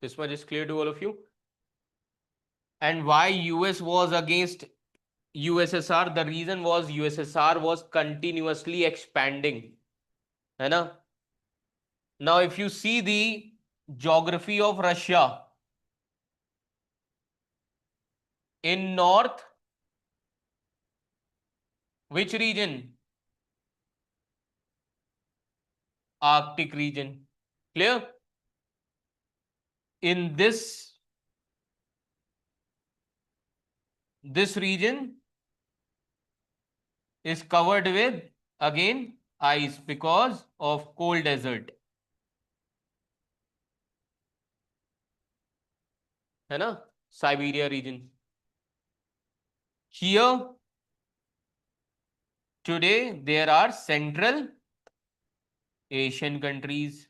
A: This much is clear to all of you. And why US was against USSR? The reason was USSR was continuously expanding. है ना? Now, if you see the geography of Russia, in north, which region? Arctic region. Clear? In this region is covered with, again, ice because of cold desert. है ना? Siberia region. Here, today, there are Central Asian countries.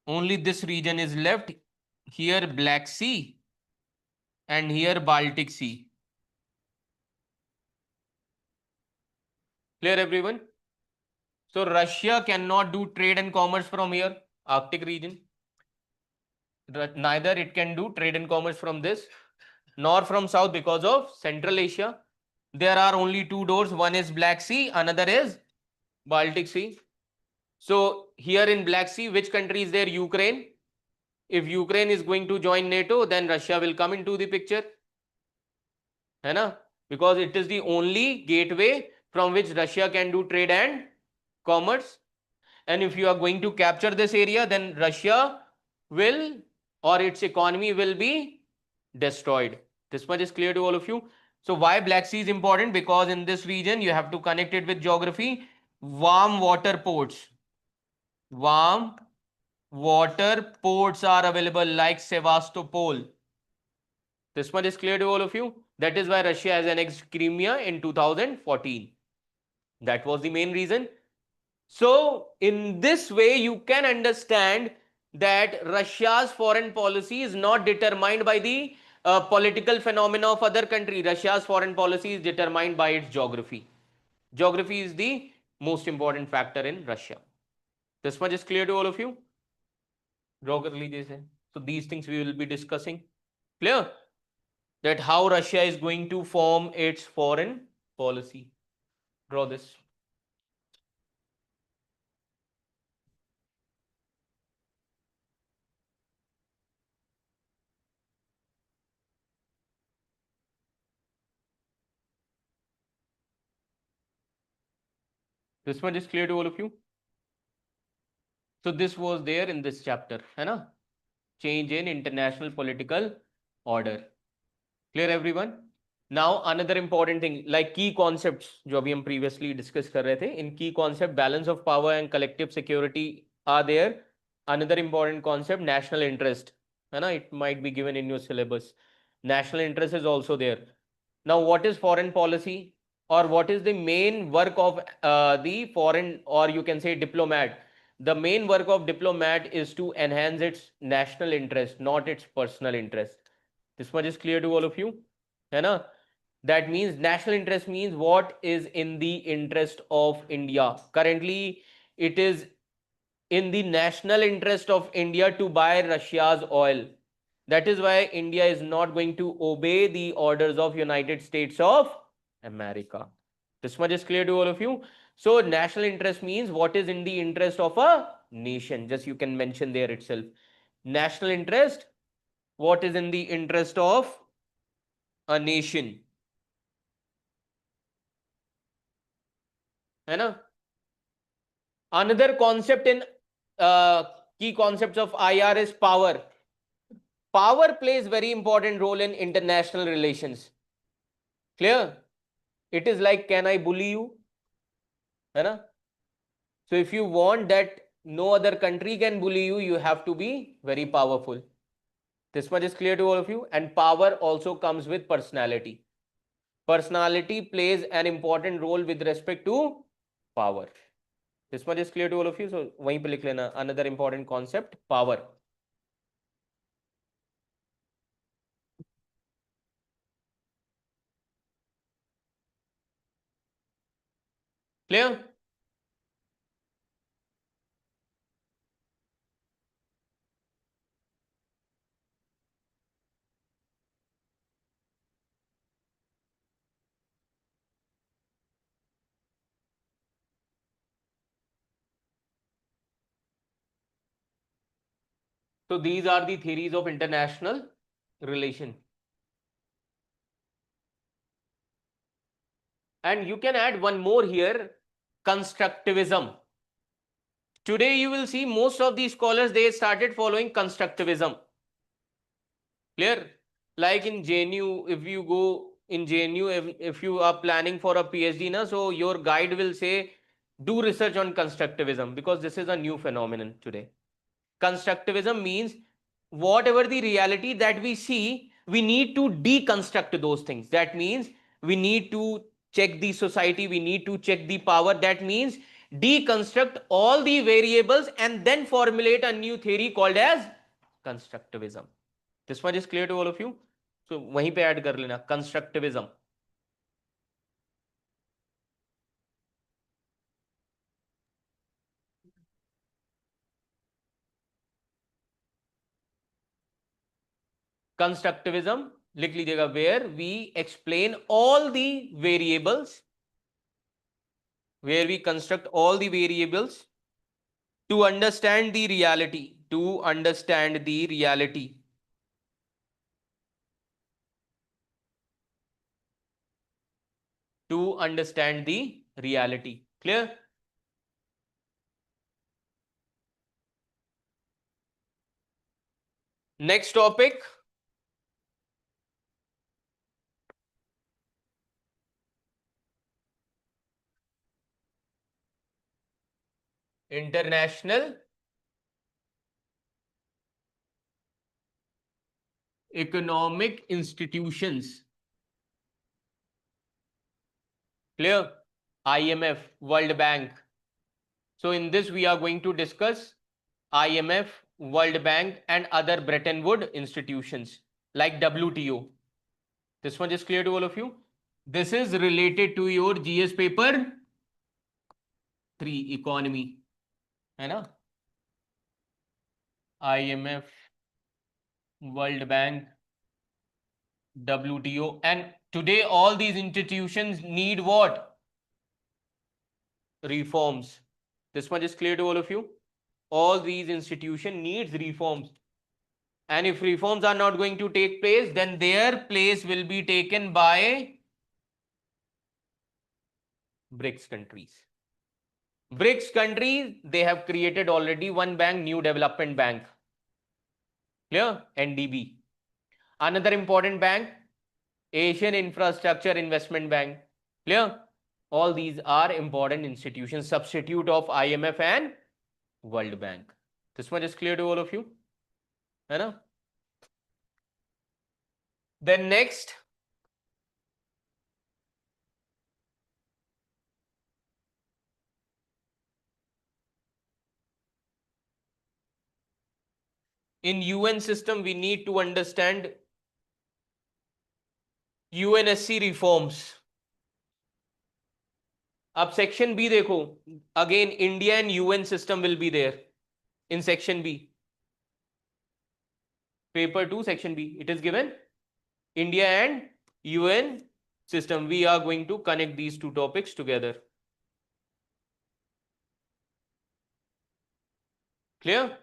A: Only this region is left. Here, Black Sea, and here, Baltic Sea. Clear, everyone? So, Russia cannot do trade and commerce from here, Arctic region. Neither it can do trade and commerce from this, nor from south because of Central Asia. There are only two doors. One is Black Sea, another is Baltic Sea. So here in Black Sea, which country is there? Ukraine. If Ukraine is going to join NATO, then Russia will come into the picture. है ना? Because it is the only gateway from which Russia can do trade and commerce. And if you are going to capture this area, then Russia will, or its economy will be destroyed. This much is clear to all of you. So why Black Sea is important? Because in this region, you have to connect it with geography. Warm water ports. Warm water ports are available like Sevastopol. This much is clear to all of you. That is why Russia has annexed Crimea in 2014. That was the main reason. So in this way, you can understand that Russia's foreign policy is not determined by the political phenomena of other country. Russia's foreign policy is determined by its geography. Geography is the most important factor in Russia. This much is clear to all of you. Draw कर लीजिए इसे. So these things we will be discussing. Clear? That how Russia is going to form its foreign policy. Draw this. This much is clear to all of you. So this was there in this chapter, है ना? Change in international political order. Clear everyone? Now another important thing, like key concepts जो अभी हम previously discuss कर रहे थे, in key concept balance of power and collective security are there. Another important concept, national interest, है ना? It might be given in your syllabus. National interest is also there. Now what is foreign policy, or what is the main work of the foreign, or you can say diplomat? The main work of diplomat is to enhance its national interest, not its personal interest. This much is clear to all of you, है ना? That means national interest means what is in the interest of India. Currently, it is in the national interest of India to buy Russia's oil. That is why India is not going to obey the orders of United States of America. This much is clear to all of you. So national interest means what is in the interest of a nation. Just you can mention there itself. National interest, what is in the interest of a nation. है ना? Another concept in key concepts of IR is power. Power plays very important role in international relations. Clear? It is like, can I bully you? है ना? So if you want that no other country can bully you, you have to be very powerful. This much is clear to all of you. And power also comes with personality. Personality plays an important role with respect to power. This much is clear to all of you. So वहीं पे लिख लेना, another important concept, power. Clear? So these are the theories of international relation. And you can add one more here, constructivism. Today you will see most of these scholars, they started following constructivism. Clear? Like in JNU, if you go in JNU, if you are planning for a PhD, na, so your guide will say, do research on constructivism, because this is a new phenomenon today. Constructivism means whatever the reality that we see, we need to deconstruct those things. That means we need to check the society, we need to check the power. That means deconstruct all the variables and then formulate a new theory called as constructivism. This one is clear to all of you? So वहीं पे add कर लेना constructivism. Constructivism लिख लीजिएगा, where we explain all the variables, where we construct all the variables to understand the reality, to understand the reality. To understand the reality. Clear? Next topic. International economic institutions. Clear? IMF, World Bank. So in this we are going to discuss IMF, World Bank and other Bretton Woods institutions like WTO. This one is clear to all of you? This is related to your GS paper 3 economy. है ना? IMF, World Bank, WTO, and today all these institutions need what? Reforms. This much is clear to all of you? All these institutions needs reforms. And if reforms are not going to take place, then their place will be taken by BRICS countries. BRICS countries, they have created already one bank, New Development Bank. Clear? NDB. Another important bank, Asian Infrastructure Investment Bank. Clear? All these are important institutions, substitute of IMF and World Bank. This much is clear to all of you? है ना? Then next, in UN system, we need to understand UNSC reforms. अब section B देखो, again India and UN system will be there in section B. Paper 2 section B, it is given India and UN system. We are going to connect these two topics together. Clear?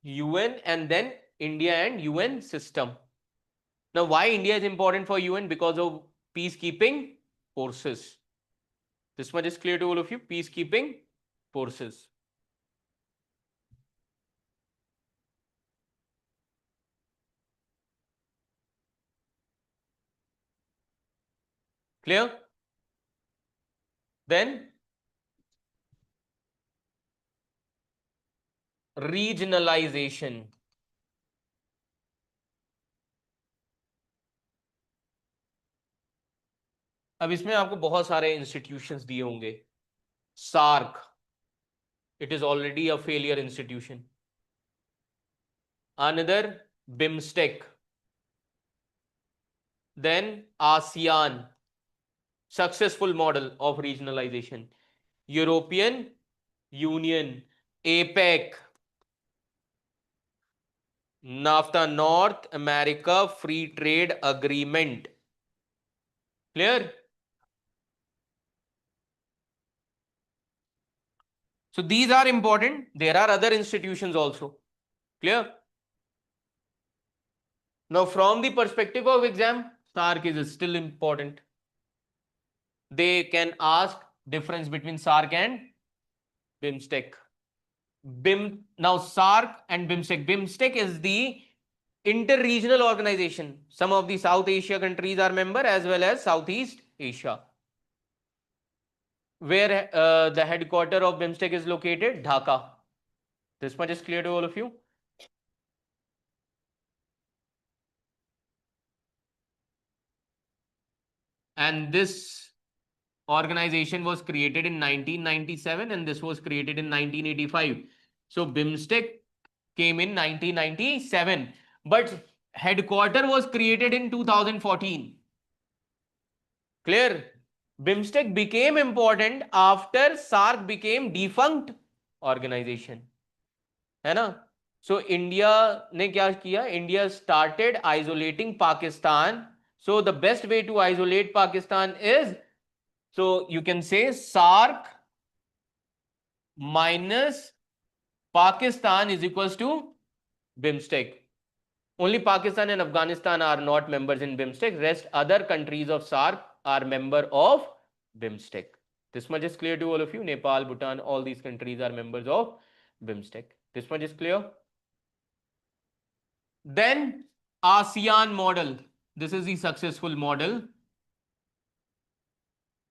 A: UN and then India and UN system. Now, why India is important for UN? Because of peacekeeping forces. This much is clear to all of you? Peacekeeping forces. Clear? Then regionalization. अब इसमें आपको बहुत सारे institutions दिए होंगे. SAARC, it is already a failure institution. Another, BIMSTEC. Then ASEAN. successful model of regionalization? European Union, APEC, NAFTA, North America Free Trade Agreement. Clear? So these are important. There are other institutions also. Clear? Now, from the perspective of exam, SARC is still important. They can ask difference between SARC and BIMSTEC. Now SARC and BIMSTEC. BIMSTEC is the inter-regional organization. Some of the South Asia countries are member as well as Southeast Asia. Where the headquarter of BIMSTEC is located? Dhaka. This much is clear to all of you. And this organization was created in 1997 and this was created in 1985. So BIMSTEC came in 1997, but headquarter was created in 2014. Clear? BIMSTEC became important after SARC became defunct organization. है ना? So India ने क्या किया? India started isolating Pakistan. So the best way to isolate Pakistan is, so you can say SARC minus Pakistan is equals to BIMSTEC. Only Pakistan and Afghanistan are not members in BIMSTEC. Rest other countries of SARC are member of BIMSTEC. This much is clear to all of you. Nepal, Bhutan, all these countries are members of BIMSTEC. This much is clear. Then ASEAN model. This is the successful model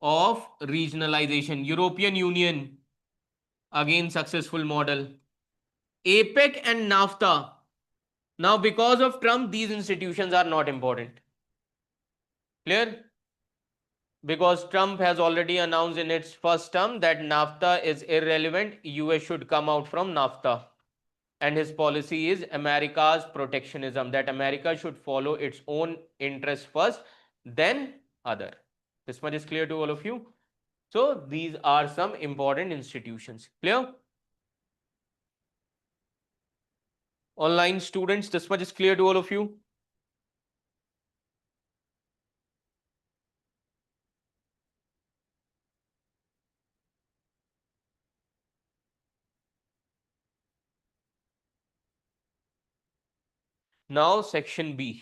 A: of regionalization. European Union, again successful model. APEC and NAFTA. Now because of Trump, these institutions are not important. Clear? Because Trump has already announced in its first term that NAFTA is irrelevant. US should come out from NAFTA. And his policy is America's protectionism, that America should follow its own interests first, then other. This much is clear to all of you. So these are some important institutions. Clear? Online students, this much is clear to all of you. Now section B.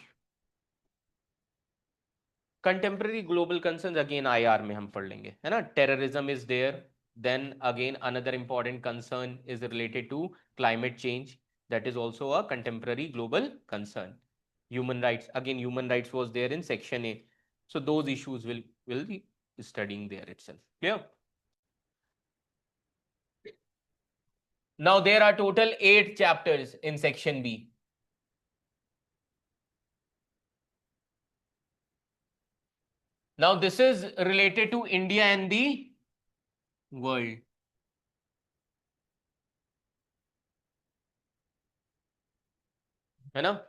A: Contemporary global concerns, again IR में हम पढ़ लेंगे, है ना? Terrorism is there. Then again another important concern is related to climate change. That is also a contemporary global concern. Human rights, again human rights was there in section A. So those issues will be studying there itself. Clear? Now there are total 8 chapters in section B. Now this is related to India and the world. है ना?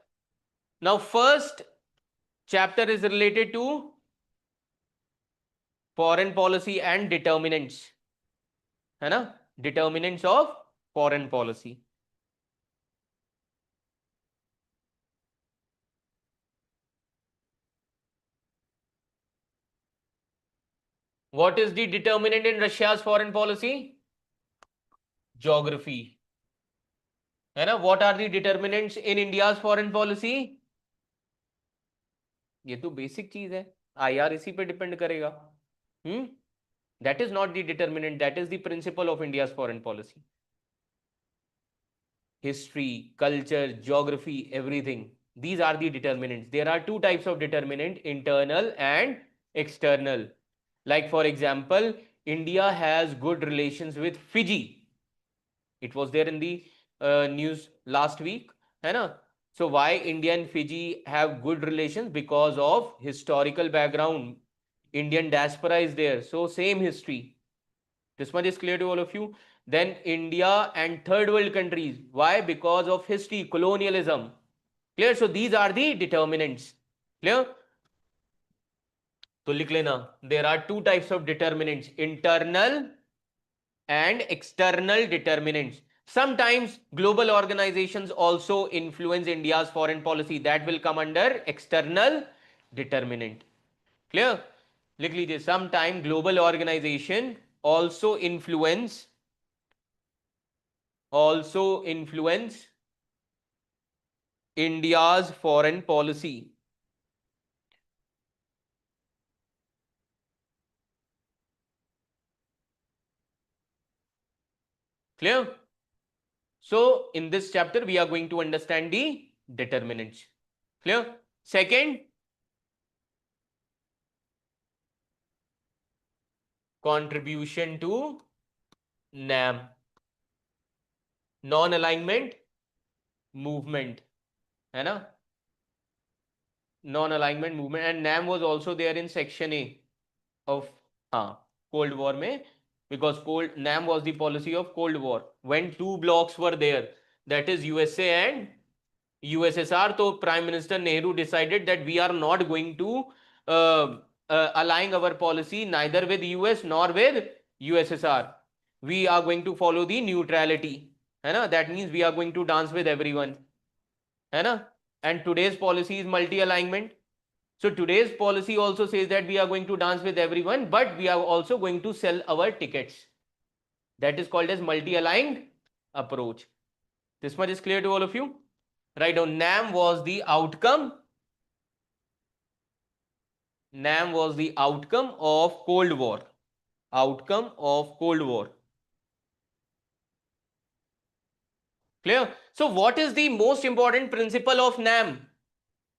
A: Now first chapter is related to foreign policy and determinants. है ना? Determinants of foreign policy. What is the determinant in Russia's foreign policy? Geography. है ना? What are the determinants in India's foreign policy? ये तो basic चीज है, IR इसी पे डिपेंड करेगा. That is not the determinant, that is the principle of India's foreign policy. History, culture, geography, everything. These are the determinants. There are 2 types of determinant, internal and external. Like for example, India has good relations with Fiji. It was there in the news last week, है ना? So why India and Fiji have good relations? Because of historical background. Indian diaspora is there, so same history. This much is clear to all of you. Then India and third world countries. Why? Because of history, colonialism. Clear? So these are the determinants. Clear? तो लिख लेना, there are two types of determinants, internal and external determinants. Sometimes global organizations also influence India's foreign policy, that will come under external determinant. Clear? लिख लीजिए, sometime global organization also influence India's foreign policy. Clear? So in this chapter we are going to understand the determinants. Clear? Second, contribution to NAM, non-alignment movement, है ना? Non-alignment movement, and NAM was also there in section A of Cold War में, because NAM was the policy of Cold War when two blocks were there, that is USA and USSR. So Prime Minister Nehru decided that we are not going to align our policy neither with US nor with USSR. We are going to follow the neutrality, है ना? That means we are going to dance with everyone, है ना? And today's policy is multi-alignment. So today's policy also says that we are going to dance with everyone, but we are also going to sell our tickets. That is called as multi-aligned approach. This much is clear to all of you? Right now, NAM was the outcome. NAM was the outcome of Cold War. Outcome of Cold War. Clear? So what is the most important principle of NAM?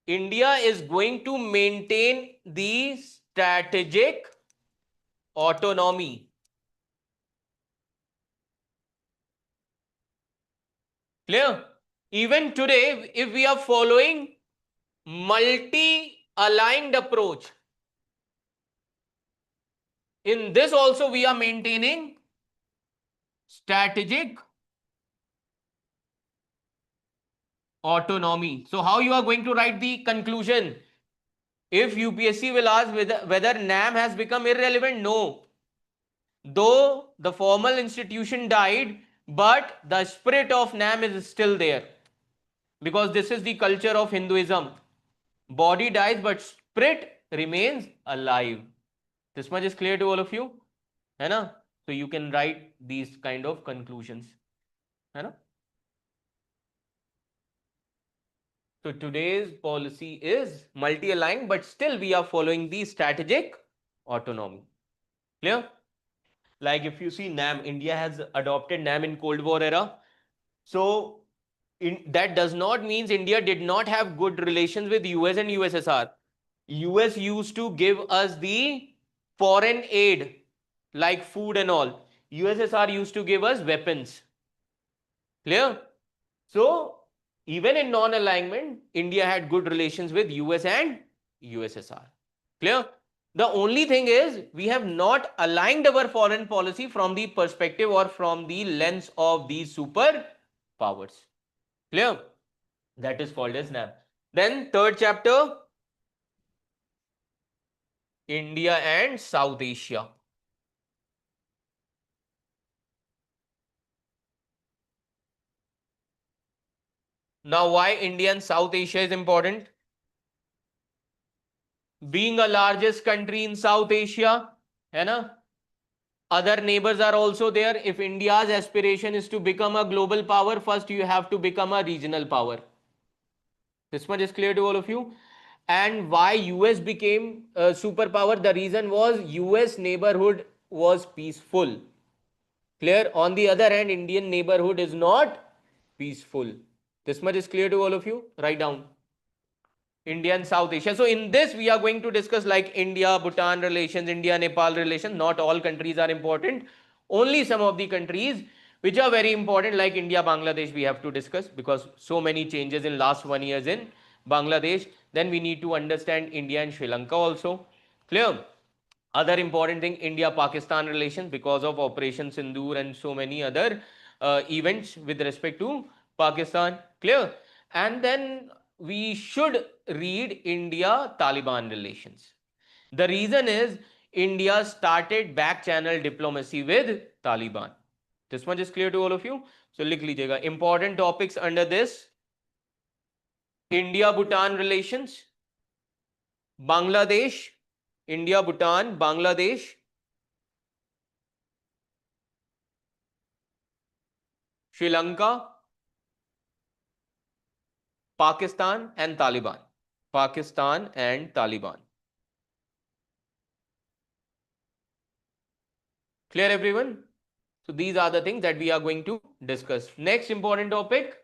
A: India is going to maintain the strategic autonomy. Clear? Even today, if we are following multi-aligned approach, in this also we are maintaining strategic autonomy. So how you are going to write the conclusion? If UPSC will ask whether NAM has become irrelevant, no. Though the formal institution died, but the spirit of NAM is still there, because this is the culture of Hinduism. Body dies, but spirit remains alive. This much is clear to all of you, है ना? So you can write these kind of conclusions, है ना? So today's policy is multi-aligned, but still we are following the strategic autonomy. Clear? Like if you see NAM, India has adopted NAM in Cold War era. So that does not mean India did not have good relations with US and USSR. US used to give us the foreign aid like food and all. USSR used to give us weapons. Clear? So even in non-alignment, India had good relations with US and USSR. Clear? The only thing is we have not aligned our foreign policy from the perspective or from the lens of these super powers. Clear? That is called as NAM. Then third chapter, India and South Asia. Now why India and South Asia is important? Being a largest country in South Asia, है ना? Other neighbors are also there. If India's aspiration is to become a global power, first you have to become a regional power. This much is clear to all of you. And why US became a superpower? The reason was US neighborhood was peaceful. Clear? On the other hand, Indian neighborhood is not peaceful. This much is clear to all of you? Write down. India and South Asia. So in this we are going to discuss like India, Bhutan relations, India, Nepal relations. Not all countries are important. Only some of the countries which are very important like India, Bangladesh we have to discuss, because so many changes in last 1 years in Bangladesh. Then we need to understand India and Sri Lanka also. Clear? Other important thing, India-Pakistan relations because of Operation Sindoor and so many other events with respect to Pakistan. Clear? And then we should read India-Taliban relations. The reason is India started back channel diplomacy with Taliban. This much is clear to all of you. So लिख लीजिएगा important topics under this: India Bhutan relations, Bangladesh, India Bhutan, Bangladesh, Sri Lanka, Pakistan and Taliban. Pakistan and Taliban. Clear everyone? So these are the things that we are going to discuss. Next important topic: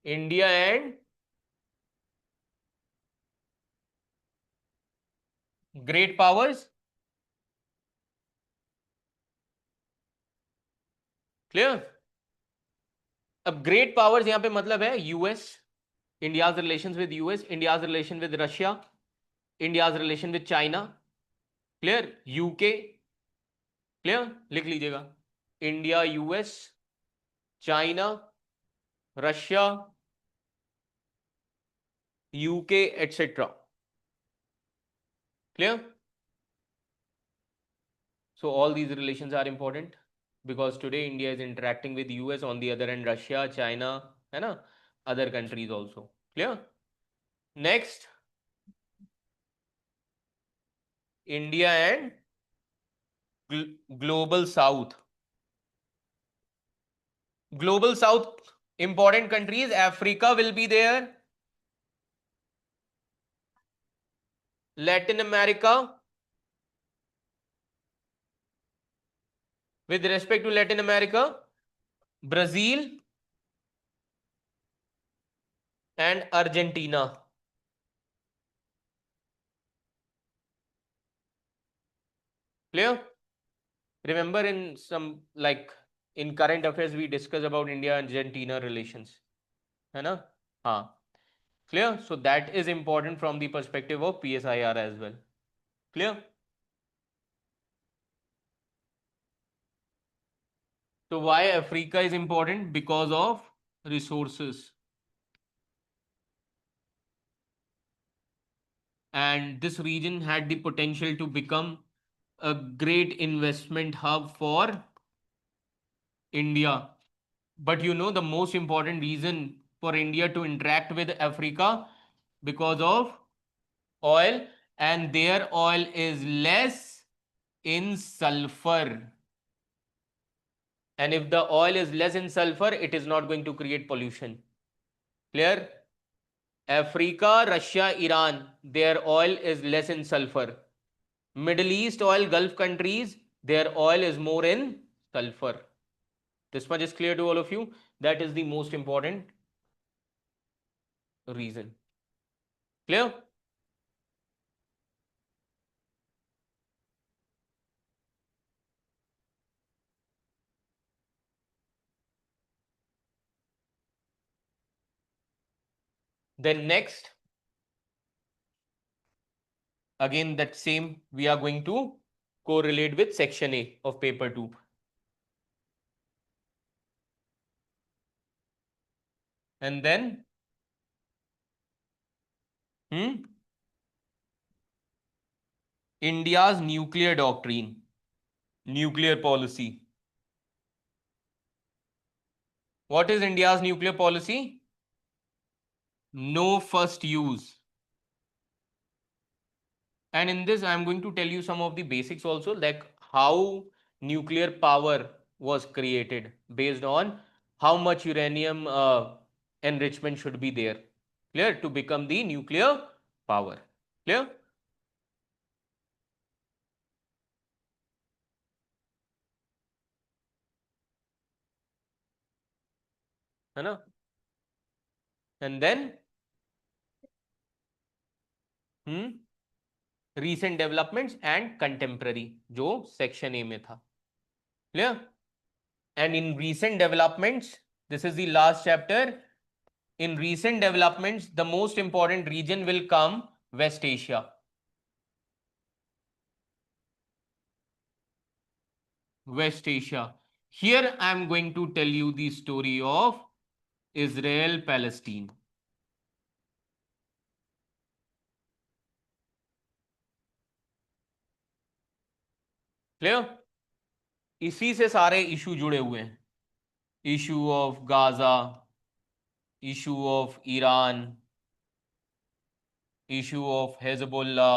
A: India and great powers. Clear? अब great powers यहाँ पे मतलब है US, India's relations with US, India's relation with Russia, India's relation with China. Clear? UK. Clear? लिख लीजिएगा India, US, China, Russia, UK, etc. Clear? So all these relations are important because today India is interacting with US, on the other hand Russia, China, है ना, other countries also. Clear? Next, India and global South. Global South important countries: Africa will be there, Latin America. With respect to Latin America, Brazil and Argentina. Clear? Remember in some like in current affairs we discuss about India and Argentina relations. है ना? हाँ. Clear? So that is important from the perspective of PSIR as well. Clear? So why Africa is important? Because of resources. And this region had the potential to become a great investment hub for India. But you know the most important reason for India to interact with Africa, because of oil, and their oil is less in sulfur. And if the oil is less in sulfur, it is not going to create pollution. Clear? Africa, Russia, Iran, their oil is less in sulfur. Middle East oil, Gulf countries, their oil is more in sulfur. This much is clear to all of you. That is the most important reason. Clear? Then next, again that same we are going to correlate with section A of paper 2. And then India's nuclear doctrine, nuclear policy. What is India's nuclear policy? No first use. And in this I am going to tell you some of the basics also, like how nuclear power was created based on how much uranium enrichment should be there. Clear? To become the nuclear power. Clear? है ना? And then recent developments and contemporary, जो section A में था. Clear? And in recent developments, this is the last chapter. In recent developments, the most important region will come West Asia. West Asia. Here I am going to tell you the story of Israel-Palestine. Clear? इसी से सारे issue जुड़े हुए हैं, issue of Gaza, issue of Iran, issue of Hezbollah,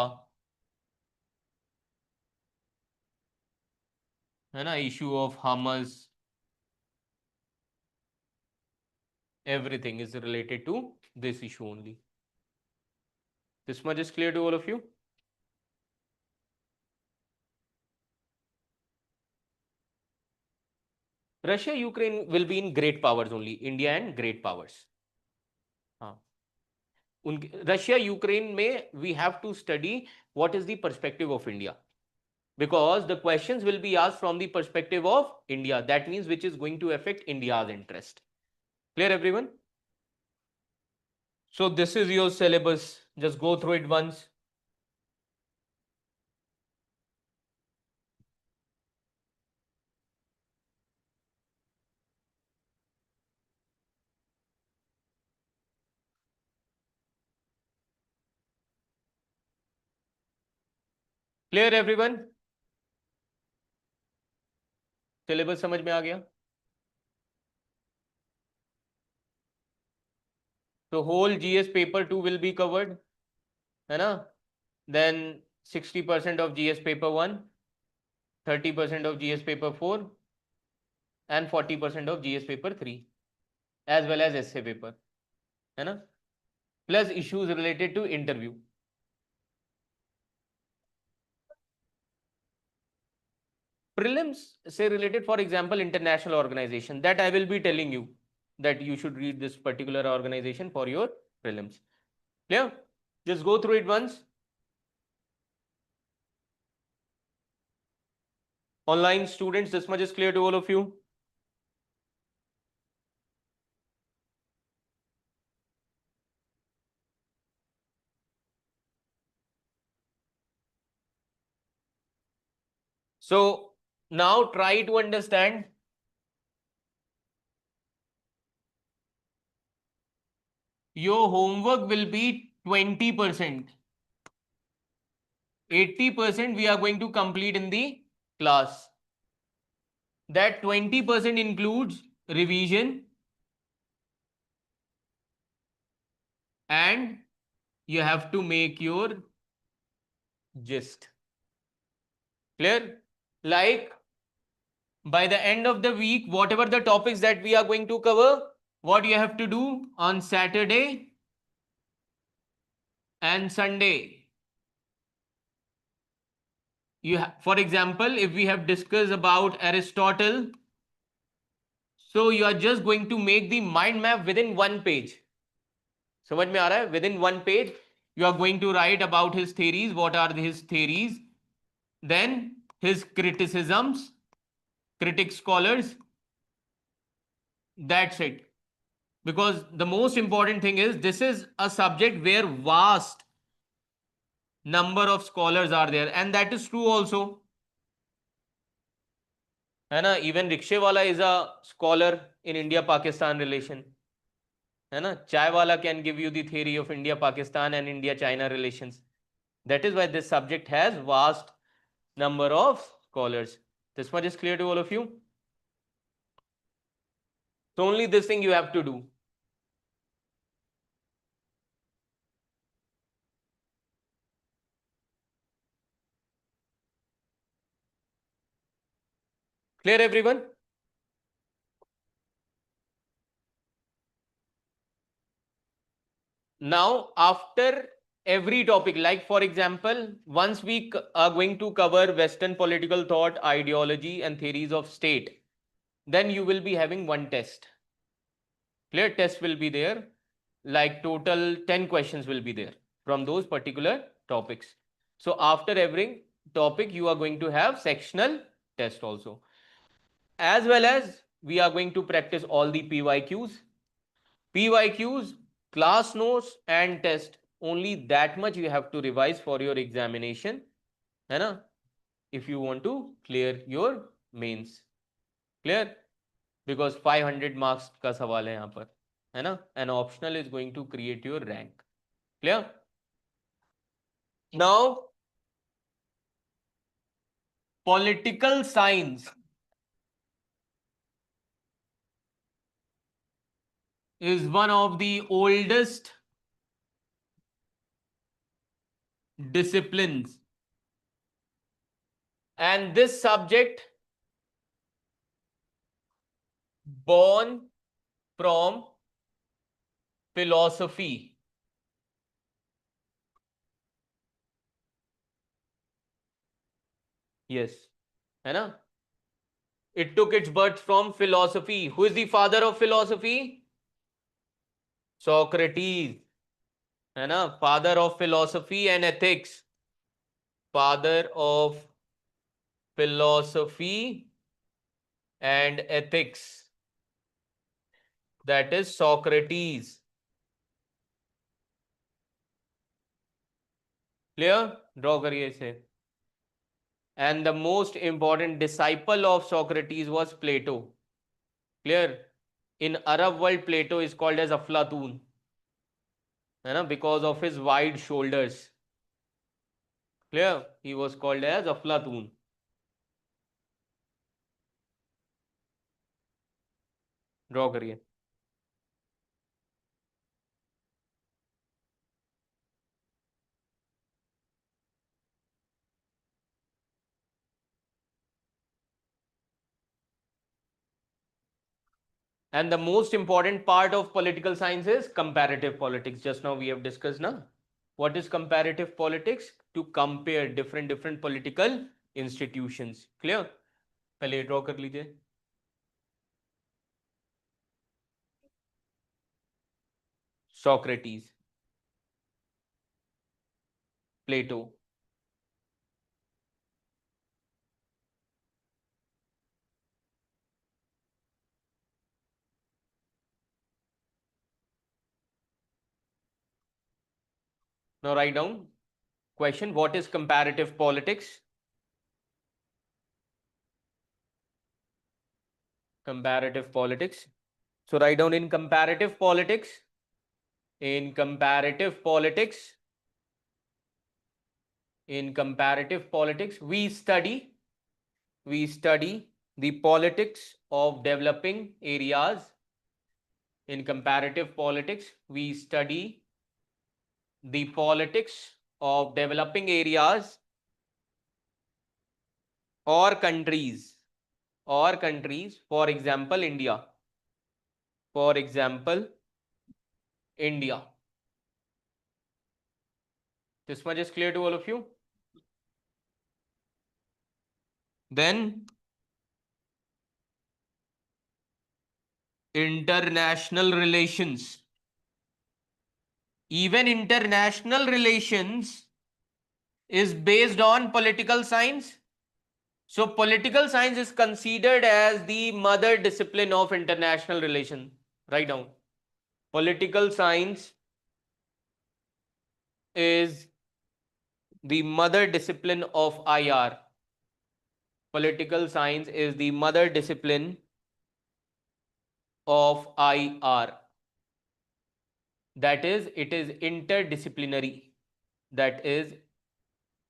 A: है ना, issue of Hamas, everything is related to this issue only. This much is clear to all of you? Russia, Ukraine will be in great powers only, India and great powers. Russia, Ukraine में we have to study what is the perspective of India, because the questions will be asked from the perspective of India. That means which is going to affect India's interest. Clear, everyone? So this is your syllabus. Just go through it once. Clear, everyone? Syllabus समझ में आ गया? So whole GS paper 2 will be covered, है ना? Then 60% of GS paper 1, 30% of GS paper 4, and 40% of GS paper 3, as well as essay paper, है ना? Plus issues related to interview. Prelims say related, for example, international organization, that I will be telling you that you should read this particular organization for your prelims. Clear? Just go through it once. Online students, this much is clear to all of you? So now try to understand your homework will be 20%. 80% we are going to complete in the class. That 20% includes revision and you have to make your gist. Clear? Like by the end of the week, whatever the topics that we are going to cover, what you have to do on Saturday and Sunday. For example, if we have discussed about Aristotle, so you are just going to make the mind map within one page. समझ में आ रहा है? Within one page, you are going to write about his theories. What are his theories? Then his criticisms, critic scholars. That's it. Because the most important thing is this is a subject where vast number of scholars are there, and that is true also. है ना? Even Rikshewala is a scholar in India-Pakistan relation. है ना? Chaiwala can give you the theory of India-Pakistan and India-China relations. That is why this subject has vast number of scholars. This much is clear to all of you? So only this thing you have to do. Clear, everyone? Now, after every topic, like for example, once we are going to cover Western political thought, ideology, and theories of state, then you will be having one test. Clear? Test will be there. Like total 10 questions will be there from those particular topics. So after every topic, you are going to have sectional test also. As well as we are going to practice all the PYQs. PYQs, class notes and test. Only that much you have to revise for your examination. है ना? If you want to clear your mains. Clear? Because 500 marks का सवाल है यहाँ पर. है ना? An optional is going to create your rank. Clear? Now, political science is one of the oldest disciplines, and this subject born from philosophy. Yes, है ना? It took its birth from philosophy. Who is the father of philosophy? Socrates, है ना? Father of philosophy and ethics. Father of philosophy and ethics. That is Socrates. Clear? Draw करिए इसे. And the most important disciple of Socrates was Plato. Clear? In Arab world, Plato is called as Aflatun, है ना? Because of his wide shoulders. Clear? He was called as Aflatun. Draw करिए. And the most important part of political science is comparative politics. Just now we have discussed now. What is comparative politics? To compare different political institutions. Clear? पहले draw कर लीजिए. Socrates, Plato. Now write down question. What is comparative politics? Comparative politics. So write down in comparative politics. In comparative politics. In comparative politics, we study the politics of developing areas. In comparative politics, we study the politics of developing areas or countries, for example, India. For example, India. This much is clear to all of you? Then international relations. Even international relations is based on political science. So political science is considered as the mother discipline of international relations. Write down. Political science is the mother discipline of IR. Political science is the mother discipline of IR. That is, it is interdisciplinary. That is,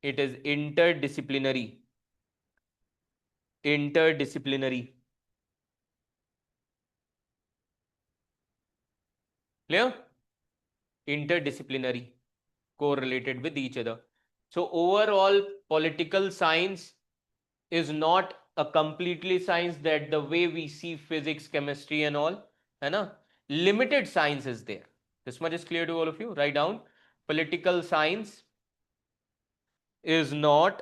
A: it is interdisciplinary. Interdisciplinary. Clear? Interdisciplinary. Correlated with each other. So overall, political science is not a completely science that the way we see physics, chemistry and all, है ना? Limited science is there. This much is clear to all of you. Write down. Political science is not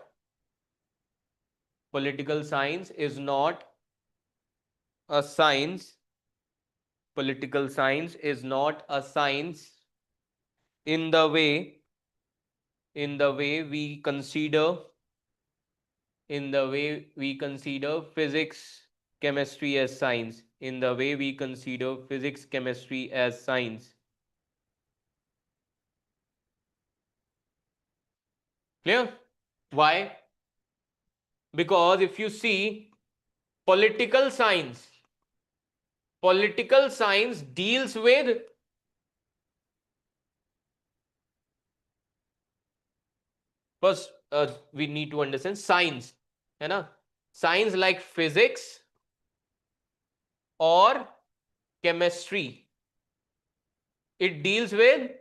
A: a science. Political science is not a science in the way we consider physics, chemistry as science. In the way we consider physics, chemistry as science. Clear? Why? Because if you see political science deals with first we need to understand science. है ना, science like physics or chemistry, it deals with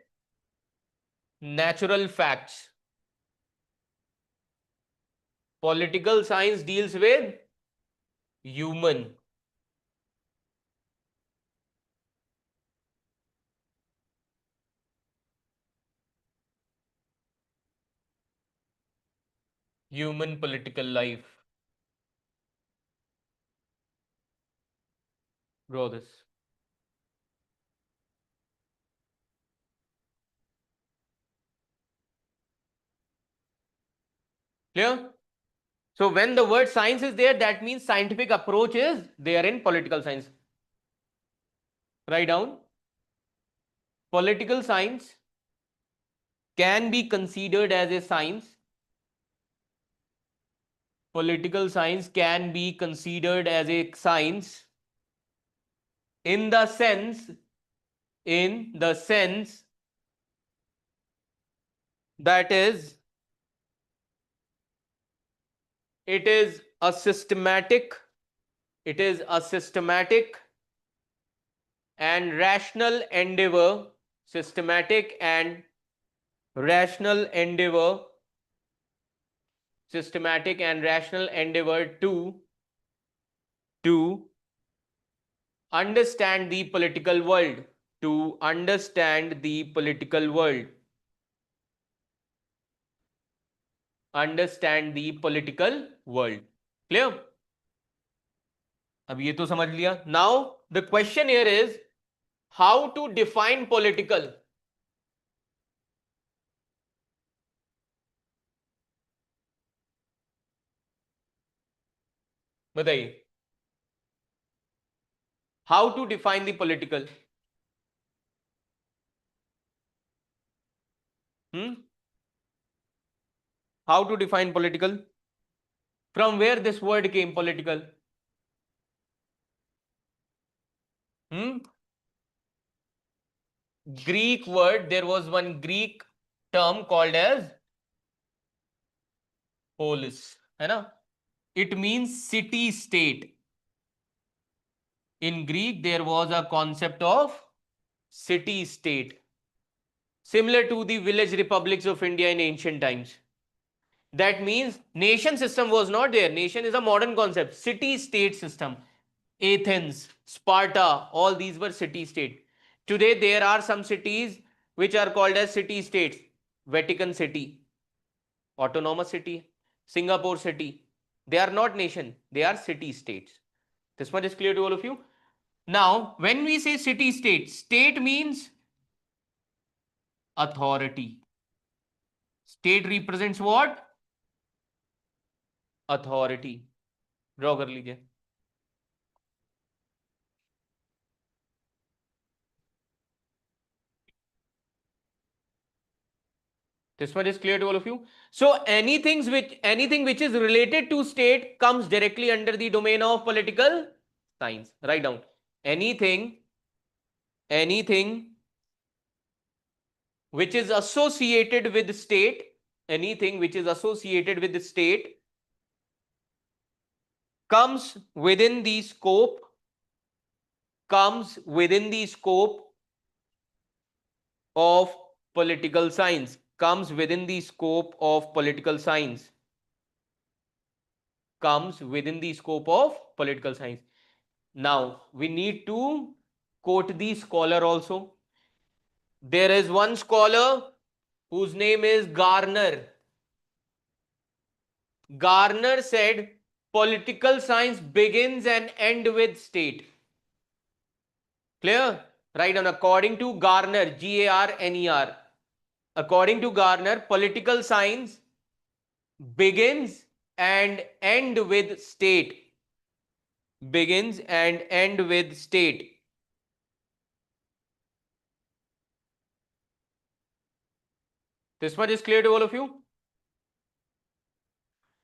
A: natural facts. Political science deals with human. Human political life. Draw this. Clear? So when the word science is there, that means scientific approach is there in political science. Write down. Political science can be considered as a science. Political science can be considered as a science in the sense that is, it is a systematic and rational endeavor, systematic and rational endeavor to understand the political world, Clear? अब ये तो समझ लिया. Now the question here is how to define political. बताइए, how to define the political? How to define political? From where this word came, political? Greek word, there was one Greek term called as polis, है ना? It means city state. In Greek, there was a concept of city state, similar to the village republics of India in ancient times. That means nation system was not there. Nation is a modern concept. City state system. Athens, Sparta, all these were city state. Today there are some cities which are called as city states. Vatican City, autonomous city, Singapore City. They are not nation, they are city states. This much is clear to all of you. Now, when we say city state, state means authority. State represents what? Authority. Draw कर लीजिए. This much is clear to all of you. So anything which is related to state comes directly under the domain of political science. Write down. Anything which is associated with state, comes within the scope of political science. Now we need to quote the scholar also. There is one scholar whose name is Garner. Garner said political science begins and ends with state. Clear? Right down. According to Garner, Garner, according to Garner, political science begins and ends with state. This much is clear to all of you.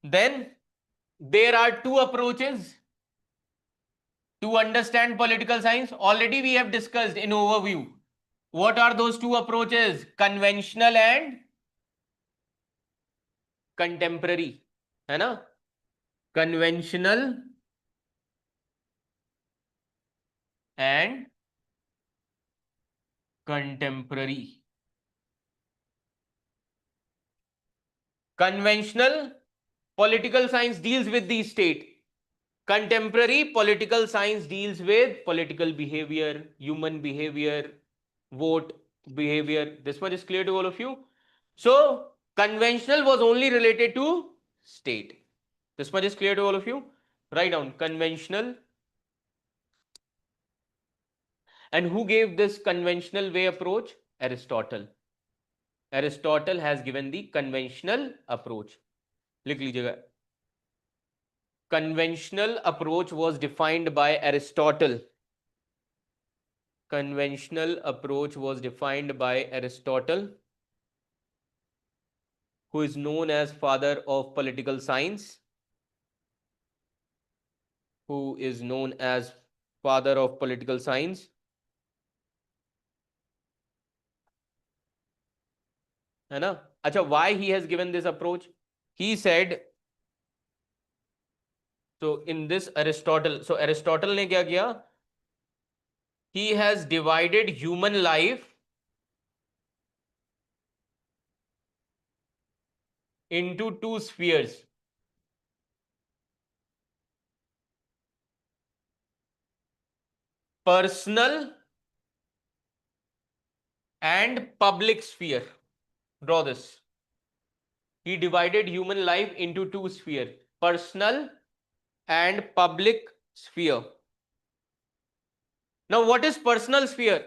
A: Then there are two approaches to understand political science. Already we have discussed in overview. What are those two approaches? Conventional and contemporary, है ना? conventional and contemporary. Conventional political science deals with the state. Contemporary political science deals with political behavior, human behavior, vote behavior. This much is clear to all of you. So conventional was only related to state. This much is clear to all of you. Write down conventional. And who gave this conventional way approach? Aristotle. Aristotle has given the conventional approach. लिख लीजिएगा. Conventional approach was defined by Aristotle. Conventional approach was defined by Aristotle, who is known as father of political science. Who is known as father of political science. है ना? अच्छा, why he has given this approach? He said, so in this Aristotle, so Aristotle ने क्या किया? He has divided human life into two spheres. Personal and public sphere. Draw this. He divided human life into two spheres, personal and public sphere. Now, what is personal sphere?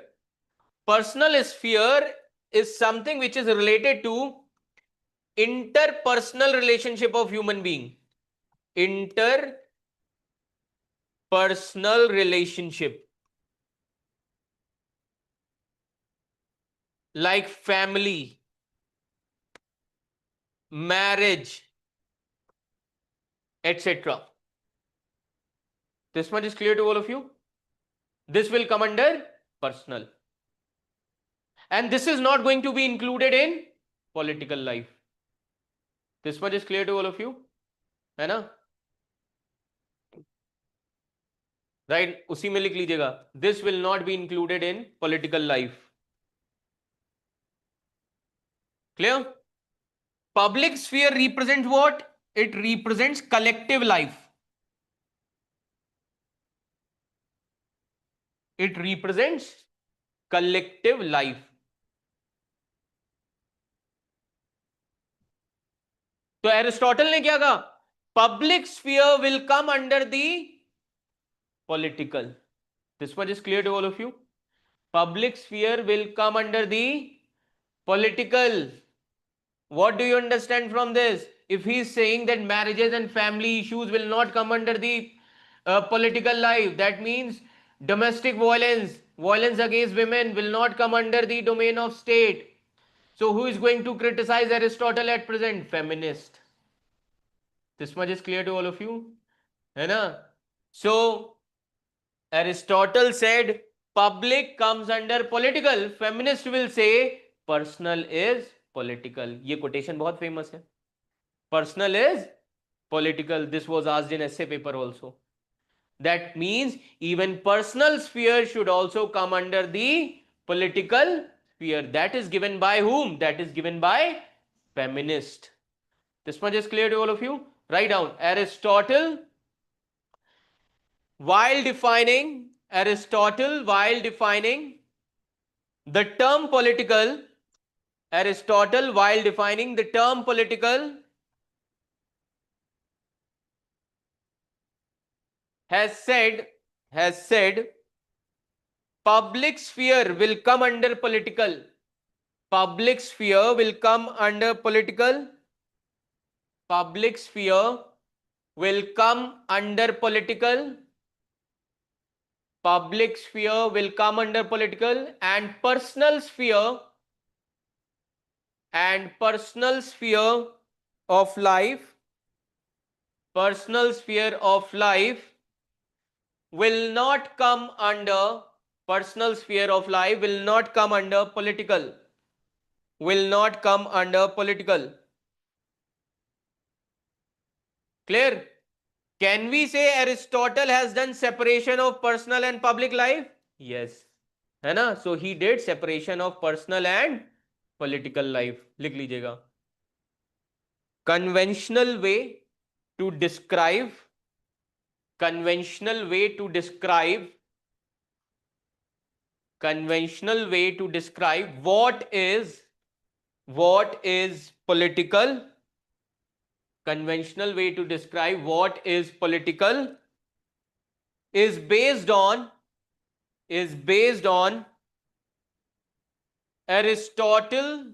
A: Personal sphere is something which is related to interpersonal relationship of human being. Interpersonal relationship. Like family, marriage, etc. This much is clear to all of you? This will come under personal. And this is not going to be included in political life. This much is clear to all of you? है ना? Right? उसी में लिख लीजिएगा. This will not be included in political life. Clear? Public sphere represents what? It represents collective life. It represents collective life. तो Aristotle ने क्या कहा? Public sphere will come under the political. This much is clear to all of you? Public sphere will come under the political. What do you understand from this? If he is saying that marriages and family issues will not come under the political life, that means domestic violence, violence against women will not come under the domain of state. So who is going to criticize Aristotle at present? Feminist. This much is clear to all of you? है ना? So Aristotle said public comes under political. Feminist will say personal is political. ये quotation बहुत famous है. Personal is political. This was asked in essay paper also. That means even personal sphere should also come under the political sphere. That is given by whom? That is given by feminist. This much is clear to all of you? Write down. Aristotle, while defining the term political, Aristotle, while defining the term political, has said public sphere will come under political. Public sphere will come under political. Public sphere will come under political. Public sphere will come under political, and personal sphere of life, personal sphere of life will not come under, personal sphere of life will not come under political, will not come under political. Clear? Can we say Aristotle has done separation of personal and public life? Yes. है ना? So he did separation of personal and political life. लिख लीजिएगा. Conventional way to describe conventional way to describe what is political. Conventional way to describe what is political is based on Aristotle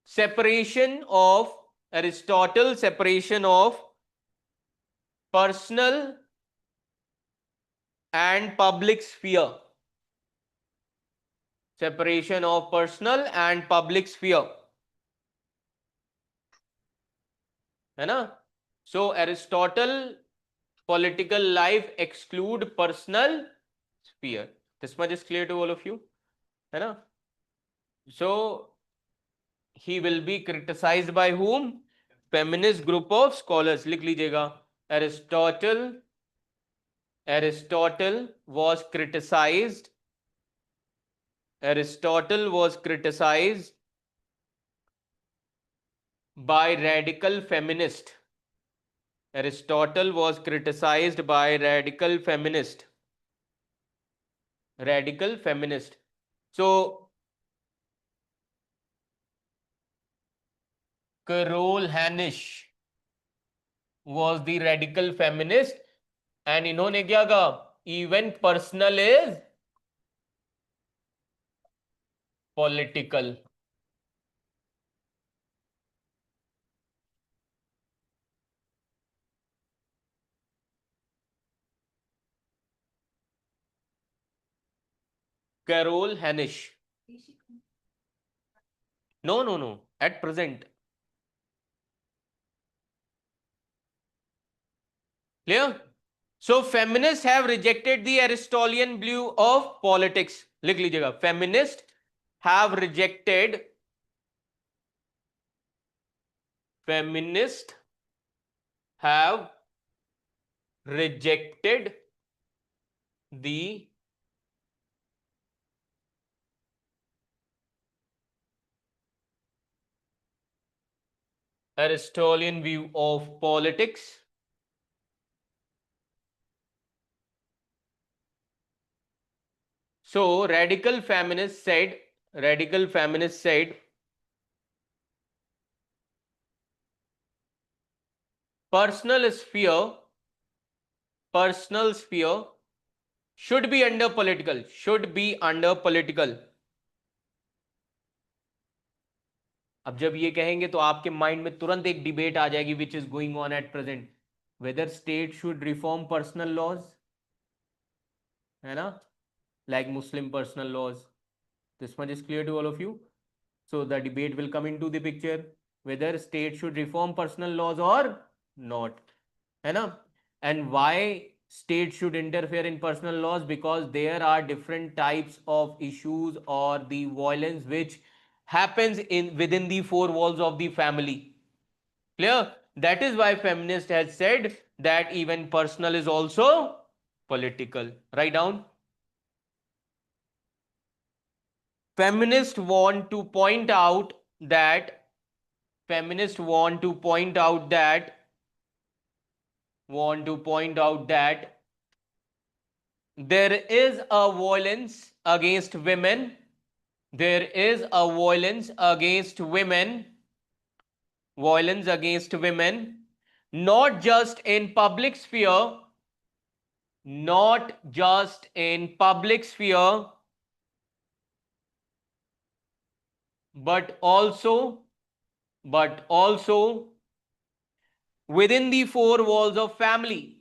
A: separation of personal and public sphere. Separation of personal and public sphere. है ना? So Aristotle political life exclude personal sphere. This much is clear to all of you. है ना? So he will be criticized by whom? Feminist group of scholars. लिख लीजिएगा. Aristotle was criticized by radical feminist. Aristotle was criticized by radical feminist. So Carol Hanisch was the radical feminist and इन्होंने क्या कहा? Even personal is political. Carol Hanisch. No. At present. Clear? So feminists have rejected the Aristotelian view of politics. लिख लीजिएगा. Feminists have rejected the Aristotelian view of politics. So radical feminists said personal sphere should be under political. अब जब ये कहेंगे तो आपके mind में तुरंत एक डिबेट आ जाएगी which is going on at present, whether state should reform personal laws, है ना, like Muslim personal laws. This much is clear to all of you. So the debate will come into the picture whether state should reform personal laws or not, है ना. And why state should interfere in personal laws? Because there are different types of issues or the violence which happens within the four walls of the family. Clear? That is why feminist has said that even personal is also political. Write down. Feminists want to point out that there is a violence against women. Not just in public sphere, but also within the four walls of family.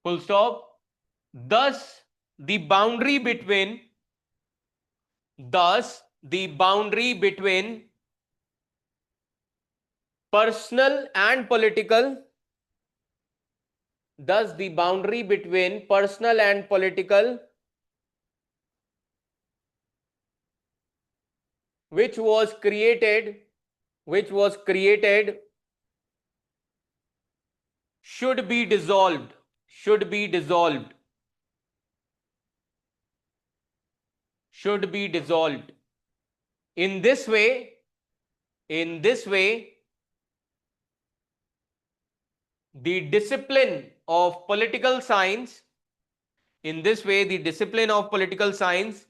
A: Full stop. Thus the boundary between personal and political which was created should be dissolved, should be dissolved, should be dissolved. In this way, the discipline of political science, in this way, the discipline of political science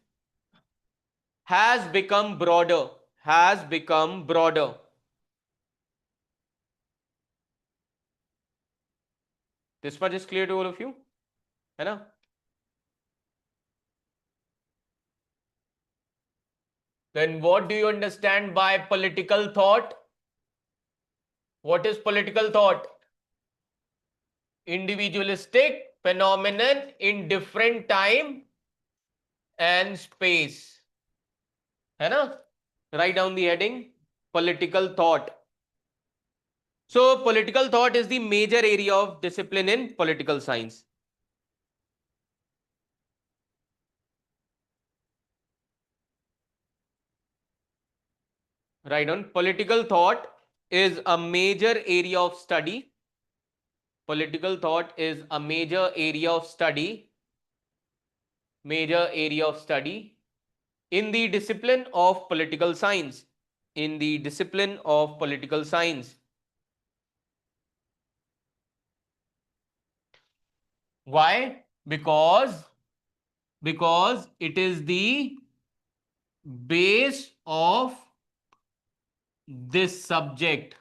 A: has become broader, has become broader. This much is clear to all of you, है ना? Then what do you understand by political thought? What is political thought? Individualistic phenomenon in different time and space. है ना? Write down the heading, political thought. So political thought is the major area of discipline in political science. Write down, political thought is a major area of study. Political thought is a major area of study. Major area of study in the discipline of political science. In the discipline of political science. Why? Because it is the base of this subject.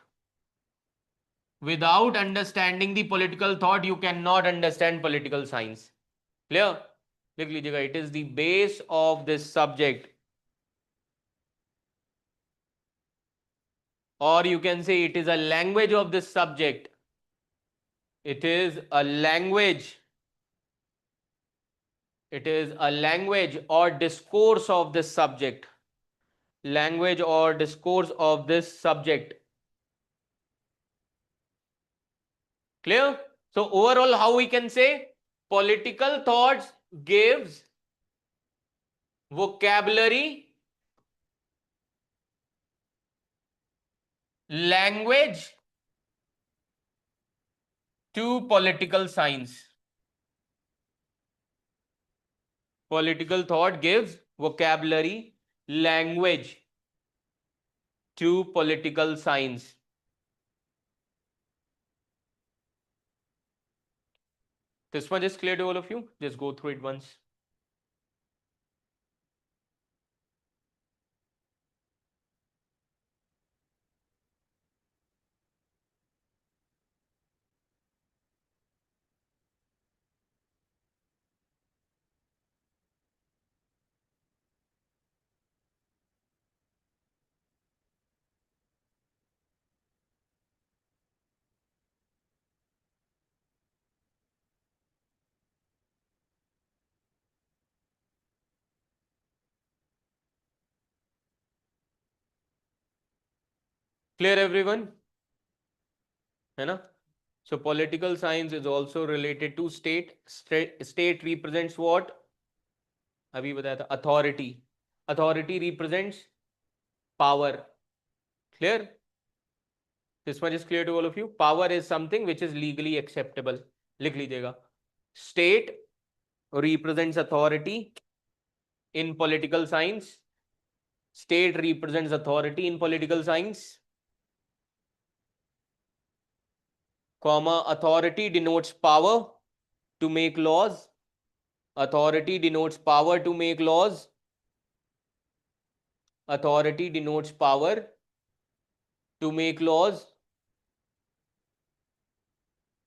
A: Without understanding the political thought, you cannot understand political science. Clear? लिख लीजिएगा, it is the base of this subject. Or you can say it is a language of this subject. It is a language. It is a language or discourse of this subject. Language or discourse of this subject. Clear? So overall, how we can say political thoughts gives vocabulary, language to political science. Political thought gives vocabulary, language to political science. This one is clear to all of you? Just go through it once. Clear everyone? है ना? So political science is also related to state. State represents what? अभी बताया था, authority. Authority represents power. Clear? This much is clear to all of you. Power is something which is legally acceptable. लिख लीजिएगा. State represents authority in political science. State represents authority in political science. Comma, authority denotes power to make laws. Authority denotes power to make laws. Authority denotes power to make laws.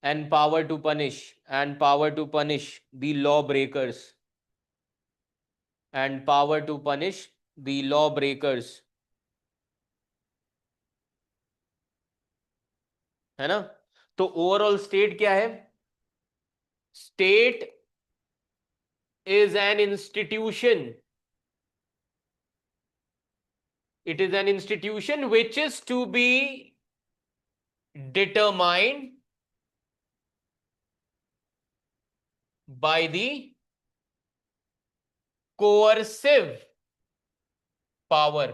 A: And power to punish. And power to punish the lawbreakers. And power to punish the lawbreakers. है ना? तो overall state क्या है? State is an institution. It is an institution which is to be determined by the coercive power.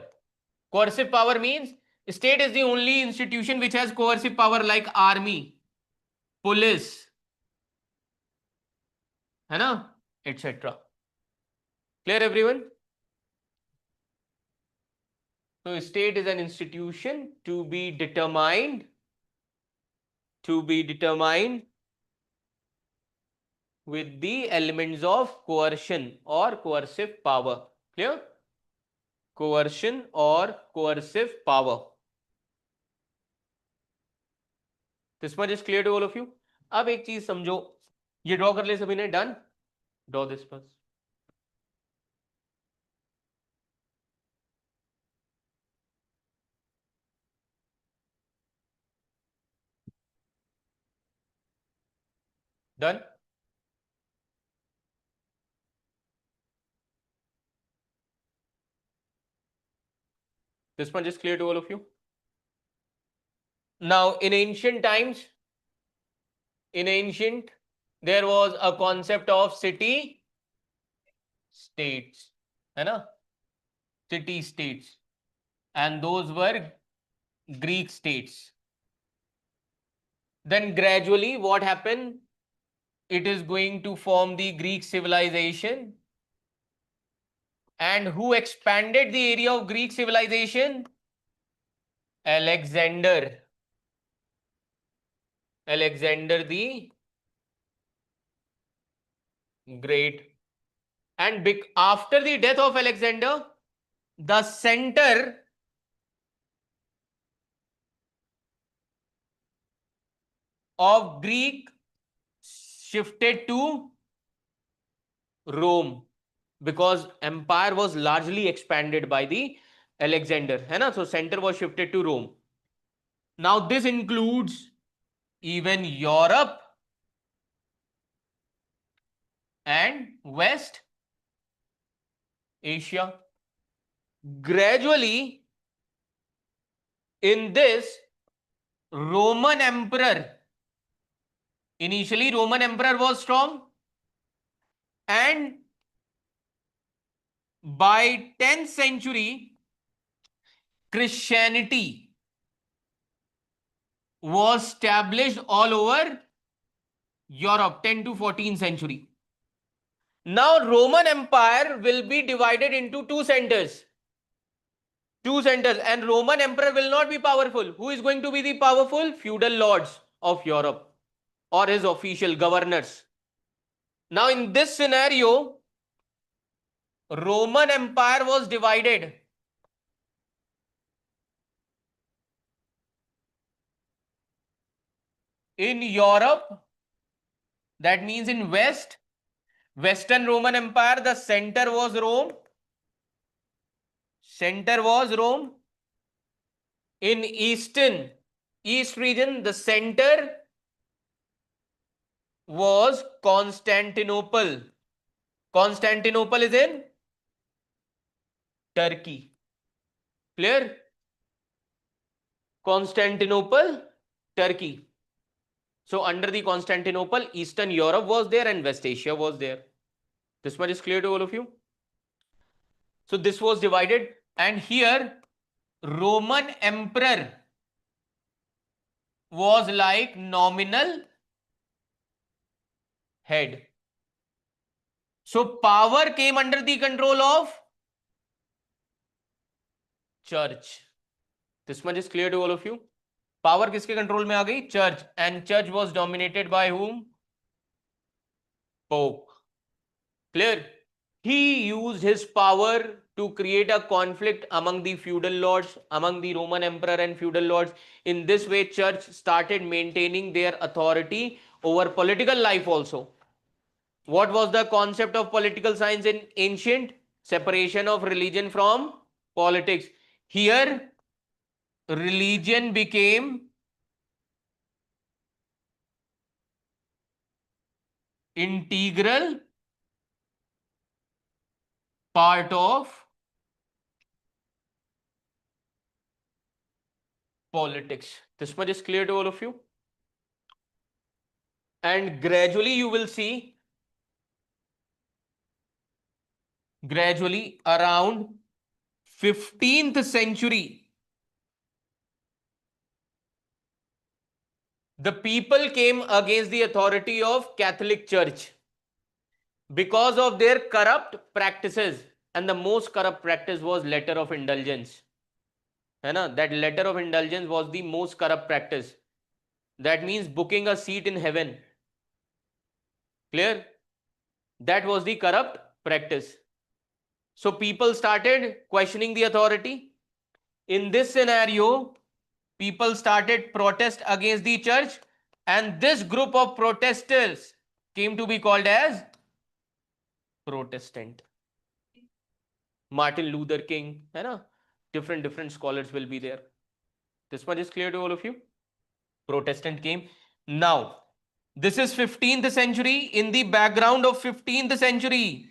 A: Coercive power means state is the only institution which has coercive power like army, police, है ना, etc. Clear everyone? So state is an institution to be determined with the elements of coercion or coercive power. Clear? Coercion or coercive power. This much is clear to all of you. अब एक चीज समझो, ये draw कर ले सभी ने. Done. Draw this first. Done. This much is clear to all of you. Now, in ancient times, there was a concept of city states, है ना? City states, and those were Greek states. Then gradually, what happened? It is going to form the Greek civilization. And who expanded the area of Greek civilization? Alexander the Great. And after the death of Alexander, the center of Greek shifted to Rome, because empire was largely expanded by the Alexander, है ना? So center was shifted to Rome. Now this includes even Europe and West Asia. Gradually, in this, Roman emperor, initially Roman emperor was strong, and by 10th century, Christianity was established all over Europe, 10 to 14th century. Now Roman Empire will be divided into two centers, and Roman Emperor will not be powerful. Who is going to be the powerful? Feudal lords of Europe or his official governors. Now in this scenario, Roman Empire was divided in Europe, that means in Western Roman Empire, the center was Rome. In East region, the center was Constantinople. Constantinople is in Turkey. Clear? Constantinople, Turkey. So under the Constantinople, Eastern Europe was there and West Asia was there. This much is clear to all of you. So this was divided, and here Roman emperor was like nominal head. So power came under the control of church. This much is clear to all of you. Power किसके control में आ गई? Church. And church was dominated by whom? Pope. Clear? He used his power to create a conflict among the feudal lords, among the Roman emperor and feudal lords. In this way, church started maintaining their authority over political life also. What was the concept of political science in ancient? Separation of religion from politics. Here, religion became integral part of politics. This much is clear to all of you. And gradually you will see, around 15th century, the people came against the authority of Catholic Church because of their corrupt practices, and the most corrupt practice was letter of indulgence. है ना? That letter of indulgence was the most corrupt practice. That means booking a seat in heaven. Clear? That was the corrupt practice. So people started questioning the authority. In this scenario, people started protest against the church, and this group of protesters came to be called as Protestant. Martin Luther King, है ना? Different scholars will be there. This much is clear to all of you. Protestant came. Now, this is 15th century. In the background of 15th century,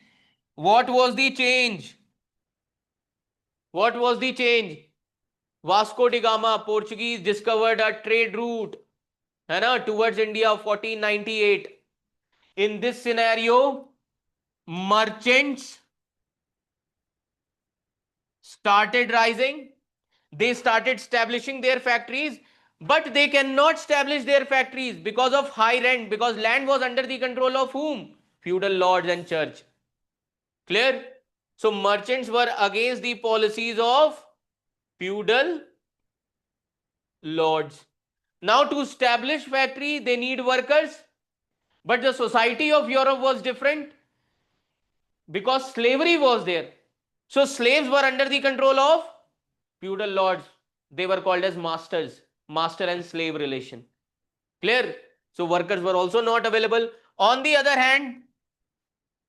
A: what was the change? What was the change? Vasco da Gama, Portuguese, discovered a trade route, है ना, towards India 1498. In this scenario, merchants started rising. They started establishing their factories, but they cannot establish their factories because of high rent, because land was under the control of whom? Feudal lords and church. Clear? So merchants were against the policies of feudal lords. Now to establish factory, they need workers, but the society of Europe was different because slavery was there. So slaves were under the control of feudal lords. They were called as masters, master and slave relation. Clear? So workers were also not available. On the other hand,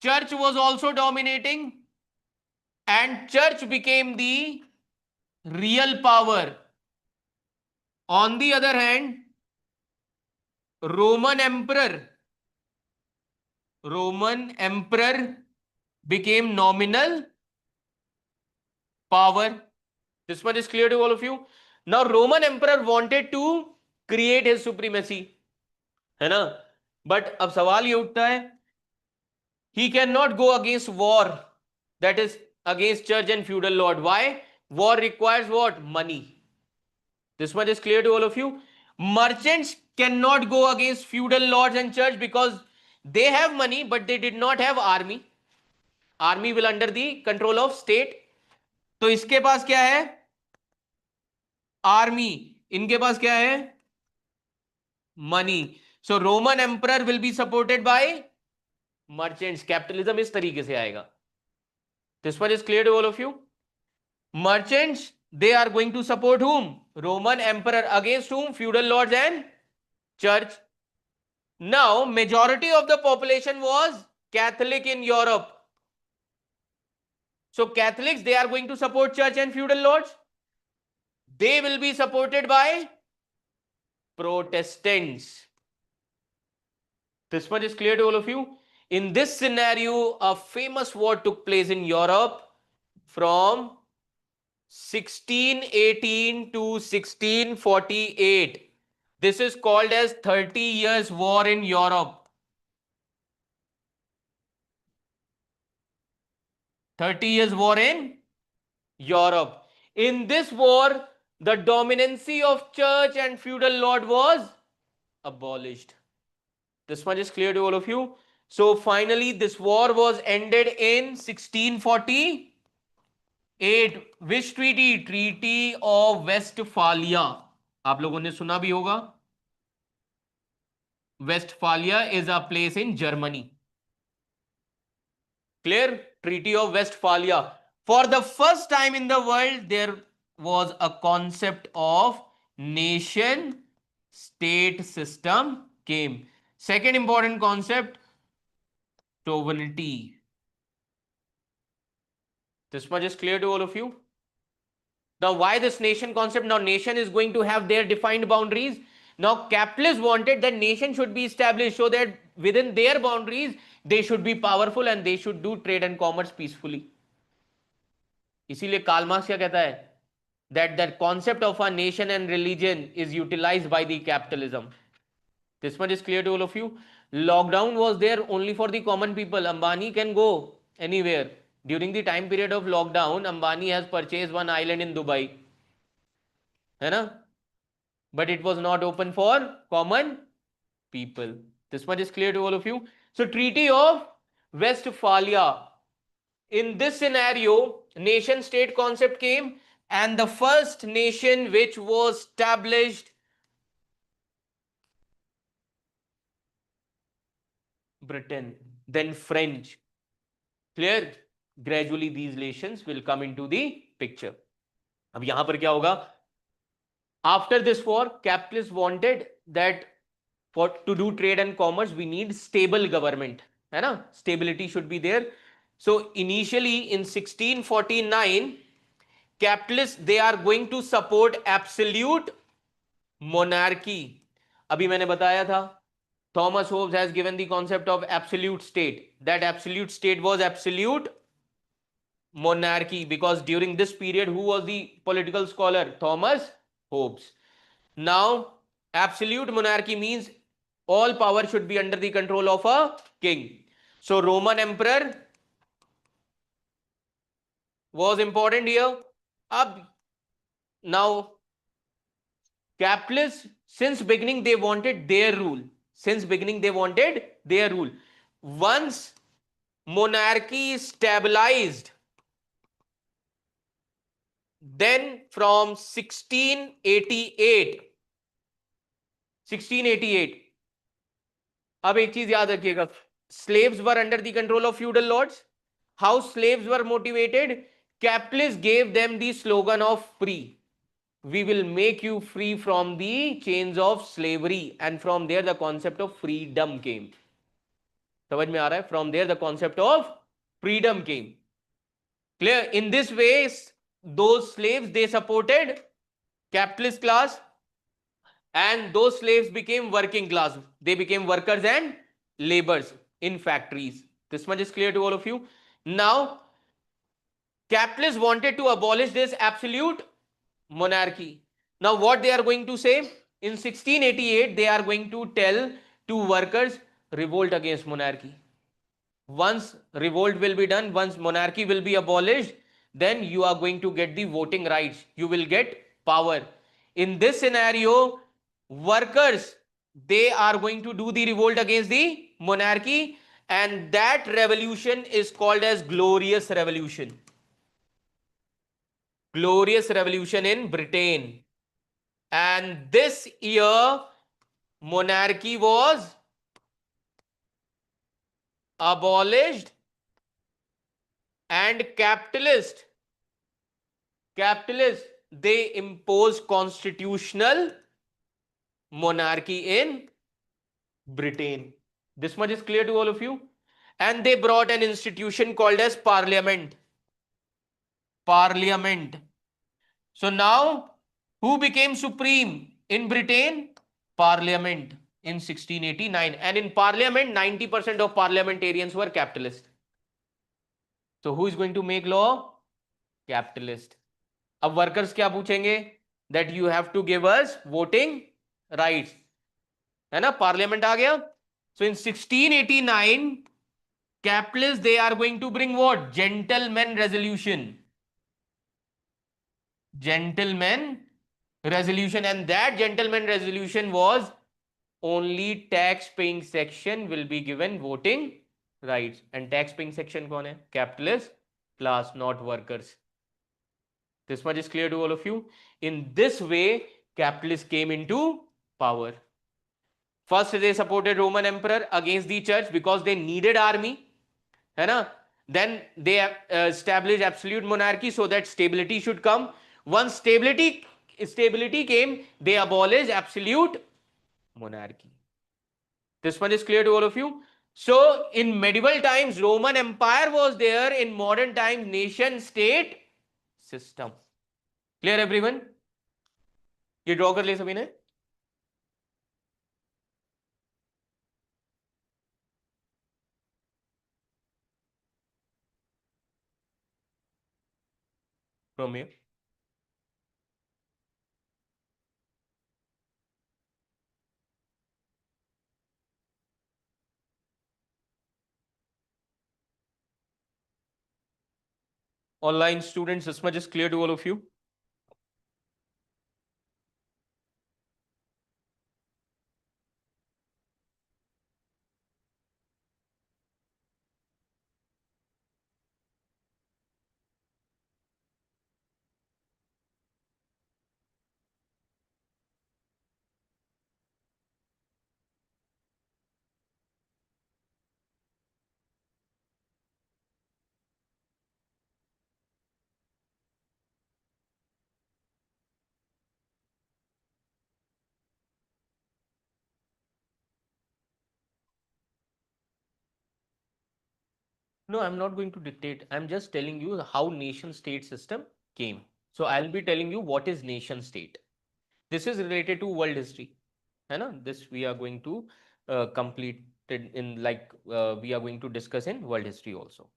A: church was also dominating, and church became the real power. On the other hand, Roman emperor became nominal power. This one is clear to all of you. Now Roman emperor wanted to create his supremacy, है ना? But अब सवाल ये उठता है, he cannot go against war, that is against church and feudal lord. Why? War requires what? Money. This much is clear to all of you. Merchants cannot go against feudal lords and church because they have money, but they did not have army. Army will under the control of state. तो इसके पास क्या है? Army. इनके पास क्या है? Money. So Roman emperor will be supported by merchants. Capitalism इस तरीके से आएगा. This one is clear to all of you. Merchants, they are going to support whom? Roman emperor. Against whom? Feudal lords and church. Now majority of the population was Catholic in Europe. So Catholics, they are going to support church and feudal lords. They will be supported by Protestants. This much is clear to all of you. In this scenario, a famous war took place in Europe from 1618 to 1648. This is called as 30 Years War in Europe. 30 Years War in Europe. In this war, the dominancy of church and feudal lord was abolished. This much is clear to all of you. So finally, this war was ended in 1648. Which treaty? Treaty of Westphalia. आप लोगों ने सुना भी होगा. Westphalia is a place in Germany. Clear? Treaty of Westphalia. For the first time in the world, there was a concept of nation state system came. Second important concept, sovereignty. This much is clear to all of you. Now why this nation concept? Now nation is going to have their defined boundaries. Now capitalists wanted that nation should be established so that within their boundaries they should be powerful and they should do trade and commerce peacefully. इसीलिए Karl Marx क्या कहता है? That the concept of a nation and religion is utilized by the capitalism. This much is clear to all of you. Lockdown was there only for the common people. Ambani can go anywhere. During the time period of lockdown, Ambani has purchased one island in Dubai, है ना? But it was not open for common people. This much is clear to all of you. So Treaty of Westphalia. In this scenario, nation state concept came, and the first nation which was established, Britain, then French. Clear? Gradually these nations will come into the picture. अब यहां पर क्या होगा? After this war, capitalists wanted that for to do trade and commerce, we need stable government. है ना? Stability should be there. So initially in 1649, capitalists, they are going to support absolute monarchy. अभी मैंने बताया था, Thomas Hobbes has given the concept of absolute state. That absolute state was absolute monarchy, because during this period, who was the political scholar? Thomas Hobbes. Now, absolute monarchy means all power should be under the control of a king. So, Roman emperor was important here. Now, capitalists, since beginning they wanted their rule. Since beginning they wanted their rule. Once monarchy is stabilized, then from 1688, अब एक चीज याद रखिएगा, slaves were under the control of feudal lords. How slaves were motivated? Capitalists gave them the slogan of free. We will make you free from the chains of slavery, and from there the concept of freedom came. समझ में आ रहा है? From there the concept of freedom came. Clear? In this way, those slaves, they supported capitalist class, and those slaves became working class. They became workers and laborers in factories. This much is clear to all of you. Now, capitalists wanted to abolish this absolute monarchy. Now, what they are going to say? In 1688, they are going to tell to workers, revolt against monarchy. Once revolt will be done, once monarchy will be abolished, then you are going to get the voting rights. You will get power. In this scenario, workers, they are going to do the revolt against the monarchy, and that revolution is called as Glorious Revolution. Glorious Revolution in Britain. And this year, monarchy was abolished, and capitalists, they imposed constitutional monarchy in Britain. This much is clear to all of you. And they brought an institution called as Parliament. So now, who became supreme in Britain? Parliament in 1689. And in Parliament, 90% of parliamentarians were capitalists. So who is going to make law? Capitalist. अब workers क्या पूछेंगे? That you have to give us voting rights, है ना? Parliament आ गया. सो इन 1689, capitalists, they are going to bring what? Gentleman resolution. And that gentleman resolution was only tax paying section will be given voting rights. And tax paying section कौन है? Capitalist class, not workers. This much is clear to all of you. In this way, capitalists came into power. First, they supported Roman emperor against the church because they needed army, है ना? Then they established absolute monarchy so that stability should come. Once stability came, they abolished absolute monarchy. This much is clear to all of you. So in medieval times, Roman Empire was there. In modern times, nation state system. Clear everyone? ये draw कर लिया सभी ने? From here. Online students, this much is clear to all of you? No, I'm not going to dictate. I'm just telling you how nation state system came. So I'll be telling you what is nation state. This is related to world history. This we are going to complete it in we are going to discuss in world history also.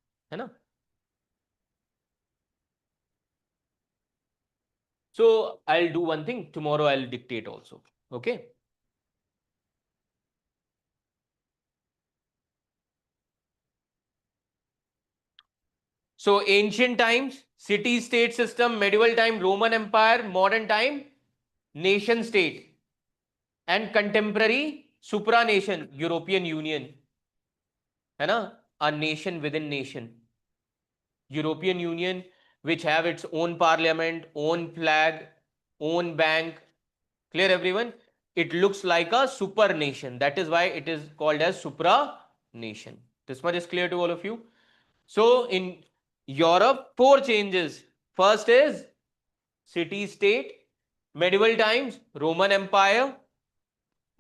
A: So I'll do one thing. Tomorrow I'll dictate also. Okay. So ancient times, city-state system, medieval time, Roman Empire, modern time, nation state, and contemporary supranation, European Union. A nation within nation. European Union, which have its own parliament, own flag, own bank. Clear, everyone? It looks like a super nation. That is why it is called as supranation. This much is clear to all of you. So in Europe, 4 changes. First is city-state, medieval times, Roman Empire,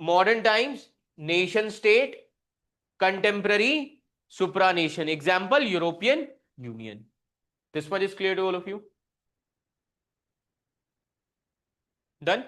A: modern times, nation-state, contemporary, supranation. Example, European Union. This much is clear to all of you? Done?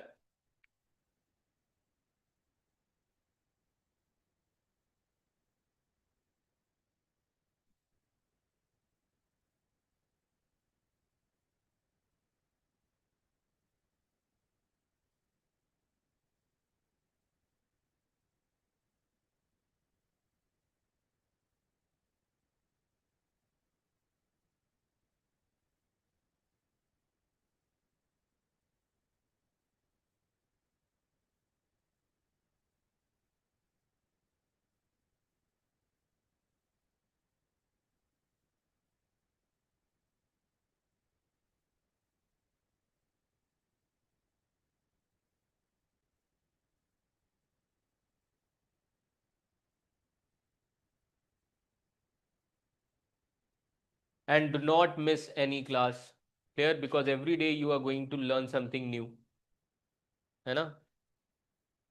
A: And do not miss any class. Clear? Because every day you are going to learn something new. है ना?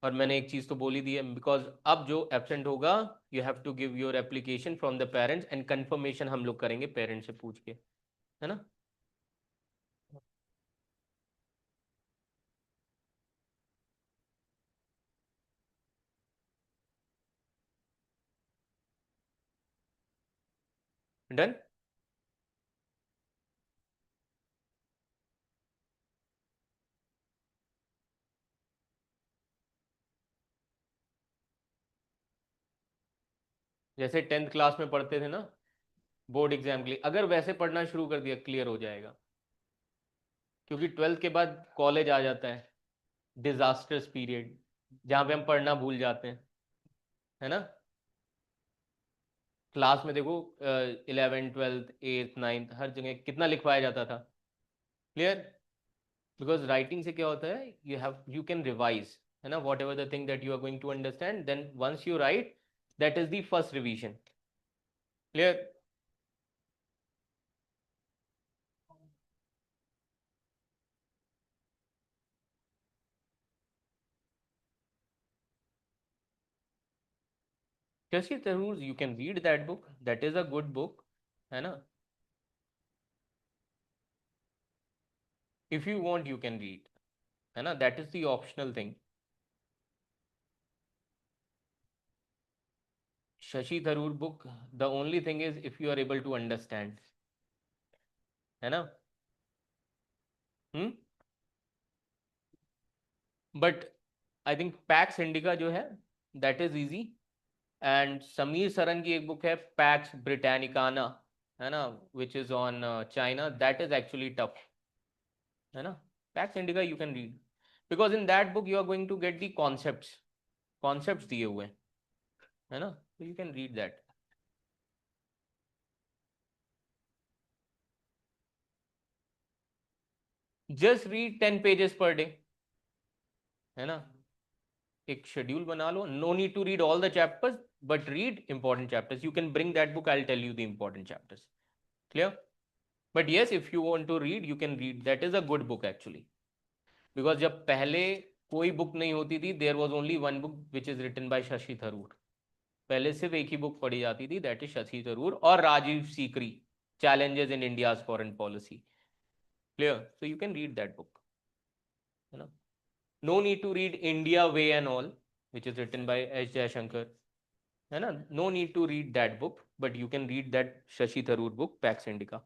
A: और मैंने एक चीज तो बोल ही दी है, because अब जो एब्सेंट होगा you have to give your application from the parents and confirmation हम लोग करेंगे पेरेंट्स से पूछ के, है ना? डन? जैसे 10th क्लास में पढ़ते थे ना बोर्ड एग्जाम के लिए, अगर वैसे पढ़ना शुरू कर दिया क्लियर हो जाएगा, क्योंकि 12th के बाद कॉलेज आ जाता है, डिजास्टर्स पीरियड, जहां पे हम पढ़ना भूल जाते हैं, है ना? क्लास में देखो 11 12th 8th 9th हर जगह कितना लिखवाया जाता था. क्लियर? बिकॉज राइटिंग से क्या होता है, यू कैन रिवाइज, है ना, whatever the thing that you are going to understand, then once you write that is the first revision. Clear? Shashi Tharoor, you can read that book. That is a good book, है ना? If you want, you can read, है ना? That is the optional thing. Shashi Tharoor book. The only thing is if you are able to understand, है ना? But I think Pax Indica जो है, that is easy. And Sameer Saran की एक book है PACS ब्रिटानिकाना, है ना, which is on China, that is actually tough, है ना. Pax Indica you can read, because in that book you are going to get the concepts दिए हुए हैं, है ना, so you can read that. Just read 10 pages per day, है ना. एक शेड्यूल बना लो. No need to read all the chapters, but read important chapters. You can bring that book, I'll tell you the important chapters. Clear? But yes, if you want to read, you can read. That is a good book actually, because जब पहले कोई book नहीं होती थी, there was only one book which is written by Shashi Tharoor. पहले सिर्फ एक ही book पढ़ी जाती थी, that is Shashi Tharoor और Rajiv Sikri, Challenges in India's Foreign Policy. Clear? So you can read that book, है ना. No need to read India Way and all, which is written by H. Jayankar, है ना. No need to read that book, but you can read that Shashi Tharoor book, Pax Indica.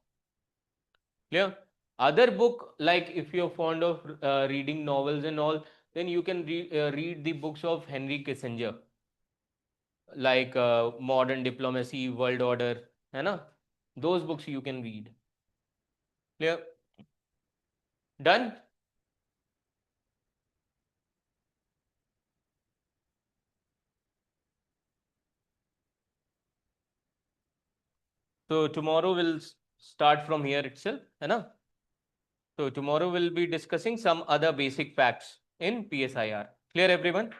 A: Clear? Other book, like if you're fond of reading novels and all, then you can read the books of Henry Kissinger, like Modern Diplomacy, World Order, है ना. Those books you can read. Clear? Done? So tomorrow we'll start from here itself, है ना. So tomorrow we'll be discussing some other basic facts in PSIR. Clear everyone?